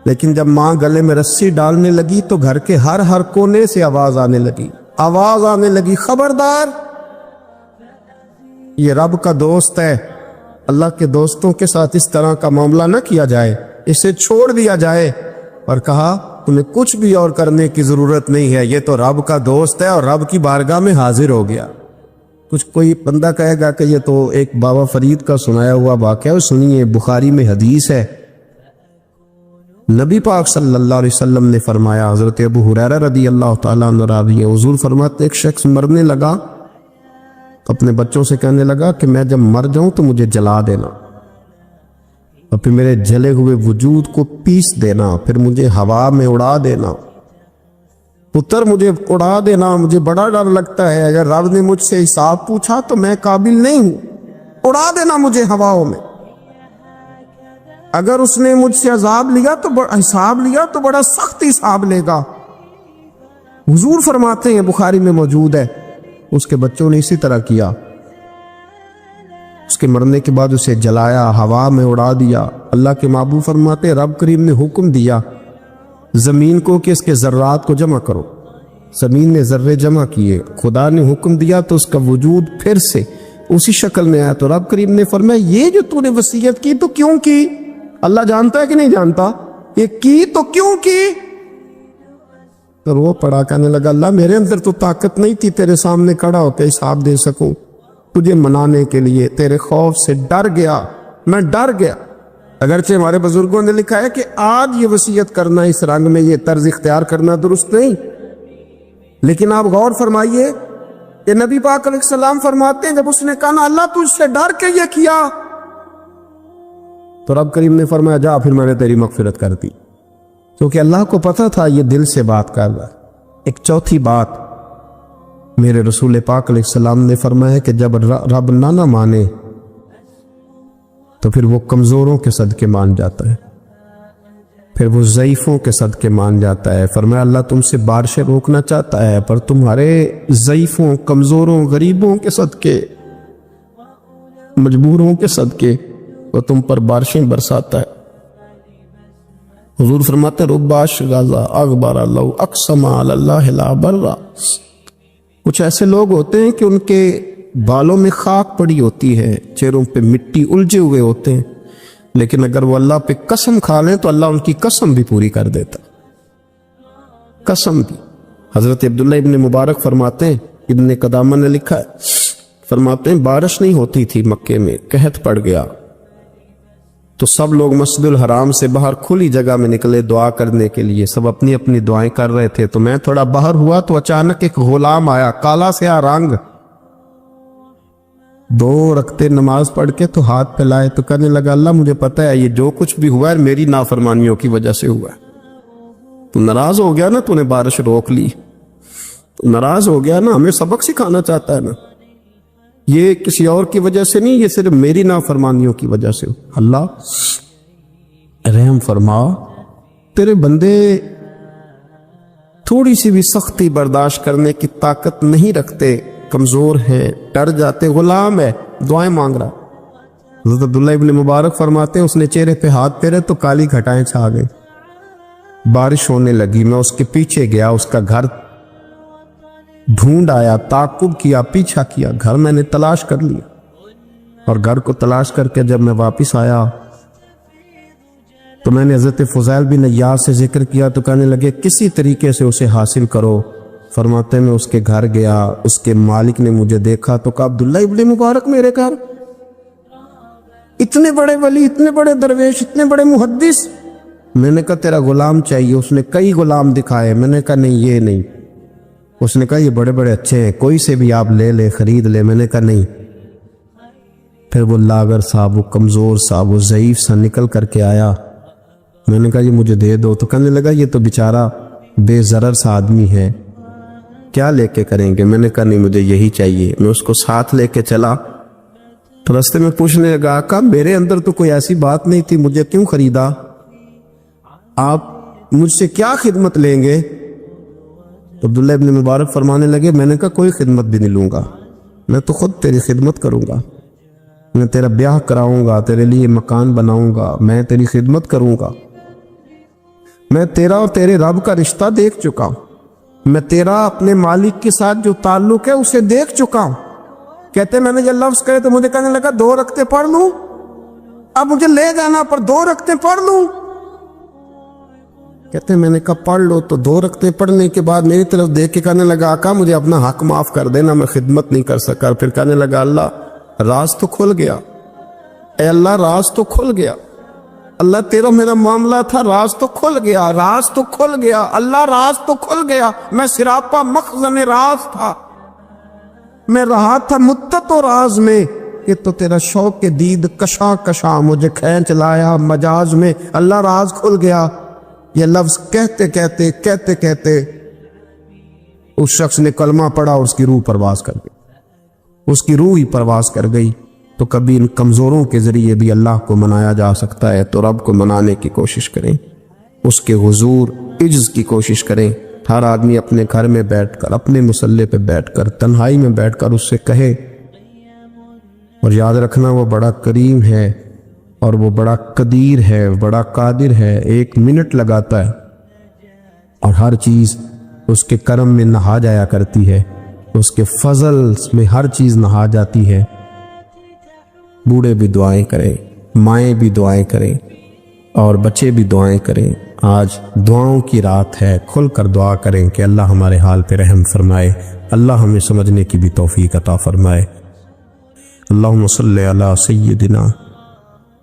لیکن جب ماں گلے میں رسی ڈالنے لگی تو گھر کے ہر کونے سے آواز آنے لگی، خبردار، یہ رب کا دوست ہے، اللہ کے دوستوں کے ساتھ اس طرح کا معاملہ نہ کیا جائے، اسے چھوڑ دیا جائے. اور کہا تمہیں کچھ بھی اور کرنے کی ضرورت نہیں ہے، یہ تو رب کا دوست ہے اور رب کی بارگاہ میں حاضر ہو گیا. کچھ کوئی بندہ کہے گا کہ یہ تو ایک بابا فرید کا سنایا ہوا واقعہ ہے. سنیے، بخاری میں حدیث ہے، نبی پاک صلی اللہ علیہ وسلم نے فرمایا، حضرت ابو ہریرہ رضی اللہ تعالیٰ عنہ راوی ہیں، حضور فرماتے ایک شخص مرنے لگا تو اپنے بچوں سے کہنے لگا کہ میں جب مر جاؤں تو مجھے جلا دینا، اور پھر میرے جلے ہوئے وجود کو پیس دینا، پھر مجھے ہوا میں اڑا دینا، پتر مجھے اڑا دینا. مجھے بڑا ڈر لگتا ہے، اگر رب نے مجھ سے حساب پوچھا تو میں قابل نہیں ہوں، اڑا دینا مجھے ہواؤں میں. اگر اس نے مجھ سے عذاب لیا تو حساب لیا تو بڑا سخت حساب لے گا. حضور فرماتے ہیں، بخاری میں موجود ہے، اس کے بچوں نے اسی طرح کیا. اس کے مرنے کے بعد اسے جلایا، ہوا میں اڑا دیا. اللہ کے محبوب فرماتے ہیں، رب کریم نے حکم دیا زمین کو کہ اس کے ذرات کو جمع کرو. زمین نے ذرے جمع کیے، خدا نے حکم دیا تو اس کا وجود پھر سے اسی شکل میں آیا. تو رب کریم نے فرمایا یہ جو تو نے وصیت کی تو کیوں کی؟ اللہ جانتا ہے کہ نہیں جانتا؟ یہ کی تو کیوں کی؟ تو وہ پڑا، کہنے لگا اللہ میرے اندر تو طاقت نہیں تھی تیرے سامنے کھڑا ہو کے حساب دے سکوں، تجھے منانے کے لیے تیرے خوف سے ڈر گیا، میں ڈر گیا. اگرچہ ہمارے بزرگوں نے لکھا ہے کہ آج یہ وصیت کرنا، اس رنگ میں یہ طرز اختیار کرنا درست نہیں، لیکن آپ غور فرمائیے کہ نبی پاک علیہ السلام فرماتے ہیں جب اس نے کہا نا اللہ تجھ سے ڈر کے یہ کیا، تو رب کریم نے فرمایا جا پھر میں نے تیری مغفرت کر دی، کیونکہ اللہ کو پتہ تھا یہ دل سے بات کر رہا ہے. ایک چوتھی بات، میرے رسول پاک علیہ السلام نے فرمایا کہ جب رب نہ مانے تو پھر وہ کمزوروں کے صدقے مان جاتا ہے، پھر وہ ضعیفوں کے صدقے مان جاتا ہے. فرمایا اللہ تم سے بارشیں روکنا چاہتا ہے پر تمہارے ضعیفوں، کمزوروں، غریبوں کے صدقے، مجبوروں کے صدقے وہ تم پر بارشیں برساتا ہے. حضور فرماتے رب اشغاظ اغبر لو اقسم علی اللہ لا برا. کچھ ایسے لوگ ہوتے ہیں کہ ان کے بالوں میں خاک پڑی ہوتی ہے، چہروں پہ مٹی الجھے ہوئے ہوتے ہیں، لیکن اگر وہ اللہ پہ قسم کھا لیں تو اللہ ان کی قسم بھی پوری کر دیتا، قسم بھی. حضرت عبداللہ ابن مبارک فرماتے ہیں، ابن قدامہ نے لکھا ہے، فرماتے ہیں بارش نہیں ہوتی تھی مکے میں، قحط پڑ گیا تو سب لوگ مسجد الحرام سے باہر کھلی جگہ میں نکلے دعا کرنے کے لیے، سب اپنی اپنی دعائیں کر رہے تھے. تو میں تھوڑا باہر ہوا تو اچانک ایک غلام آیا، کالا سیاہ رنگ، 2 رکعتیں نماز پڑھ کے تو ہاتھ پھیلائے تو کہنے لگا اللہ مجھے پتہ ہے یہ جو کچھ بھی ہوا ہے میری نافرمانیوں کی وجہ سے ہوا ہے. تو ناراض ہو گیا نا، تو نے بارش روک لی، تو ناراض ہو گیا نا، ہمیں سبق سکھانا چاہتا ہے نا، یہ کسی اور کی وجہ سے نہیں، یہ صرف میری نافرمانیوں کی وجہ سے. اللہ رحم فرما، تیرے بندے تھوڑی سی بھی سختی برداشت کرنے کی طاقت نہیں رکھتے، کمزور ہیں، ڈر جاتے، غلام ہے، دعائیں مانگ رہا. حضرت عبداللہ ابن مبارک فرماتے ہیں اس نے چہرے پہ ہاتھ پھیرے تو کالی گھٹائیں چھا گئی، بارش ہونے لگی. میں اس کے پیچھے گیا، اس کا گھر ڈھونڈ آیا، تعقب کیا، پیچھا کیا، گھر میں نے تلاش کر لیا، اور گھر کو تلاش کر کے جب میں واپس آیا تو میں نے حضرت فضیل بن عیاض سے ذکر کیا تو کہنے لگے کسی طریقے سے اسے حاصل کرو. فرماتے میں اس کے گھر گیا، اس کے مالک نے مجھے دیکھا تو کہا عبداللہ ابن مبارک میرے گھر، اتنے بڑے ولی، اتنے بڑے درویش، اتنے بڑے محدث. میں نے کہا تیرا غلام چاہیے. اس نے کئی غلام دکھائے، میں نے کہا نہیں یہ نہیں. اس نے کہا یہ بڑے بڑے اچھے ہیں، کوئی سے بھی آپ لے لے، خرید لے. میں نے کہا نہیں. پھر وہ لاغر صاحب، وہ کمزور صاحب، وہ ضعیف سا نکل کر کے آیا. میں نے کہا یہ مجھے دے دو. تو کہنے لگا یہ تو بیچارہ بے ضرر سا آدمی ہے، کیا لے کے کریں گے. میں نے کہا نہیں مجھے یہی چاہیے. میں اس کو ساتھ لے کے چلا تو راستے میں پوچھنے لگا آقا میرے اندر تو کوئی ایسی بات نہیں تھی، مجھے کیوں خریدا؟ آپ مجھ سے کیا خدمت لیں گے؟ تو عبداللہ ابن مبارک فرمانے لگے میں نے کہا کوئی خدمت بھی نہیں لوں گا، میں تو خود تیری خدمت کروں گا، میں تیرا بیاہ کراؤں گا، تیرے لیے مکان بناؤں گا، میں تیری خدمت کروں گا، میں تیرا اور تیرے رب کا رشتہ دیکھ چکا ہوں، میں تیرا اپنے مالک کے ساتھ جو تعلق ہے اسے دیکھ چکا ہوں۔ کہتے میں نے یہ لفظ کہے تو مجھے کہنے لگا 2 رکعتیں پڑھ لوں، اب مجھے لے جانا پر 2 رکعتیں پڑھ لوں۔ کہتے میں نے کہا پڑھ لو، تو 2 رکعتیں پڑھنے کے بعد میری طرف دیکھ کے کہنے لگا آقا مجھے اپنا حق معاف کر دینا، میں خدمت نہیں کر سکا۔ پھر کہنے لگا اللہ راز تو کھل گیا، اے اللہ راز تو کھل گیا، اللہ تیرا میرا معاملہ تھا، راز تو کھل گیا، راز تو کھل گیا، اللہ راز تو کھل گیا، میں سراپا مخزن راز تھا، میں رہا تھا مدت و راز میں، کہ تو تیرا شوق کے دید کشاں کشاں مجھے کھینچ لایا مجاز میں، اللہ راز کھل گیا۔ یہ لفظ کہتے کہتے کہتے کہتے اس شخص نے کلمہ پڑھا اور اس کی روح پرواز کر گئی، اس کی روح ہی پرواز کر گئی۔ تو کبھی ان کمزوروں کے ذریعے بھی اللہ کو منایا جا سکتا ہے، تو رب کو منانے کی کوشش کریں، اس کے حضور عجز کی کوشش کریں۔ ہر آدمی اپنے گھر میں بیٹھ کر، اپنے مصلے پہ بیٹھ کر، تنہائی میں بیٹھ کر اس سے کہے، اور یاد رکھنا وہ بڑا کریم ہے اور وہ بڑا قدیر ہے، بڑا قادر ہے، 1 منٹ لگاتا ہے اور ہر چیز اس کے کرم میں نہا جایا کرتی ہے، اس کے فضل میں ہر چیز نہا جاتی ہے۔ بوڑھے بھی دعائیں کریں، مائیں بھی دعائیں کریں اور بچے بھی دعائیں کریں۔ آج دعاؤں کی رات ہے، کھل کر دعا کریں کہ اللہ ہمارے حال پہ رحم فرمائے، اللہ ہمیں سمجھنے کی بھی توفیق عطا فرمائے۔ اللہم صلی علی سیدنا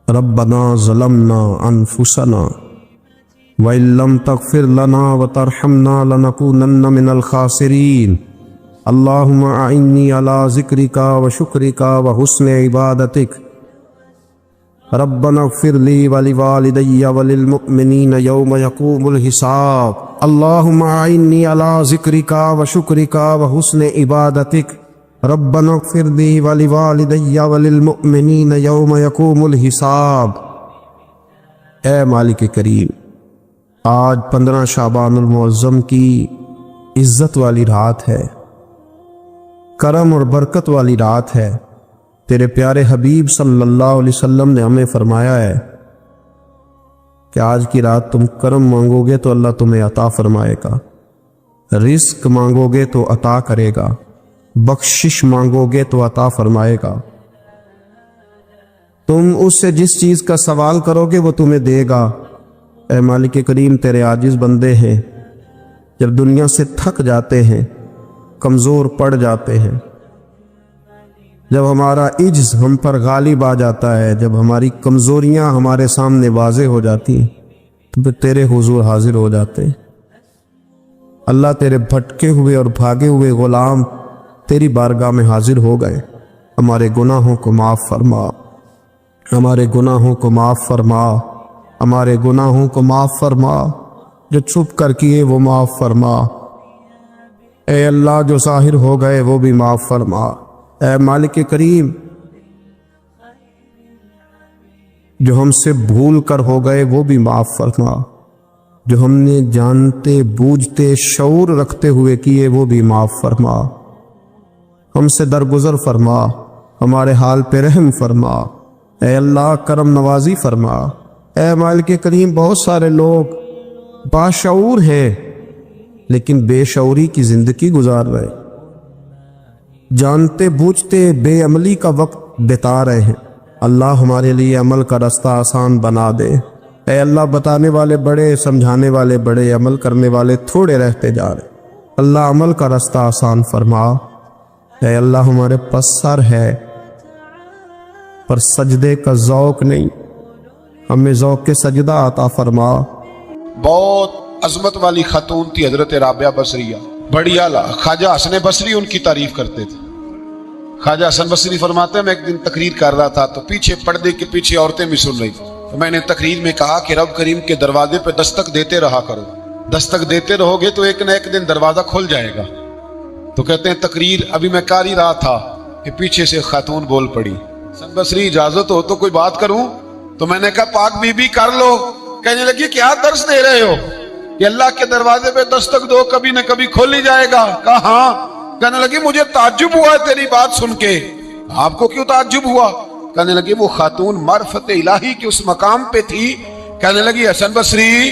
ربنا ظلمنا انفسنا وَإِن لَّمْ تَغْفِرْ لَنَا وَتَرْحَمْنَا لَنَكُونَنَّ مِنَ الْخَاسِرِينَ اللہم اعنی علی ذکرک وشکرک وحسن عبادتک ربنا اغفر لی ولوالدی وللمؤمنین یوم یقوم الحساب اللہم اعنی علی ذکرک وشکرک وحسن عبادتک ربنا اغفر لی ولوالدی وللمؤمنین یوم یقوم الحساب۔ اے مالک کریم، آج 15 شعبان المعظم کی عزت والی رات ہے، کرم اور برکت والی رات ہے۔ تیرے پیارے حبیب صلی اللہ علیہ وسلم نے ہمیں فرمایا ہے کہ آج کی رات تم کرم مانگو گے تو اللہ تمہیں عطا فرمائے گا، رزق مانگو گے تو عطا کرے گا، بخشش مانگو گے تو عطا فرمائے گا۔ تم اس سے جس چیز کا سوال کرو گے وہ تمہیں دے گا۔ اے مالک کریم، تیرے عاجز بندے ہیں، جب دنیا سے تھک جاتے ہیں، کمزور پڑ جاتے ہیں، جب ہمارا عجز ہم پر غالب آ جاتا ہے، جب ہماری کمزوریاں ہمارے سامنے واضح ہو جاتی ہیں، تو پھر تیرے حضور حاضر ہو جاتے ہیں۔ اللہ، تیرے بھٹکے ہوئے اور بھاگے ہوئے غلام تیری بارگاہ میں حاضر ہو گئے۔ ہمارے گناہوں کو معاف فرما، ہمارے گناہوں کو معاف فرما، ہمارے گناہوں کو معاف فرما، جو چھپ کر کیے وہ معاف فرما۔ اے اللہ، جو ظاہر ہو گئے وہ بھی معاف فرما۔ اے مالک کریم، جو ہم سے بھول کر ہو گئے وہ بھی معاف فرما، جو ہم نے جانتے بوجھتے شعور رکھتے ہوئے کیے وہ بھی معاف فرما۔ ہم سے درگزر فرما، ہمارے حال پہ رحم فرما۔ اے اللہ، کرم نوازی فرما۔ اے مالک کریم، بہت سارے لوگ باشعور ہیں لیکن بے شعوری کی زندگی گزار رہے، جانتے بوجھتے بے عملی کا وقت بتا رہے ہیں۔ اللہ، ہمارے لیے عمل کا رستہ آسان بنا دے۔ اے اللہ، بتانے والے بڑے، سمجھانے والے بڑے، عمل کرنے والے تھوڑے رہتے جا رہے۔ اللہ، عمل کا رستہ آسان فرما۔ اے اللہ، ہمارے پاس سر ہے پر سجدے کا ذوق نہیں، ہمیں ذوق کے سجدہ عطا فرما۔ بہت عظمت والی خاتون تھی حضرت رابعہ بصریہ، بڑی اعلیٰ۔ خواجہ حسن بصری ان کی تعریف کرتے تھے۔ خواجہ حسن بصری فرماتے ہیں میں ایک دن تقریر کر رہا تھا تو پیچھے پردے کے پیچھے عورتیں بھی سن رہی تھیں، تو میں نے تقریر میں کہا کہ رب کریم کے دروازے پہ دستک دیتے رہا کرو، دستک دیتے رہو گے تو ایک نہ ایک دن دروازہ کھل جائے گا۔ تو کہتے ہیں تقریر ابھی میں کر ہی رہا تھا کہ پیچھے سے خاتون بول پڑی، حسن بصری اجازت ہو تو کوئی بات کروں؟ تو میں نے کہا پاک بی بی کر لو۔ کہنے لگی کیا درس دے رہے ہو؟ کہ اللہ کے دروازے پہ دستک دو کبھی نہ کبھی کھول ہی جائے گا. کہا ہاں. کہنے لگی مجھے تعجب ہوا ہے تیری بات سن کے. آپ کو کیوں تعجب ہوا؟ کہنے لگی وہ خاتون معرفت الہی کے اس مقام پہ تھی. کہنے لگی حسن بصری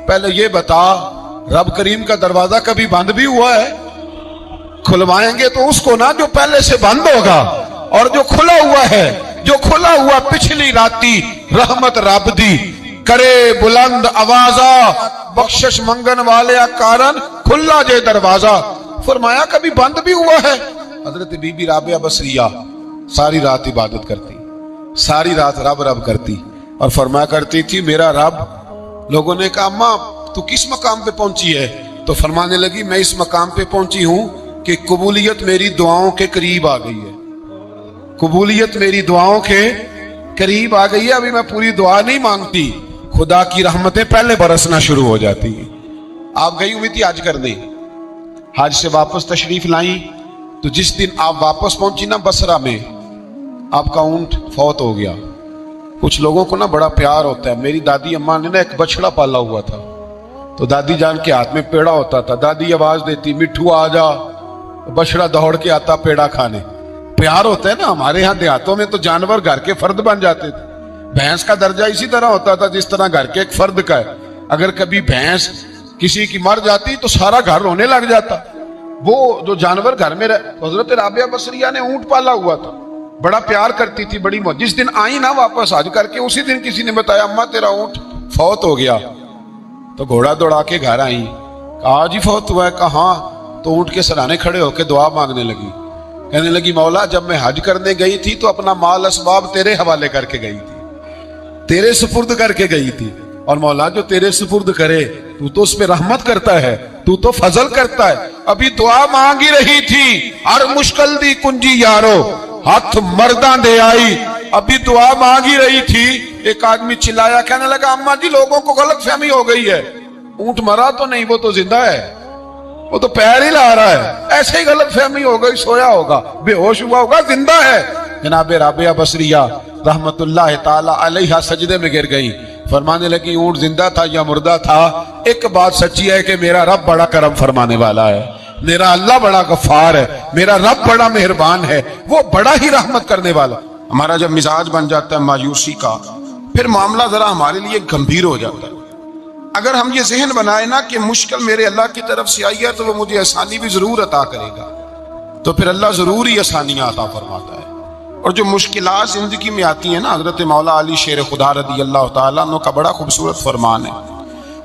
پہلے یہ بتا رب کریم کا دروازہ کبھی بند بھی ہوا ہے؟ کھلوائیں گے تو اس کو نا جو پہلے سے بند ہوگا، اور جو کھلا ہوا ہے، جو کھلا ہوا پچھلی راتی رحمت رب دی کرے بلند آوازہ بخشش منگن والے کارن کھلا جے دروازہ. فرمایا کبھی بند بھی ہوا ہے؟ حضرت بی بی رابعہ بصریہ ساری رات عبادت کرتی، ساری رات رب رب کرتی، اور فرمایا کرتی تھی میرا رب. لوگوں نے کہا اماں تو کس مقام پہ پہنچی ہے؟ تو فرمانے لگی میں اس مقام پہ پہنچی ہوں کہ قبولیت میری دعاؤں کے قریب آ گئی ہے. قبولیت میری دعاؤں کے قریب آ گئی ہے. ابھی میں پوری دعا نہیں مانگتی، خدا کی رحمتیں پہلے برسنا شروع ہو جاتی ہیں. آپ گئی ہوئی تھی حج کرنے، حج سے واپس تشریف لائیں تو جس دن آپ واپس پہنچی نا بصرہ میں، آپ کا اونٹ فوت ہو گیا. کچھ لوگوں کو نا بڑا پیار ہوتا ہے. میری دادی اماں نے نا ایک بچڑا پالا ہوا تھا، تو دادی جان کے ہاتھ میں پیڑا ہوتا تھا. دادی آواز دیتی مٹھو آ جا، بچڑا دوڑ کے آتا پیڑا کھانے. پیار ہوتا ہے نا. ہمارے ہاں دیہاتوں میں تو جانور گھر کے فرد بن جاتے تھے. بھینس کا درجہ اسی طرح ہوتا تھا جس طرح گھر کے ایک فرد کا ہے. اگر کبھی بھینس کسی کی مر جاتی تو سارا گھر رونے لگ جاتا. وہ جو جانور گھر میں حضرت رابعہ بصریہ نے اونٹ پالا ہوا تھا، بڑا پیار کرتی تھی، بڑی جس دن آئی نا واپس حج کر کے، اسی دن کسی نے بتایا اماں تیرا اونٹ فوت ہو گیا. تو گھوڑا دوڑا کے گھر آئی. کہا جی فوت ہوا ہے؟ کہاں. تو اونٹ کے سرانے کھڑے ہو کے دعا مانگنے لگی. کہنے لگی مولا جب میں حج کرنے گئی تھی تو اپنا مال اسباب تیرے حوالے کر کے گئی تھی، تیرے سپرد کر کے گئی تھی، اور مولا جو تیرے سپرد کرے تو تو اس پہ رحمت کرتا ہے، تو تو فضل کرتا ہے. ابھی دعا مانگی رہی تھی ہر مشکل دی کنجی یارو ہاتھ مرداں دے آئی. ابھی دعا مانگی رہی تھی، ایک آدمی چلایا، کہنے لگا اماں جی لوگوں کو غلط فہمی ہو گئی ہے، اونٹ مرا تو نہیں، وہ تو زندہ ہے، وہ تو پیر ہی لا رہا ہے. ایسے ہی غلط فہمی ہو گئی، سویا ہوگا، بے ہوش ہوا ہوگا، زندہ ہے. جناب رابعہ بصریہ رحمت اللہ تعالی علیہ سجدے میں گر گئی. فرمانے لگی اونٹ زندہ تھا یا مردہ تھا، ایک بات سچی ہے کہ میرا رب بڑا کرم فرمانے والا ہے، میرا اللہ بڑا غفار ہے، میرا رب بڑا مہربان ہے، وہ بڑا ہی رحمت کرنے والا. ہمارا جب مزاج بن جاتا ہے مایوسی کا، پھر معاملہ ذرا ہمارے لیے گمبھیر ہو جاتا ہے. اگر ہم یہ ذہن بنائے نا کہ مشکل میرے اللہ کی طرف سے آئی ہے تو وہ مجھے آسانی بھی ضرور عطا کرے گا، تو پھر اللہ ضرور ہی آسانیاں عطا فرماتا ہے. اور جو مشکلات زندگی میں آتی ہیں نا، حضرت مولا علی شیر خدا رضی اللہ تعالیٰ عنہ کا بڑا خوبصورت فرمان ہے.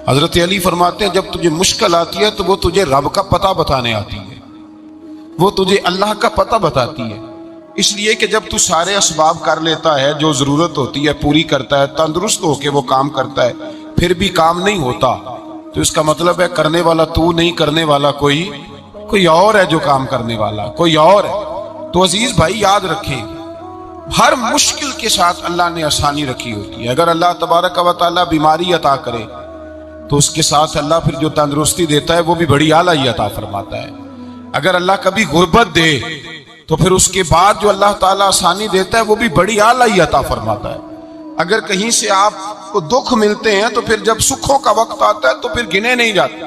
حضرت علی فرماتے ہیں جب تجھے مشکل آتی ہے تو وہ تجھے رب کا پتہ بتانے آتی ہے، وہ تجھے اللہ کا پتہ بتاتی ہے. اس لیے کہ جب تو سارے اسباب کر لیتا ہے، جو ضرورت ہوتی ہے پوری کرتا ہے، تندرست ہو کے وہ کام کرتا ہے، پھر بھی کام نہیں ہوتا، تو اس کا مطلب ہے کرنے والا تو نہیں، کرنے والا کوئی اور ہے جو کام کرنے والا، کوئی اور ہے. تو عزیز بھائی یاد رکھیں، ہر مشکل کے ساتھ اللہ نے آسانی رکھی ہوتی ہے. اگر اللہ تبارک و تعالیٰ بیماری عطا کرے تو اس کے ساتھ اللہ پھر جو تندرستی دیتا ہے وہ بھی بڑی اعلیٰ ہی عطا فرماتا ہے. اگر اللہ کبھی غربت دے تو پھر اس کے بعد جو اللہ تعالیٰ آسانی دیتا ہے وہ بھی بڑی اعلیٰ ہی عطا فرماتا ہے. اگر کہیں سے آپ کو دکھ ملتے ہیں تو پھر جب سکھوں کا وقت آتا ہے تو پھر گنے نہیں جاتے.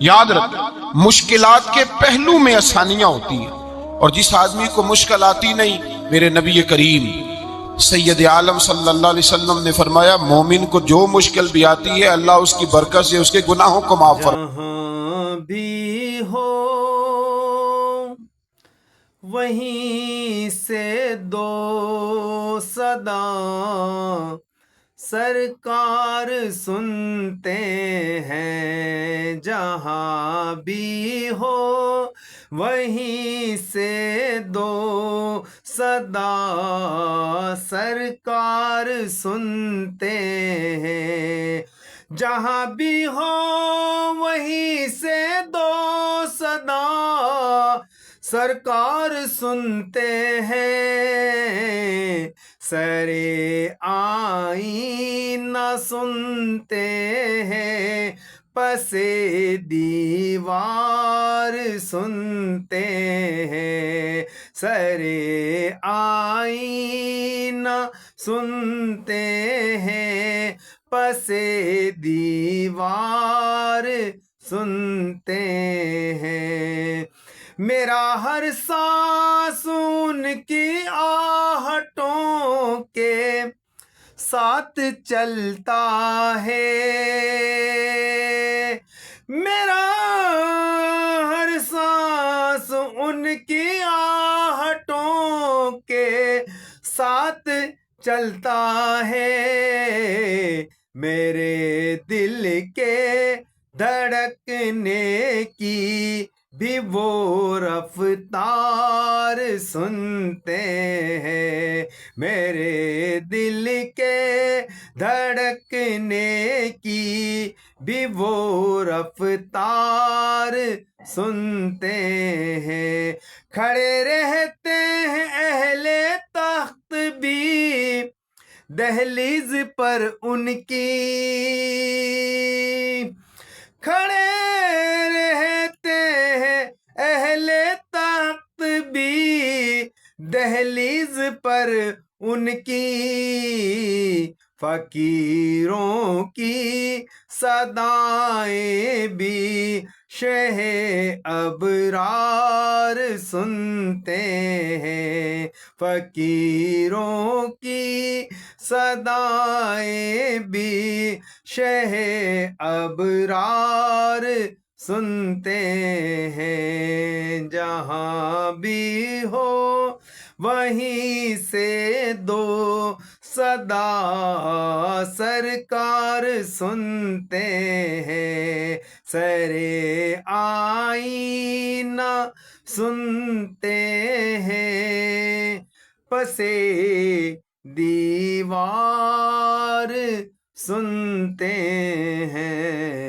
یاد رکھیں مشکلات کے پہلو میں آسانیاں ہوتی ہیں، اور جس آدمی کو مشکل آتی نہیں، میرے نبی کریم سید عالم صلی اللہ علیہ وسلم نے فرمایا مومن کو جو مشکل بھی آتی ہے اللہ اس کی برکت سے اس کے گناہوں کو معاف فرماتا ہے. جہاں بھی ہو وہیں سے دو صدا سرکار سنتے ہیں. جہاں بھی ہو وہیں سے دو صدا سرکار سنتے ہیں. جہاں بھی ہو وہیں سے دو صدا سرکار سنتے ہیں. سرے آئینہ سنتے ہیں، پسے دیوار سنتے ہیں. سرے آئینہ سنتے ہیں، پسے دیوار سنتے ہیں، میرا ہر سانس ان کی آہٹوں کے ساتھ چلتا ہے، میرا ہر سانس ان کی آہٹوں کے ساتھ چلتا ہے، میرے دل کے دھڑکنے کی بھی وہ رفتار سنتے ہیں، میرے دل کے دھڑکنے کی بھی وہ رفتار سنتے ہیں، کھڑے رہتے ہیں اہل تخت بھی دہلیز پر ان کی، کھڑے رہتے ہیں اہل تخت بھی دہلیز پر ان کی، فقیروں کی صدائیں بھی شہ ابرار سنتے ہیں، فقیروں کی صدائیں بھی شہ ابرار سنتے ہیں، جہاں بھی ہو وہیں سے دو صدا سرکار سنتے ہیں، سر آئینہ سنتے ہیں، پسے دیوار سنتے ہیں۔